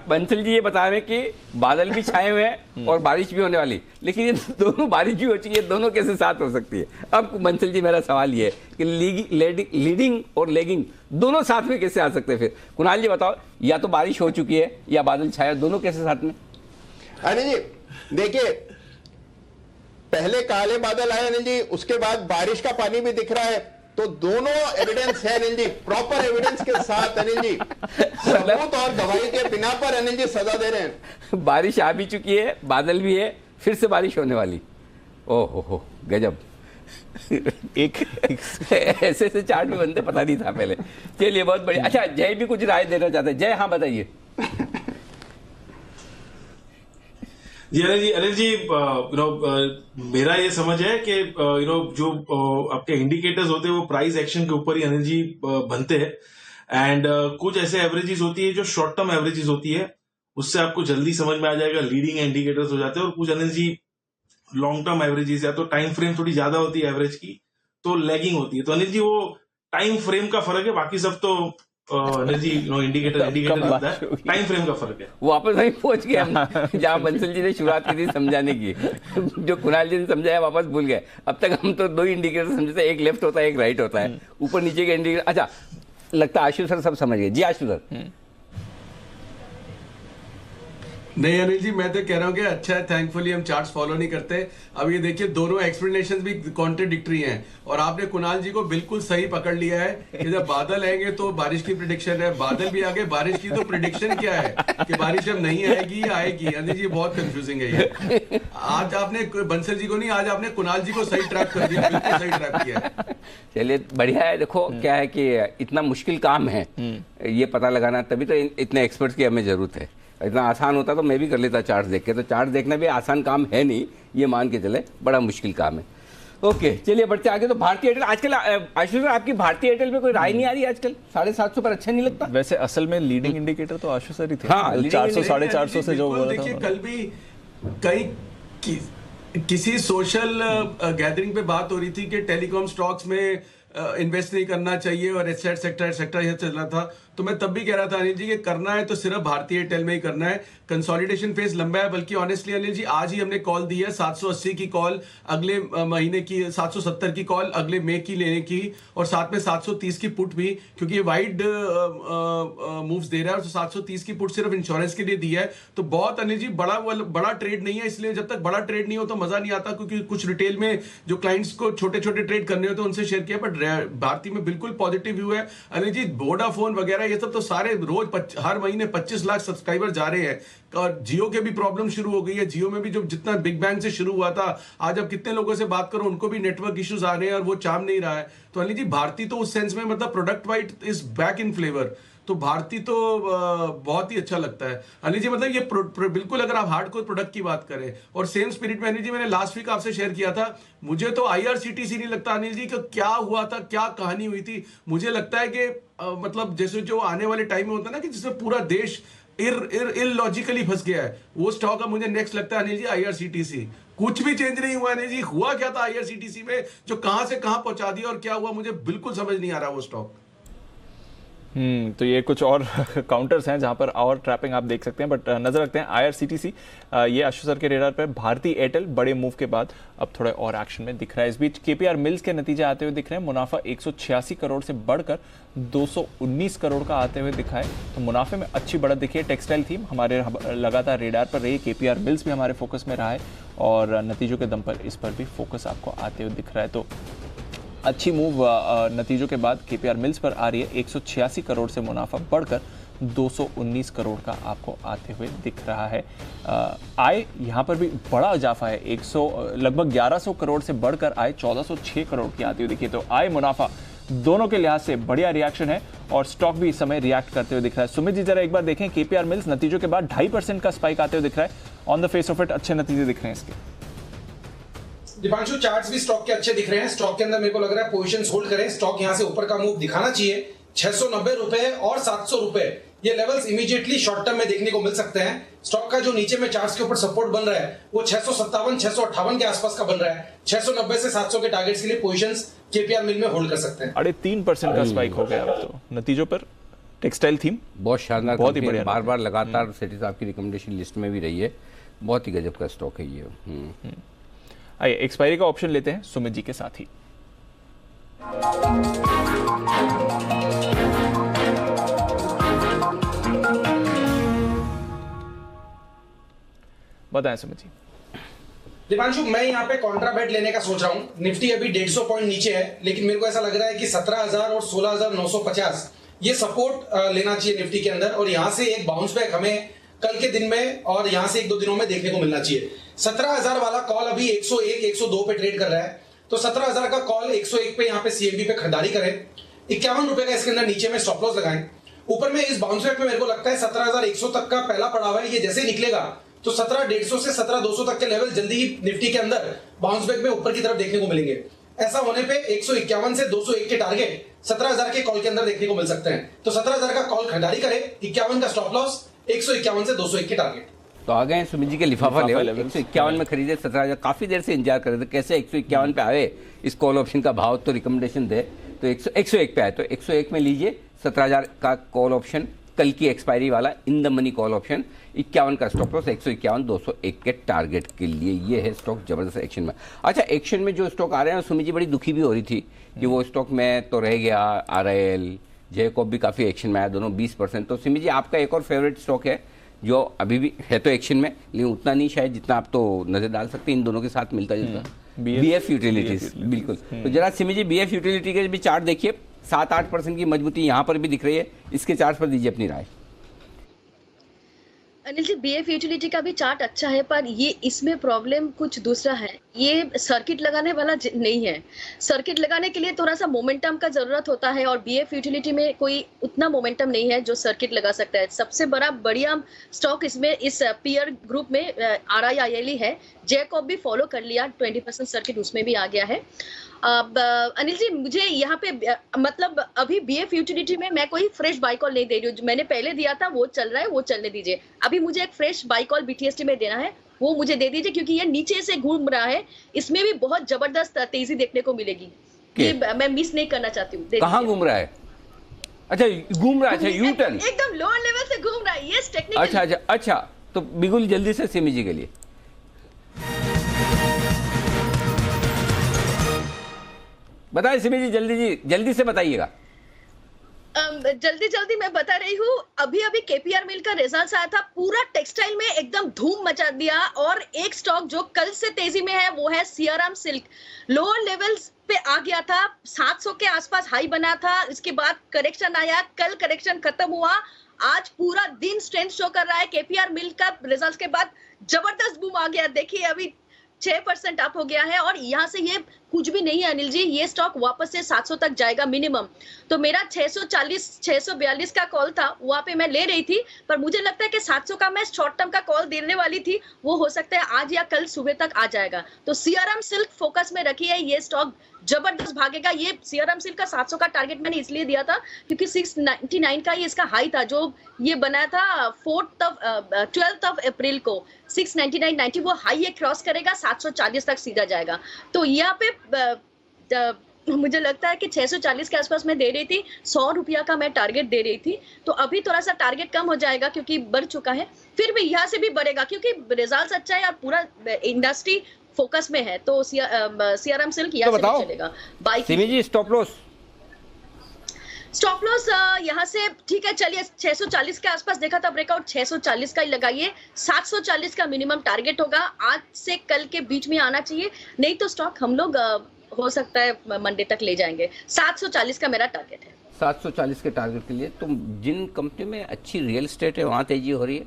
बंसल जी ये बता रहे हैं कि बादल भी छाए हुए हैं और बारिश भी होने वाली, लेकिन ये दोनों बारिश भी हो चुकी है, दोनों कैसे साथ हो सकती है? अब बंसल जी मेरा सवाल ये है कि लीडिंग और लेगिंग दोनों साथ में कैसे आ सकते हैं? फिर कुणाल जी बताओ, या तो बारिश हो चुकी है या बादल छाया, दोनों कैसे साथ में? अनिल जी देखिए, पहले काले बादल आए अनिल जी, उसके बाद बारिश का पानी भी दिख रहा है, तो दोनों एविडेंस है अनिल जी, प्रॉपर एविडेंस के साथ अनिल जी, सबूत और गवाही के बिना पर अनिल जी सजा दे रहे हैं। बारिश आ भी चुकी है, बादल भी है, फिर से बारिश होने वाली। ओहो हो गजब। एक ऐसे ऐसे चार्ट भी बनते पता नहीं था पहले। चलिए बहुत बढ़िया। अच्छा, जय भी कुछ राय देना चाहते हैं। जय, हाँ बताइए। जी अनिल जी, मेरा ये समझ है कि जो आपके इंडिकेटर्स होते हैं वो प्राइस एक्शन के ऊपर ही अनिल जी बनते हैं, एंड कुछ ऐसे एवरेजेस होती है जो शॉर्ट टर्म एवरेजेस होती है, उससे आपको जल्दी समझ में आ जाएगा, लीडिंग इंडिकेटर्स हो जाते हैं, और कुछ Anil ji long term averages या तो टाइम फ्रेम थोड़ी ज्यादा होती है एवरेज की, तो लैगिंग होती है। तो अनिल जी वो टाइम फ्रेम का फर्क है, बाकी सब तो अनिल जी इंडिकेटर होता है, टाइम फ्रेम का फर्क है। वापस वहीं पहुंच गए हम जहां बंसल जी ने शुरुआत की थी समझाने की। जो कुणाल जी ने समझाया वापस भूल गए। अब तक हम तो दो इंडिकेटर समझे थे, एक लेफ्ट होता है एक राइट होता है, ऊपर नीचे के इंडिकेटर। अच्छा, लगता है आशु सर सब समझ गए। जी आशु सर। नहीं अनिल जी, मैं तो कह रहा हूँ कि अच्छा है, थैंकफुली हम चार्ट्स फॉलो नहीं करते। अब ये देखिए, दोनों एक्सप्लेनेशंस भी कॉन्ट्रडिक्टरी हैं, और आपने कुणाल जी को बिल्कुल सही पकड़ लिया है कि जब बादल आएंगे तो बारिश की प्रिडिक्शन है, बादल भी आ गए, बारिश की तो प्रिडिक्शन क्या है कि बारिश अब नहीं आएगी या आएगी? अनिल जी बहुत कंफ्यूजिंग है ये। आज आपने बंसल जी को नहीं, आज आपने कुणाल जी को सही ट्रैप कर दिया, बिल्कुल सही ट्रैप किया है। चलिए बढ़िया है। देखो क्या है कि इतना मुश्किल काम है ये पता लगाना, तभी तो इतने एक्सपर्ट्स की हमें जरूरत है। इतना आसान होता तो मैं भी कर लेता चार्ट देख के। तो चार्ट देखना भी आसान काम है नहीं, ये मान के चले, बड़ा मुश्किल काम है। ओके चलिए बढ़ते आगे। तो भारतीय एयरटेल आजकल, आशु सर आपकी भारतीय एयरटेल में कोई राय नहीं आ रही आजकल? 750 पर अच्छा नहीं लगता? वैसे असल में लीडिंग इंडिकेटर तो आशु सर ही थे। हाँ, 400 450 से जो बोला था। देखिए कल भी कई किसी सोशल गैदरिंग पे बात हो रही थी कि टेलीकॉम स्टॉक्स में इन्वेस्ट नहीं करना चाहिए और एसेट सेक्टर यह चल रहा था। तो मैं तब भी कह रहा था अनिल जी कि करना है तो सिर्फ भारतीय एयरटेल में ही करना है। कंसोलिडेशन फेज लंबा है, बल्कि ऑनेस्टली अनिल जी आज ही हमने कॉल दी है 780 की कॉल अगले महीने की, 770 की कॉल अगले मई की लेने की, और साथ में 730 की पुट भी, क्योंकि ये वाइड मूव्स दे रहा है। और 730 की पुट सिर्फ इंश्योरेंस के लिए दी है। तो बहुत अनिल जी बड़ा ट्रेड नहीं है, इसलिए जब तक बड़ा ट्रेड नहीं हो तो मजा नहीं आता, क्योंकि कुछ रिटेल में जो क्लाइंट्स को छोटे छोटे ट्रेड करने होते हैं उनसे शेयर किया। बट भारतीय में बिल्कुल पॉजिटिव व्यू है अनिल जी। वोडाफोन वगैरह ये सब तो सारे रोज हर महीने 25 लाख सब्सक्राइबर जा रहे हैं। और जियो के भी प्रॉब्लम शुरू हो गई है। जियो में भी जो जितना बिग बैंग से शुरू हुआ था, आज अब कितने लोगों से बात करो उनको भी नेटवर्क इश्यूज आ रहे हैं और वो चाम नहीं रहा है। तो अनिल जी भारती तो उस सेंस में मतलब product wise is back in flavour. तो भारती तो बहुत ही अच्छा लगता है अनिल जी। मतलब ये बिल्कुल, अगर आप हार्डकोर प्रोडक्ट की बात करें, और सेम स्पिरिट में अनिल जी मैंने लास्ट वीक आपसे शेयर किया था, मुझे तो IRCTC नहीं लगता अनिल जी कि क्या हुआ था, क्या कहानी हुई थी। मुझे लगता है कि मतलब जैसे जो आने वाले टाइम में होता है ना कि जिसमें पूरा देश इलॉजिकली फंस गया है, वो स्टॉक अब मुझे नेक्स्ट लगता है अनिल जी IRCTC। कुछ भी चेंज नहीं हुआ अनिल जी। हुआ क्या था IRCTC में जो कहां से कहां पहुंचा दिया और क्या हुआ, मुझे बिल्कुल समझ नहीं आ रहा वो स्टॉक। तो ये कुछ और काउंटर्स हैं जहां पर और ट्रैपिंग आप देख सकते हैं। बट नजर रखते हैं IRCTC, ये आशु सर के रेडार पर। भारतीय एयरटेल बड़े मूव के बाद अब थोड़े और एक्शन में दिख रहा है। इस बीच KPR मिल्स के नतीजे आते हुए दिख रहे हैं। मुनाफा 186 करोड़ से बढ़कर 219 करोड़ का आते हुए दिखा है। तो मुनाफे में अच्छी बढ़त दिखी है। टेक्सटाइल थीम हमारे लगातार रेडार पर रही। KPR मिल्स भी हमारे फोकस में रहा है और नतीजों के दम पर इस पर भी फोकस आपको आते हुए दिख रहा है। तो अच्छी मूव नतीजों के बाद KPR मिल्स पर आ रही है। 186 करोड़ से मुनाफा बढ़कर 219 करोड़ का आपको आते हुए दिख रहा है। आय यहाँ पर भी बड़ा इजाफा है। लगभग 1100 करोड़ से बढ़कर आय 1406 करोड़ की आती हुई दिखी। तो आय मुनाफा दोनों के लिहाज से बढ़िया रिएक्शन है और स्टॉक भी इस समय रिएक्ट करते हुए दिख रहा है। सुमित जी जरा एक बार देखें, KPR मिल्स नतीजों के बाद 2.5% का स्पाइक आते हुए दिख रहा है। On the face of it अच्छे नतीजे दिख रहे हैं इसके। दीपांशु चार्ट्स भी स्टॉक के अच्छे दिख रहे हैं। स्टॉक के अंदर मेरे को लग रहा है पोजीशंस होल्ड करें। स्टॉक यहां से ऊपर का मूव दिखाना चाहिए। 690 रुपए और 700 रुपए ये लेवल्स इमीडिएटली शॉर्ट टर्म में देखने को मिल सकते हैं। स्टॉक का जो नीचे में चार्ट्स के ऊपर सपोर्ट बन रहा है वो 657 658 के आसपास का बन रहा है। 690 से 700 के टारगेट्स के लिए पोजीशंस KPR मिल में होल्ड कर सकते हैं। 3.5% का स्पाइक हो गया अब तो नतीजों पर। टेक्सटाइल थीम बहुत शानदार, बहुत ही बढ़िया, बार बार लगातार सेठी साहब की रिकमेंडेशन लिस्ट में भी रही है, बहुत ही गजब का स्टॉक है ये। आइए एक्सपायरी का ऑप्शन लेते हैं सुमित जी के साथ ही। बताएं सुमित जी। दीपांशु, मैं यहाँ पे कॉन्ट्रा बेट लेने का सोच रहा हूँ। निफ्टी अभी 150 पॉइंट नीचे है, लेकिन मेरे को ऐसा लग रहा है कि 17,000 और 16,950 ये सपोर्ट लेना चाहिए निफ्टी के अंदर, और यहाँ से एक बाउंस बैक हमें कल के दिन में और यहाँ से 1-2 दिनों में देखने को मिलना चाहिए। 17,000 वाला कॉल अभी 101, 102 पे ट्रेड कर रहा है, तो 17,000 का कॉल 101 पे यहाँ पे सीएमबी पे खरीदारी करें, 51 रुपए का इसके अंदर नीचे में स्टॉप लॉस लगाएं। ऊपर में इस बाउंस बैक में मेरे को लगता है 17,100 तक का पहला पड़ाव है, ये जैसे निकलेगा तो 17,150 से 17,200 तक के लेवल जल्दी ही निफ्टी के अंदर बाउंस बैक में ऊपर की तरफ देखने को मिलेंगे। ऐसा होने पे 151 से 201 के टारगेट 17,000 के कॉल के अंदर देखने को मिल सकते हैं। तो 17,000 का कॉल खरीदारी करे, 51 का स्टॉप लॉस, 151 से 201 के टारगेट। तो आ गए सुमित जी के लिफाफा लेवल 151 में खरीदे, 17,000 काफी देर से इंतजार कर रहे थे कैसे 151 पे आए, इस कॉल ऑप्शन का भाव तो रिकमेंडेशन दे, तो 101 पे आए, तो 101 में लीजिए 17,000 का कॉल ऑप्शन, कल की एक्सपायरी वाला in the money call option, 51 का स्टॉप लॉस, 151 201 के टारगेट के लिए। ये है स्टॉक जबरदस्त एक्शन में। अच्छा, एक्शन में जो स्टॉक आ रहे हैं, सुमित जी बड़ी दुखी भी हो रही थी कि वो स्टॉक में तो रह गया, RIL, जेकॉब भी काफी एक्शन में आया, दोनों 20%। तो सुमित जी आपका एक और फेवरेट स्टॉक है जो अभी भी है तो एक्शन में, लेकिन उतना नहीं शायद जितना आप तो नजर डाल सकते हैं, इन दोनों के साथ मिलता जुलता, BF यूटिलिटीज। बिल्कुल, तो जरा सुमित जी BF यूटिलिटी के भी चार्ट देखिए, 7-8% की मजबूती यहाँ पर भी दिख रही है, इसके चार्ट पर दीजिए अपनी राय। अनिल जी, BF यूटिलिटी का भी चार्ट अच्छा है, पर ये इसमें प्रॉब्लम कुछ दूसरा है, ये सर्किट लगाने वाला नहीं है। सर्किट लगाने के लिए थोड़ा सा मोमेंटम का जरूरत होता है, और BF यूटिलिटी में कोई उतना मोमेंटम नहीं है जो सर्किट लगा सकता है। सबसे बढ़िया स्टॉक इसमें इस पीयर ग्रुप में RIL है। जेकॉब भी फॉलो कर लिया, 20% सर्किट उसमें भी आ गया है। अब अनिल जी, मुझे यहाँ पे मतलब अभी BF यूटिलिटी में मैं कोई फ्रेश बाय कॉल नहीं दे रही हूँ। मैंने पहले दिया था, वो चल रहा है, वो चलने दीजिए। अभी मुझे एक फ्रेश बाय कॉल BTST में देना है, वो मुझे दे दीजिए, क्योंकि ये नीचे से घूम रहा है, इसमें भी बहुत जबरदस्त तेजी देखने को मिलेगी, ये मैं मिस नहीं करना चाहती हूँ। कहाँ घूम रहा है? अच्छा, घूम रहा है, अच्छा यू टर्न एकदम लोअर लेवल से घूम रहा है, ये टेक्निकल। अच्छा, तो बिल्कुल जल्दी से सिमी जी के लिए बताइए, सिमी जी जल्दी से बताइएगा। जल्दी मैं बता रही हूँ। अभी KPR मिल का रिजल्ट आया था, पूरा टेक्सटाइल में एकदम धूम मचा दिया, और एक स्टॉक जो कल से तेजी में है वो है सियाराम सिल्क। लोअर लेवल्स पे आ गया था, 700 के आसपास हाई बना था, इसके बाद करेक्शन आया, कल करेक्शन खत्म हुआ, आज पूरा दिन स्ट्रेंथ शो कर रहा है। KPR मिल का रिजल्ट के बाद जबरदस्त बूम आ गया, देखिए अभी 6% अप हो गया है, और यहाँ से ये कुछ भी नहीं है अनिल जी, ये स्टॉक वापस से 700 तक जाएगा मिनिमम। तो मेरा 640 642 का कॉल था, वहां पे मैं ले रही थी, पर मुझे लगता है कि 700 का मैं शॉर्ट टर्म का कॉल देने वाली थी, वो हो सकता है आज या कल सुबह तक आ जाएगा। तो सियाराम सिल्क फोकस में रखी है, ये स्टॉक जबरदस्त भागेगा। ये सियाराम सिल्क का 700 का टारगेट मैंने इसलिए दिया था क्योंकि 699 का ये इसका हाई था, जो ये बनाया था 12 अप्रैल को 699.90, वो हाई ये क्रॉस करेगा, 740 तक सीधा जाएगा। तो यहाँ पे मुझे लगता है कि 640 के आसपास मैं दे रही थी, 100 रुपया का मैं टारगेट दे रही थी। तो अभी थोड़ा सा टारगेट कम हो जाएगा क्योंकि बढ़ चुका है, फिर भी यहाँ से भी बढ़ेगा क्योंकि रिजल्ट अच्छा है और पूरा इंडस्ट्री फोकस में है। तो सियाराम सिल्क यहाँ से भी चलेगा। बाई स्टॉप लॉस यहाँ से ठीक है, चलिए 640 के आसपास देखा था ब्रेकआउट, 640 का ही लगाइए, 740 का मिनिमम टारगेट होगा। आज से कल के बीच में आना चाहिए, नहीं तो स्टॉक हम लोग हो सकता है मंडे तक ले जाएंगे। 740 का मेरा टारगेट है। 740 के टारगेट के लिए तो जिन कंपनियों में अच्छी रियल एस्टेट है वहाँ तेजी हो रही है,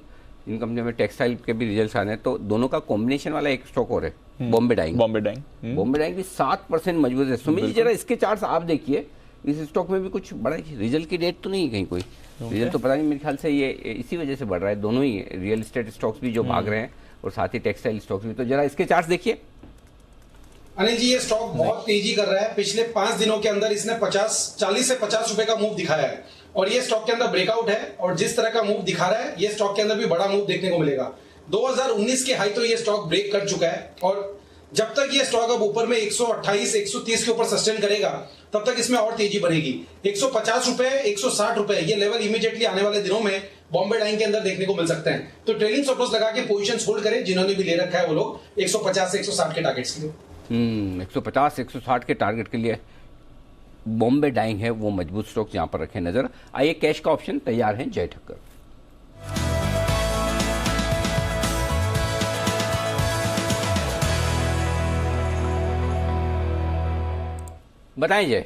जिन कंपनियों में टेक्सटाइल के भी रिजल्ट आने हैं, तो दोनों का कॉम्बिनेशन वाला एक स्टॉक और है, बॉम्बे डाइंग भी 7% मजबूत है। सुमित जी जरा इसके चार्ट्स आप देखिए, इस स्टॉक में भी कुछ बड़ा रिजल्ट की डेट तो नहीं है कहीं कोई रिजल्ट, तो पता नहीं, मेरे ख्याल से ये इसी वजह से बढ़ रहा है। दोनों ही रियल एस्टेट स्टॉक्स भी जो भाग रहे हैं और साथ ही टेक्सटाइल स्टॉक्स भी। तो जरा इसके चार्ट्स देखिए। अनिल जी, ये स्टॉक बहुत तेजी कर रहा है, पिछले 5 दिनों के अंदर इसने 40 से 50 रुपए का मूव दिखाया है, और ये स्टॉक के अंदर ब्रेकआउट है, और जिस तरह का मूव दिखा रहा है ये स्टॉक के अंदर भी बड़ा मूव देखने को मिलेगा। 2019 के हाई तो ये स्टॉक ब्रेक कर चुका है, और जब तक ये स्टॉक अब ऊपर में 128 130 के ऊपर सस्टेन करेगा तब तक इसमें और तेजी बढ़ेगी। 150 रुपए 160 रुपए ये लेवल इमीडिएटली आने वाले दिनों में बॉम्बे डाइंग के अंदर देखने को मिल सकते हैं। तो ट्रेलिंग स्टॉप लॉस लगा के पोजीशंस होल्ड करें जिन्होंने भी ले रखा है वो लोग 150 से 160 के टारगेट्स के लिए। 150 160 के टारगेट के लिए बॉम्बे डाइंग है वो मजबूत स्टॉक यहाँ पर रखे नजर। आइए कैश का ऑप्शन तैयार है जय ठक्कर। बताएं जय।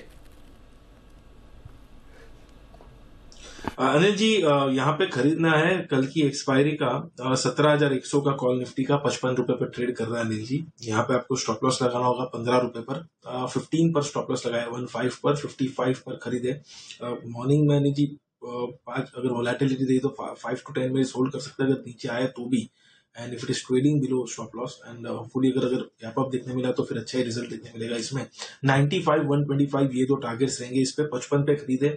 अनिल जी यहाँ पे खरीदना है कल की एक्सपायरी का 17,100 का कॉल निफ्टी का 55 रुपए पर ट्रेड कर रहा है अनिल जी। यहाँ पे आपको स्टॉप लॉस लगाना होगा 15 रुपए पर। 15 पर स्टॉप लॉस लगाया 15 पर 55 पर खरीदे। मॉर्निंग में अनिल जी अगर वोलेटिलिटी रही तो 5 to 10 मिनट होल्ड कर सकते हैं अगर नीचे आए तो भी। And if it is trading below stop loss and hopefully अगर गैप अप देखने मिला तो फिर अच्छा ही रिजल्ट देखने मिलेगा इसमें। 95 125 ये दो टारगेट्स रहेंगे इस पे। 55 पे खरीदे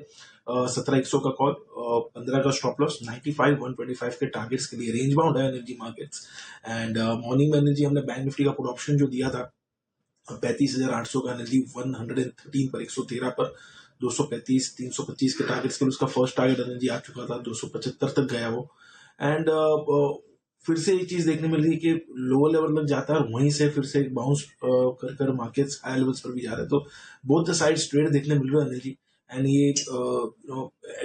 17,100 का कॉल 15 का स्टॉप लॉस। 95 125 के टारगेट्स के लिए रेंज बाउंड है एनर्जी मार्केट्स। एंड मॉर्निंग में एनर्जी हमने बैंक निफ्टी का पुट ऑप्शन जो दिया था 35,800 का एनर्जी 113 पर 113 पर 235 325 के टारगेट्स के लिए उसका फर्स्ट टारगेट एनर्जी आ चुका था 275 तक गया वो। एंड फिर से एक चीज देखने मिल रही है कि लोअर लेवल तक जाता है और वहीं से फिर से एक बाउंस कर कर मार्केट्स हाई लेवल्स पर भी जा रहे हैं। तो बोथ द साइड्स ट्रेड देखने मिल रहा है अनिल जी। एंड ये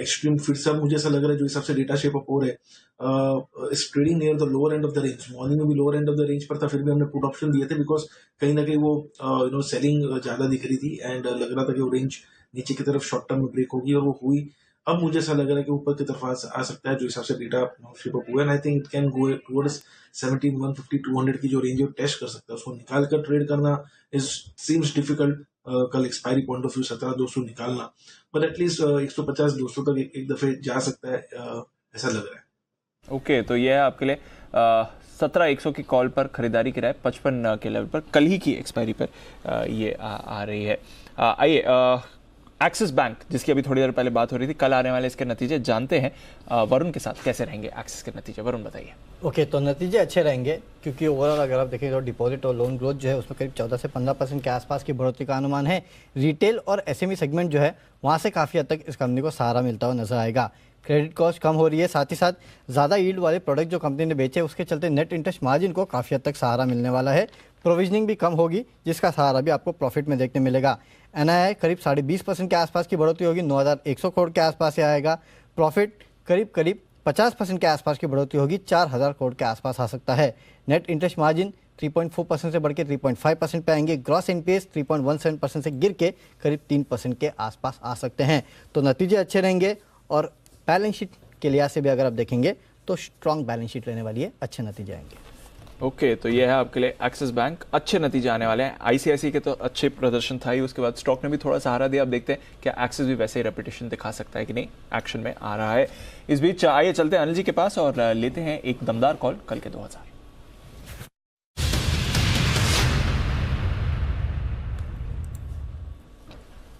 एक्सट्रीम फिर से मुझे ऐसा लग रहा है जो हिसाब से डेटा शेप अप हो रहा है इस trading near the lower end of the range. Morning में भी lower end of the range पर था फिर भी हमने पुट ऑप्शन दिए थे बिकॉज कहीं ना कहीं वो सेलिंग ज्यादा दिख रही थी एंड लग रहा था कि वो रेंज नीचे की तरफ शॉर्ट टर्म में ब्रेक होगी और वो हुई। अब मुझे ऐसा लग रहा है कि ऊपर की तरफ आ सकता है जो हिसाब से डेटा शेप अप हुआ है। I think it can go towards 17 150 200 की जो रेंज है टेस्ट कर सकता है। उसको निकाल कर ट्रेड करना इज सीम्स डिफिकल्ट कल एक्सपायरी पॉइंट ऑफ व्यू 17,200 निकालना बट एटलीस्ट 150 200 तक एक दफे जा सकता है ऐसा लग रहा है। ओके तो ये है आपके लिए 17,100 की कॉल पर खरीदारी की राय 55 के लेवल पर कल ही की एक्सपायरी पर ये आ रही है। आइए एक्सिस बैंक जिसकी अभी थोड़ी देर पहले बात हो रही थी कल आने वाले इसके नतीजे जानते हैं वरुण के साथ कैसे रहेंगे एक्सिस के नतीजे। वरुण बताइए। ओके तो नतीजे अच्छे रहेंगे क्योंकि ओवरऑल अगर आप देखें तो डिपॉजिट और लोन ग्रोथ जो है उसमें करीब 14 से 15% के आसपास की बढ़ोतरी का अनुमान है। रिटेल और एसएमई सेगमेंट जो है वहाँ से काफ़ी हद तक इस कंपनी को सहारा मिलता हुआ नजर आएगा। क्रेडिट कॉस्ट कम हो रही है, साथ ही साथ ज़्यादा यील्ड वाले प्रोडक्ट जो कंपनी ने बेचे उसके चलते नेट इंटरेस्ट मार्जिन को काफ़ी हद तक सहारा मिलने वाला है। प्रोविजनिंग भी कम होगी जिसका सहारा भी आपको प्रॉफिट में देखने मिलेगा। एनआईआई करीब 20.5% के आसपास की बढ़ोतरी होगी, 9,100 करोड़ के आसपास से आएगा। प्रॉफिट करीब 50% के आसपास की बढ़ोतरी होगी, 4,000 करोड़ के आसपास आ सकता है। नेट इंटरेस्ट मार्जिन 3.4% से बढ़ के 3.5% पे आएंगे। ग्रॉस एनपीएस 3.17% से गिर के करीब 3% के आसपास आ सकते हैं। तो नतीजे अच्छे रहेंगे और बैलेंस शीट के लिहाज से भी अगर आप देखेंगे तो स्ट्रॉन्ग बैलेंस शीट रहने वाली है, अच्छे नतीजे आएंगे। ओके तो ये है आपके लिए एक्सिस बैंक, अच्छे नतीजे आने वाले हैं। आईसीआईसी के तो अच्छे प्रदर्शन था ही, उसके बाद स्टॉक ने भी थोड़ा सहारा दिया। अब देखते हैं क्या एक्सिस भी वैसे ही रेपुटेशन दिखा सकता है कि नहीं, एक्शन में आ रहा है। इस बीच आइए चलते हैं अनिल जी के पास और लेते हैं एक दमदार कॉल कल के 2000।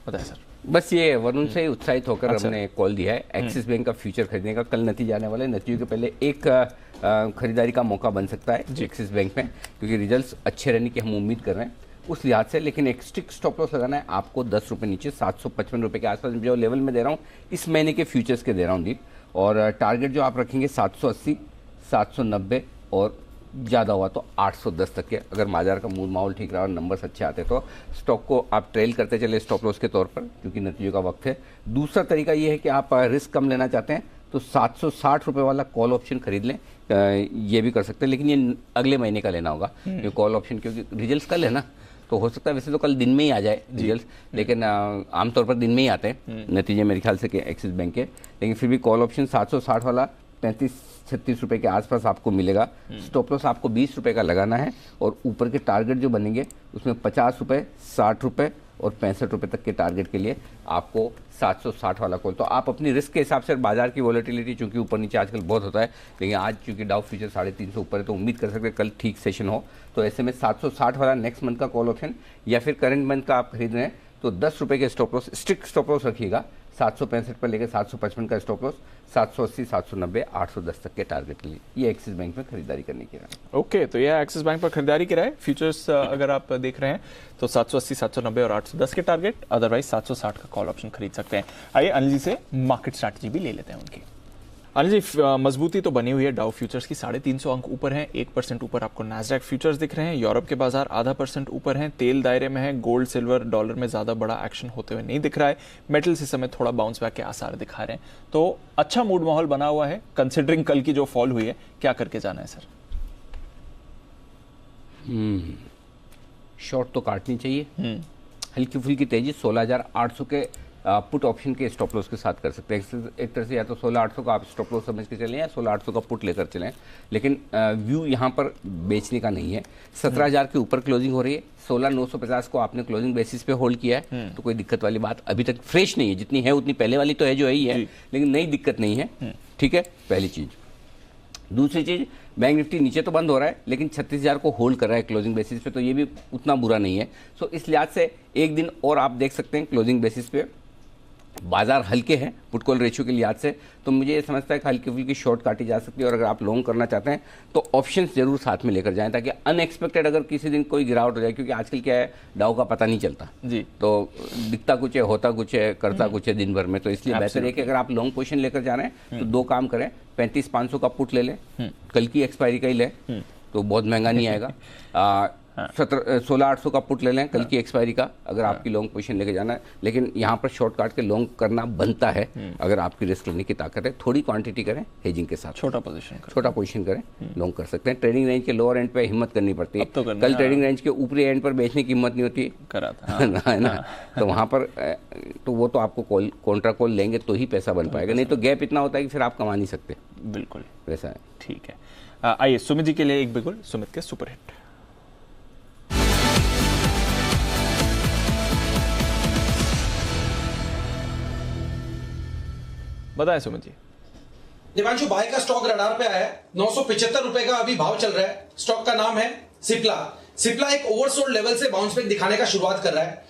बताए सर। बस ये वरुण से उत्साहित होकर हमने कॉल दिया है एक्सिस बैंक का फ्यूचर खरीदने का। कल नतीजे आने वाले, नतीजों के पहले एक खरीदारी का मौका बन सकता है एक्सिस बैंक में क्योंकि रिजल्ट्स अच्छे रहने की हम उम्मीद कर रहे हैं उस लिहाज से। लेकिन एक स्ट्रिक्ट स्टॉप लॉस लगाना है आपको 10 रुपये नीचे 755 रुपये के आसपास जो लेवल में दे रहा हूँ इस महीने के फ्यूचर्स के दे रहा हूँ दीप। और टारगेट जो आप रखेंगे 780 790 और ज़्यादा हुआ तो 810 तक के। अगर बाजार का मूड माहौल ठीक रहा और नंबर्स अच्छे आते तो स्टॉक को आप ट्रेल करते चले स्टॉप लॉस के तौर पर क्योंकि नतीजों का वक्त है। दूसरा तरीका ये है कि आप रिस्क कम लेना चाहते हैं तो 760 रुपये वाला कॉल ऑप्शन खरीद लें, ये भी कर सकते हैं लेकिन ये अगले महीने का लेना होगा ये कॉल ऑप्शन क्योंकि रिजल्ट कल है ना तो हो सकता है वैसे तो कल दिन में ही आ जाए रिजल्ट लेकिन आमतौर पर दिन में ही आते हैं नतीजे मेरे ख्याल से एक्सिस बैंक के। लेकिन फिर भी कॉल ऑप्शन 760 वाला 35-36 रुपये के आसपास आपको मिलेगा। स्टॉप लॉस आपको 20 रुपये का लगाना है और ऊपर के टारगेट जो बनेंगे उसमें 50 रुपये 60 रुपये और 65 रुपये तक के टारगेट के लिए आपको 760 वाला कॉल। तो आप अपनी रिस्क के हिसाब से बाजार की वॉलेटिलिटी चूंकि ऊपर नीचे आजकल बहुत होता है लेकिन आज चूंकि डाउ फ्यूचर 350 ऊपर है तो उम्मीद कर सकते हैं कल ठीक सेशन हो। तो ऐसे में 760 वाला नेक्स्ट मंथ का कॉल ऑप्शन या फिर करंट मंथ का आप खरीद रहे हैं तो 10 रुपये के stop loss, strict stop loss रखिएगा 765 पर लेकर 755 का स्टॉप लॉस। 780, 790, 810 तक के टारगेट के लिए ये एक्सिस बैंक में खरीदारी करने की राय। ओके, तो यह एक्सिस बैंक पर खरीदारी की राय। फ्यूचर्स अगर आप देख रहे हैं तो 780, 790 और 810 के टारगेट, अदरवाइज 760 का कॉल ऑप्शन खरीद सकते हैं। आइए अनिल जी से मार्केट स्ट्रैटेजी भी ले लेते हैं उनकी। अनिल जी, मजबूती तो बनी हुई है, डाउ फ्यूचर्स की 350 अंक ऊपर हैं, 1% ऊपर आपको नैस्डैक फ्यूचर्स दिख रहे हैं। यूरोप के बाजार 0.5% ऊपर हैं, तेल दायरे में है, गोल्ड सिल्वर डॉलर में ज्यादा बड़ा एक्शन होते हुए नहीं दिख रहा है। मेटल्स इस समय थोड़ा बाउंस बैक के आसार दिखा रहे हैं, तो अच्छा मूड माहौल बना हुआ है। कंसिडरिंग कल की जो फॉल हुई है, क्या करके जाना है सर? शॉर्ट तो काटनी चाहिए। हल्की फुल्की तेजी 16,800 के पुट ऑप्शन के स्टॉप लॉस के साथ कर सकते हैं। एक तरह से या तो 16,800 का आप स्टॉप लॉस समझ के चलें या 16,800 का पुट लेकर चलें, लेकिन व्यू यहाँ पर बेचने का नहीं है। 17,000 के ऊपर क्लोजिंग हो रही है, 16,950 को आपने क्लोजिंग बेसिस पे होल्ड किया है, तो कोई दिक्कत वाली बात अभी तक फ्रेश नहीं है। जितनी है उतनी पहले वाली तो है जो है ही है, लेकिन नई दिक्कत नहीं है। ठीक है, पहली चीज। दूसरी चीज, बैंक निफ्टी नीचे तो बंद हो रहा है, लेकिन 36,000 को होल्ड कर रहा है क्लोजिंग बेसिस पे, तो ये भी उतना बुरा नहीं है। सो इस लिहाज से एक दिन और आप देख सकते हैं क्लोजिंग बेसिस पे बाजार हल्के हैं पुट कॉल रेशियो के लिहाज से, तो मुझे ये समझता है कि हल्की फुल्की शॉर्ट काटी जा सकती है। और अगर आप लॉन्ग करना चाहते हैं तो ऑप्शंस जरूर साथ में लेकर जाएं, ताकि अनएक्सपेक्टेड अगर किसी दिन कोई गिरावट हो जाए, क्योंकि आजकल क्या है, डाउ का पता नहीं चलता जी, तो दिखता कुछ है, होता कुछ है, करता कुछ है दिन भर में। तो इसलिए बेहतर है कि अगर आप लॉन्ग पोजीशन लेकर जा रहे हैं तो दो काम करें, 35,500 का पुट ले लें, कल की एक्सपायरी का ही लें तो बहुत महंगा नहीं आएगा। 16,800 का पुट ले लें कल की एक्सपायरी का, अगर आपकी लॉन्ग पोजीशन लेके जाना है। लेकिन यहाँ पर शॉर्ट काट के लॉन्ग करना बनता है अगर आपकी रिस्क लेने की ताकत है। थोड़ी क्वांटिटी करें हेजिंग के साथ, छोटा पोजीशन करें, लॉन्ग कर सकते हैं। ट्रेडिंग रेंज के लोअर एंड पे हिम्मत करनी पड़ती है, तो कल ट्रेडिंग रेंज के ऊपरी एंड पर बेचने की हिम्मत नहीं होती है ना, तो वहाँ पर तो वो तो आपको कॉन्ट्रा कॉल लेंगे तो ही पैसा बन पाएगा, नहीं तो गैप इतना होता है कि फिर आप कमा नहीं सकते। बिल्कुल वैसा है। ठीक है, आइए सुमित जी के लिए एक बिगुल, सुमित के सुपर हिट। बताएं सुमित जी। दिवांशु, भाई का स्टॉक रडार पे आया है, 975 रुपए का अभी भाव चल रहा है। स्टॉक का नाम है सिप्ला। सिप्ला एक ओवरसोल्ड लेवल से बाउंस बैक दिखाने का शुरुआत कर रहा है।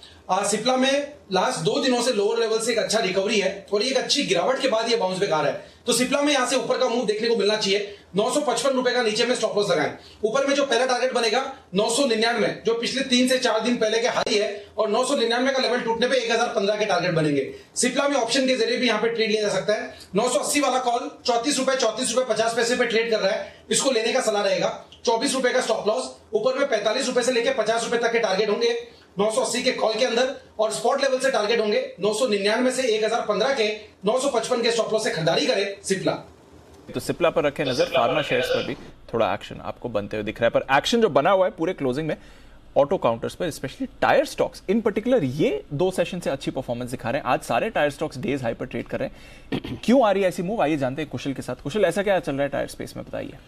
सिप्ला में लास्ट 2 दिनों से लोअर लेवल से एक अच्छा रिकवरी है और एक अच्छी गिरावट के बाद ये बाउंस बैक आ रहा है, तो सिप्ला में यहां से ऊपर का मूव देखने को मिलना चाहिए। 955 रुपए का नीचे में स्टॉप लॉस लगाएं। ऊपर में जो पहला टारगेट बनेगा 999, जो पिछले 3 से 4 दिन पहले के हाई है, और 999 का लेवल टूटने पे 1015 के टारगेट बनेंगे। सिप्ला में ऑप्शन के जरिए भी यहां पे ट्रेड लिया जा सकता है। 980 वाला कॉल 34 रुपए 50 पैसे पे ट्रेड कर रहा है, इसको लेने का सलाह रहेगा। 24 रुपए का स्टॉप लॉस, ऊपर में 45 रुपए से लेकर 50 रुपए तक के टारगेट होंगे 980 के कॉल के अंदर, और स्पॉट लेवल से टारगेट होंगे 999 से 1015 के, 955 के स्टॉप लॉस से खरीदारी करें सिप्ला। तो सिप्ला पर रखें नजर। फार्मा शेयर्स पर भी थोड़ा एक्शन आपको बनते हुए दिख रहा है, पर एक्शन जो बना हुआ है पूरे क्लोजिंग में ऑटो काउंटर्स पर, स्पेशली टायर स्टॉक्स इन पर्टिकुलर, ये 2 सेशन से अच्छी परफॉर्मेंस दिखा रहे हैं। आज सारे टायर स्टॉक्स डेज हाई पर ट्रेड कर रहे हैं। क्यों आ रही है ऐसी मूव, आइए जानते हैं कुशल के साथ। कुशल, ऐसा क्या चल रहा है टायर स्पेस में, बताइए।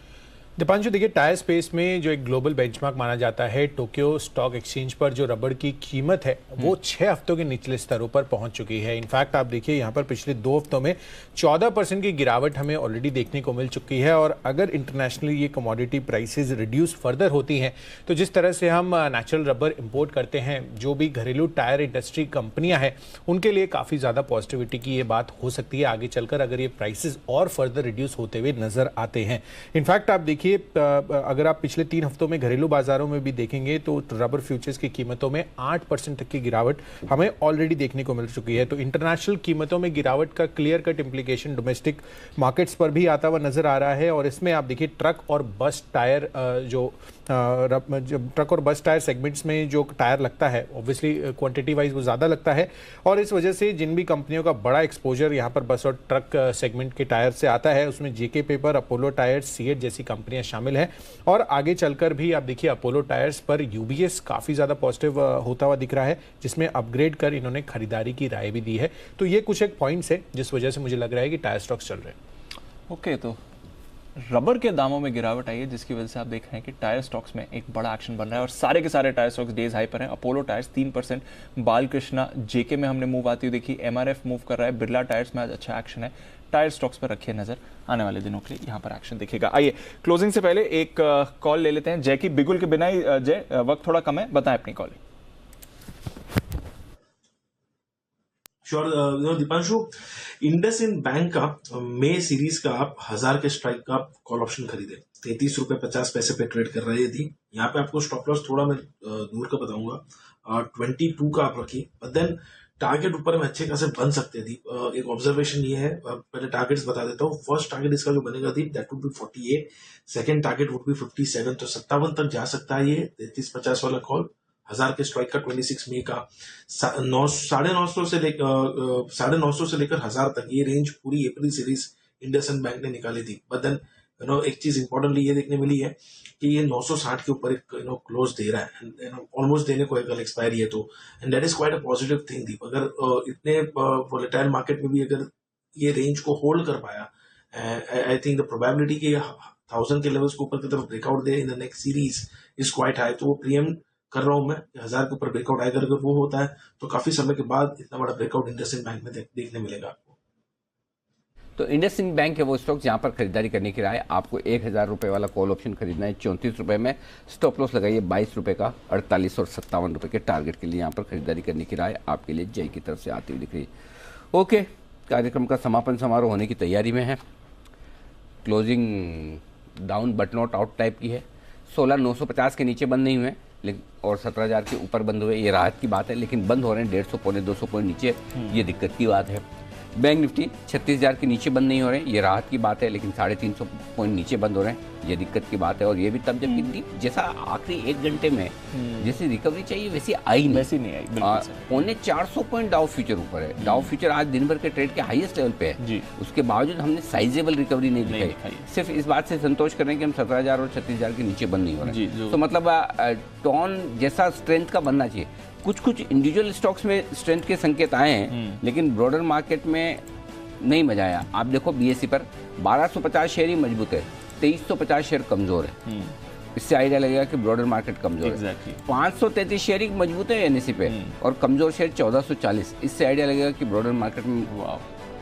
दीपांशु, देखिए टायर स्पेस में जो एक ग्लोबल बेंचमार्क माना जाता है, टोक्यो स्टॉक एक्सचेंज पर जो रबड़ की कीमत है वो 6 हफ्तों के निचले स्तरों पर पहुंच चुकी है। इनफैक्ट आप देखिए यहाँ पर पिछले 2 हफ्तों में 14% की गिरावट हमें ऑलरेडी देखने को मिल चुकी है। और अगर इंटरनेशनली ये कमोडिटी प्राइसेस रिड्यूस फर्दर होती हैं तो जिस तरह से हम नेचुरल रबर इंपोर्ट करते हैं, जो भी घरेलू टायर इंडस्ट्री कंपनियां हैं, उनके लिए काफ़ी ज़्यादा पॉजिटिविटी की ये बात हो सकती है आगे चलकर, अगर ये प्राइसेस और फर्दर रिड्यूस होते हुए नजर आते हैं। इनफैक्ट आप देखिए, अगर आप पिछले 3 हफ्तों में घरेलू बाजारों में भी देखेंगे तो रबर फ्यूचर्स की कीमतों में 8% तक की गिरावट हमें ऑलरेडी देखने को मिल चुकी है। तो इंटरनेशनल कीमतों में गिरावट का clear cut implication domestic markets पर भी आता हुआ नजर आ रहा है। और इसमें आप देखिए ट्रक और बस टायर, जो ट्रक और बस टायर सेगमेंट्स में जो टायर लगता है, ऑब्वियसली क्वांटिटी वाइज वो ज़्यादा लगता है, और इस वजह से जिन भी कंपनियों का बड़ा एक्सपोजर यहाँ पर बस और ट्रक सेगमेंट के टायर से आता है, उसमें जेके पेपर, अपोलो टायर्स, सीएट जैसी कंपनियां शामिल हैं। और आगे चलकर भी आप देखिए अपोलो टायर्स पर यूबीएस काफ़ी ज़्यादा पॉजिटिव होता हुआ दिख रहा है, जिसमें अपग्रेड कर इन्होंने खरीदारी की राय भी दी है। तो ये कुछ एक पॉइंट्स है जिस वजह से मुझे लग रहा है कि टायर स्टॉक्स चल रहे हैं। ओके, तो रबर के दामों में गिरावट आई है, जिसकी वजह से आप देख रहे हैं कि टायर स्टॉक्स में एक बड़ा एक्शन बन रहा है और सारे के सारे टायर स्टॉक्स डेज हाई पर हैं। अपोलो टायर्स 3%, बालकृष्णा, जेके में हमने मूव आती हुई देखी, एमआरएफ मूव कर रहा है, बिरला टायर्स में आज अच्छा एक्शन है। टायर स्टॉक्स पर रखिए नजर, आने वाले दिनों के लिए यहाँ पर एक्शन दिखेगा। आइए क्लोजिंग से पहले एक कॉल ले लेते हैं जय की, बिगुल के बिना ही। जय, वक्त थोड़ा कम है, बताएं अपनी call. Sure Deepanshu, IndusInd bank का मे सीरीज का आप 1000 के स्ट्राइक का कॉल ऑप्शन खरीदे, 33.50 पे ट्रेड कर रही थी। यहाँ पे आपको स्टॉप लॉस थोड़ा मैं दूर का बताऊंगा, 22 का आप रखिए, बट देन टारगेट ऊपर में अच्छे खासे बन सकते थी। एक ऑब्जर्वेशन ये है, पहले टारगेट्स बता देता हूँ। फर्स्ट टारगेट इसका जो बनेगा थी that would be 48, second target would be 57, तो 57 तक जा सकता है ये 33.50 वाला कॉल। 1000 के स्ट्राइक का 26 मई का 950 से लेकर 1000 तक ये रेंज पूरी अप्रैल सीरीज इंडसइंड बैंक ने निकाली थी। बट देन एक चीज इंपॉर्टेंटली ये देखने मिली है कि ये 960 के ऊपर एक क्लोज दे रहा है, ऑलमोस्ट देने को कल एक्सपायरी है, तो and that is quite a positive thing Deep. अगर इतने वोलेटाइल मार्केट में भी अगर ये रेंज को होल्ड कर पाया, आई थिंक द प्रोबेबिलिटी कि 1000 के लेवल्स के ऊपर की तरफ breakout they in the next series is quite high. तो वो प्रीएम कर रहा हूं मैं, 1000 के ऊपर ब्रेकआउट आएगा। अगर वो होता है तो काफी समय के बाद इतना बड़ा ब्रेकआउट इंडसइंड बैंक में देखने मिलेगा आपको। तो इंडसइंड बैंक है वो स्टॉक जहां पर खरीदारी करने की राय, आपको 1000 रुपये वाला कॉल ऑप्शन खरीदना है 34 रुपये में, स्टॉप लॉस लगाइए 22 रुपये का, 48 और 57 रुपये के टारगेट के लिए यहाँ पर खरीदारी करने की राय आपके लिए जय की तरफ से आती हुई दिख रही है। ओके, कार्यक्रम का समापन समारोह होने की तैयारी में है। Closing down but not out type की है, 16,950 के नीचे बंद नहीं हुए लेकिन और 17,000 के ऊपर बंद हुए, ये राहत की बात है, लेकिन बंद हो रहे हैं 150 पौने 200 पॉइंट नीचे, ये दिक्कत की बात है। बैंक निफ्टी 36,000 के नीचे बंद नहीं हो रहे हैं, ये राहत की बात है, लेकिन 350 पॉइंट नीचे बंद हो रहे हैं, ये दिक्कत की बात है। और ये भी तब जब कितनी जैसा आखिरी 1 घंटे में जैसी रिकवरी चाहिए वैसी आई नहीं, वैसी नहीं आई। पौने 400 पॉइंट डाउ फ्यूचर ऊपर है। डाउ फ्यूचर आज दिन भर के ट्रेड के हाईएस्ट लेवल पे है जी। उसके बावजूद हमने साइजेबल रिकवरी नहीं दिखाई। सिर्फ इस बात से संतोष कर रहे हैं कि हम 17,000 और 36,000 के नीचे बंद नहीं हो रहे हैं, तो मतलब टोन जैसा स्ट्रेंथ का बनना चाहिए। कुछ इंडिविजुअल स्टॉक्स में स्ट्रेंथ के संकेत आए हैं, लेकिन ब्रॉडर मार्केट में नहीं मजा आया। आप देखो बीएसई पर 1250 शेयर ही मजबूत है, 2350 शेयर कमजोर है, इससे आइडिया लगेगा कि ब्रॉडर मार्केट कमजोर है। 533 शेयर ही मजबूत है एनएसई पे और कमजोर शेयर 1440, इससे आइडिया लगेगा कि ब्रॉडर मार्केट में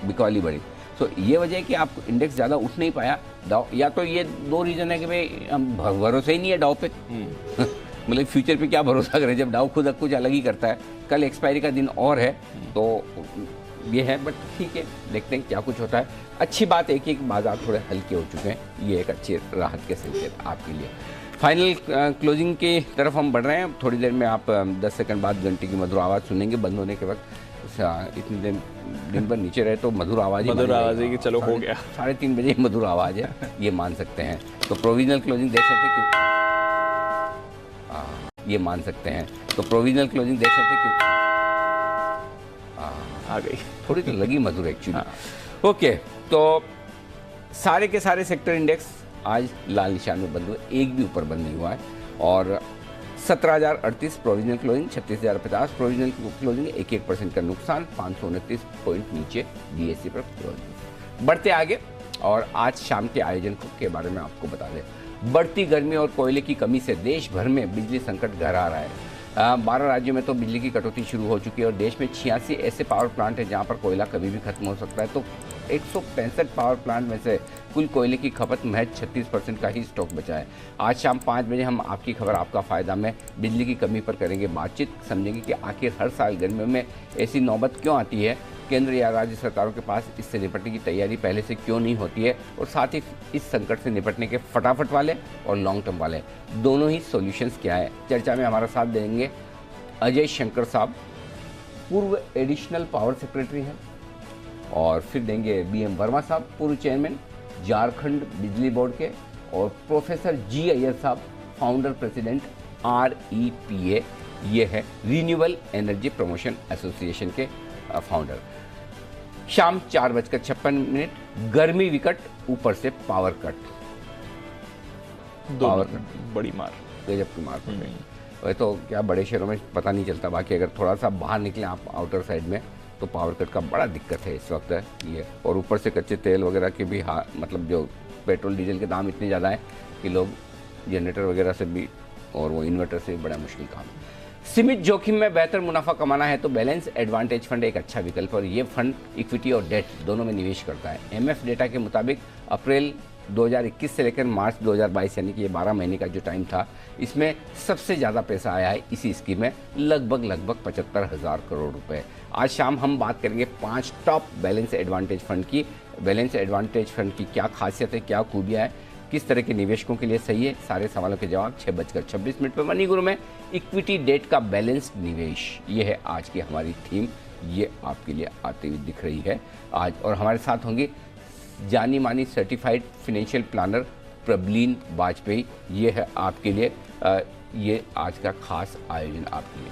बिकवाली बढ़ी। तो ये वजह है कि आप इंडेक्स ज़्यादा उठ नहीं पाया डाउ, या तो ये 2 रीजन है कि भाई हम भरोसा ही नहीं है डाउ पे मतलब फ्यूचर पे क्या भरोसा करें जब डाउ खुद कुछ अलग ही करता है। कल एक्सपायरी का दिन और है तो ये है, बट ठीक है, देखते हैं क्या कुछ होता है। अच्छी बात है कि बाजार थोड़े हल्के हो चुके हैं, ये एक अच्छी राहत के संकेत आपके लिए। फाइनल क्लोजिंग की तरफ हम बढ़ रहे हैं। थोड़ी देर में आप 10 सेकंड बाद घंटी की मधुर आवाज़ सुनेंगे बंद होने के वक्त। इतनी देर दिन भर नीचे रहे तो मधुर आवाज़ है कि चलो हो गया, 3:30 बजे मधुर आवाज़ है, ये मान सकते हैं। तो प्रोविजनल क्लोजिंग देख सकते हैं कि ये मान सकते हैं, तो प्रोविजनल क्लोजिंग देख सकते हैं कि आ गई, थोड़ी तो लगी मधुर एक्चुअली। ओके, तो सारे के सारे सेक्टर इंडेक्स आज लाल निशान में बंद हुए, एक भी ऊपर बंद नहीं हुआ है। और 17,038 प्रोविजनल क्लोजिंग, 36,050 प्रोविजनल क्लोजिंग, 1% का नुकसान, 529 पॉइंट नीचे बीएसई पर क्लोजिंग। बढ़ते आगे और आज शाम के आयोजन के बारे में आपको बता दें। बढ़ती गर्मी और कोयले की कमी से देश भर में बिजली संकट गहरा रहा है। 12 राज्यों में तो बिजली की कटौती शुरू हो चुकी है और देश में 86 ऐसे पावर प्लांट हैं जहां पर कोयला कभी भी खत्म हो सकता है। तो 165 पावर प्लांट में से कुल कोयले की खपत महज 36% का ही स्टॉक बचा है। आज शाम 5 बजे हम आपकी खबर आपका फ़ायदा में बिजली की कमी पर करेंगे बातचीत, समझेंगे कि आखिर हर साल गर्मियों में ऐसी नौबत क्यों आती है, केंद्र या राज्य सरकारों के पास इससे निपटने की तैयारी पहले से क्यों नहीं होती है, और साथ ही इस संकट से निपटने के फटाफट वाले और लॉन्ग टर्म वाले दोनों ही सॉल्यूशंस क्या है। चर्चा में हमारा साथ देंगे अजय शंकर साहब, पूर्व एडिशनल पावर सेक्रेटरी हैं, और फिर देंगे बीएम वर्मा साहब, पूर्व चेयरमैन झारखंड बिजली बोर्ड के, और प्रोफेसर जी अय्यर साहब, फाउंडर प्रेसिडेंट REPA, ये है रिन्यूएबल एनर्जी प्रमोशन एसोसिएशन के फाउंडर। शाम 4:56, गर्मी विकट, ऊपर से पावर कट, पावर कट बड़ी मार, गजब की मार पड़ रही है। वह तो क्या बड़े शहरों में पता नहीं चलता, बाकी अगर थोड़ा सा बाहर निकले आप आउटर साइड में तो पावर कट का बड़ा दिक्कत है इस वक्त ये। और ऊपर से कच्चे तेल वगैरह के भी मतलब जो पेट्रोल डीजल के दाम इतने ज़्यादा हैं कि लोग जनरेटर वगैरह से भी और वो इन्वर्टर से भी बड़ा मुश्किल काम है। सीमित जोखिम में बेहतर मुनाफा कमाना है तो बैलेंस एडवांटेज फंड एक अच्छा विकल्प, और ये फंड इक्विटी और डेट दोनों में निवेश करता है। MF डेटा के मुताबिक अप्रैल 2021 से लेकर मार्च 2022 यानी कि ये 12 महीने का जो टाइम था, इसमें सबसे ज़्यादा पैसा आया है इसी स्कीम में, लगभग 75,000 करोड़ रुपए। आज शाम हम बात करेंगे 5 टॉप बैलेंस एडवांटेज फंड की। बैलेंस एडवांटेज फंड की क्या खासियत है, क्या खूबियाँ है, किस तरह के निवेशकों के लिए सही है, सारे सवालों के जवाब 6:26 पर मनी गुरु में। इक्विटी डेट का बैलेंस्ड निवेश, ये है आज की हमारी थीम, ये आपके लिए आती हुई दिख रही है आज। और हमारे साथ होंगे जानी मानी certified financial planner Prableen Vajpayee, ये है आपके लिए ये आज का खास आयोजन आपके लिए।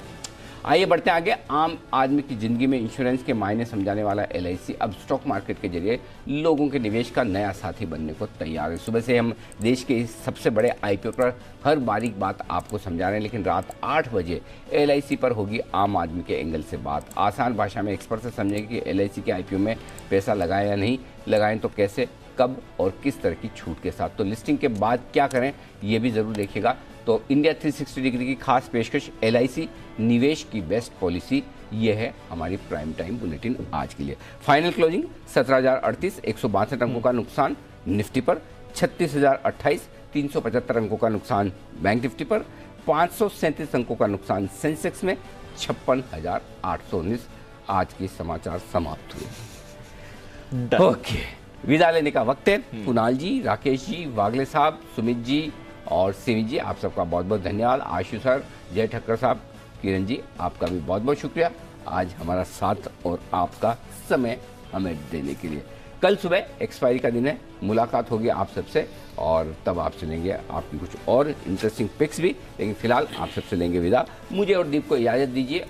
आइए बढ़ते हैं आगे। आम आदमी की ज़िंदगी में इंश्योरेंस के मायने समझाने वाला LIC अब स्टॉक मार्केट के जरिए लोगों के निवेश का नया साथी बनने को तैयार है। सुबह से हम देश के इस सबसे बड़े IPO पर हर बारीक बात आपको समझा रहे हैं, लेकिन रात 8 बजे LIC पर होगी आम आदमी के एंगल से बात। आसान भाषा में एक्सपर्ट से समझेंगे कि LIC के IPO में पैसा लगाएं या नहीं लगाएं, तो कैसे, कब और किस तरह की छूट के साथ। तो लिस्टिंग के बाद क्या करें, ये भी ज़रूर देखिएगा। तो इंडिया 360 डिग्री की खास पेशकश LIC निवेश की बेस्ट पॉलिसी, ये है हमारी प्राइम टाइम बुलेटिन आज के लिए। फाइनल क्लोजिंग 17,038, 162 अंकों का नुकसान निफ्टी पर, 36,028, 375 अंकों का नुकसान बैंक निफ्टी पर, 537 अंकों का नुकसान सेंसेक्स में, 56,819। आज के समाचार समाप्त हुए। ओके, विदा लेने का वक्त है। कुणाल जी, राकेश जी, वागले साहब, सुमित जी और सिमी जी, आप सबका बहुत बहुत धन्यवाद। आशु सर, जय ठक्कर साहब, किरण जी, आपका भी बहुत बहुत शुक्रिया आज हमारा साथ और आपका समय हमें देने के लिए। कल सुबह एक्सपायरी का दिन है, मुलाकात होगी आप सबसे और तब आप सुनेंगे आपकी कुछ और इंटरेस्टिंग पिक्स भी, लेकिन फिलहाल आप सबसे लेंगे विदा। मुझे और दीप को इजाज़त दीजिए।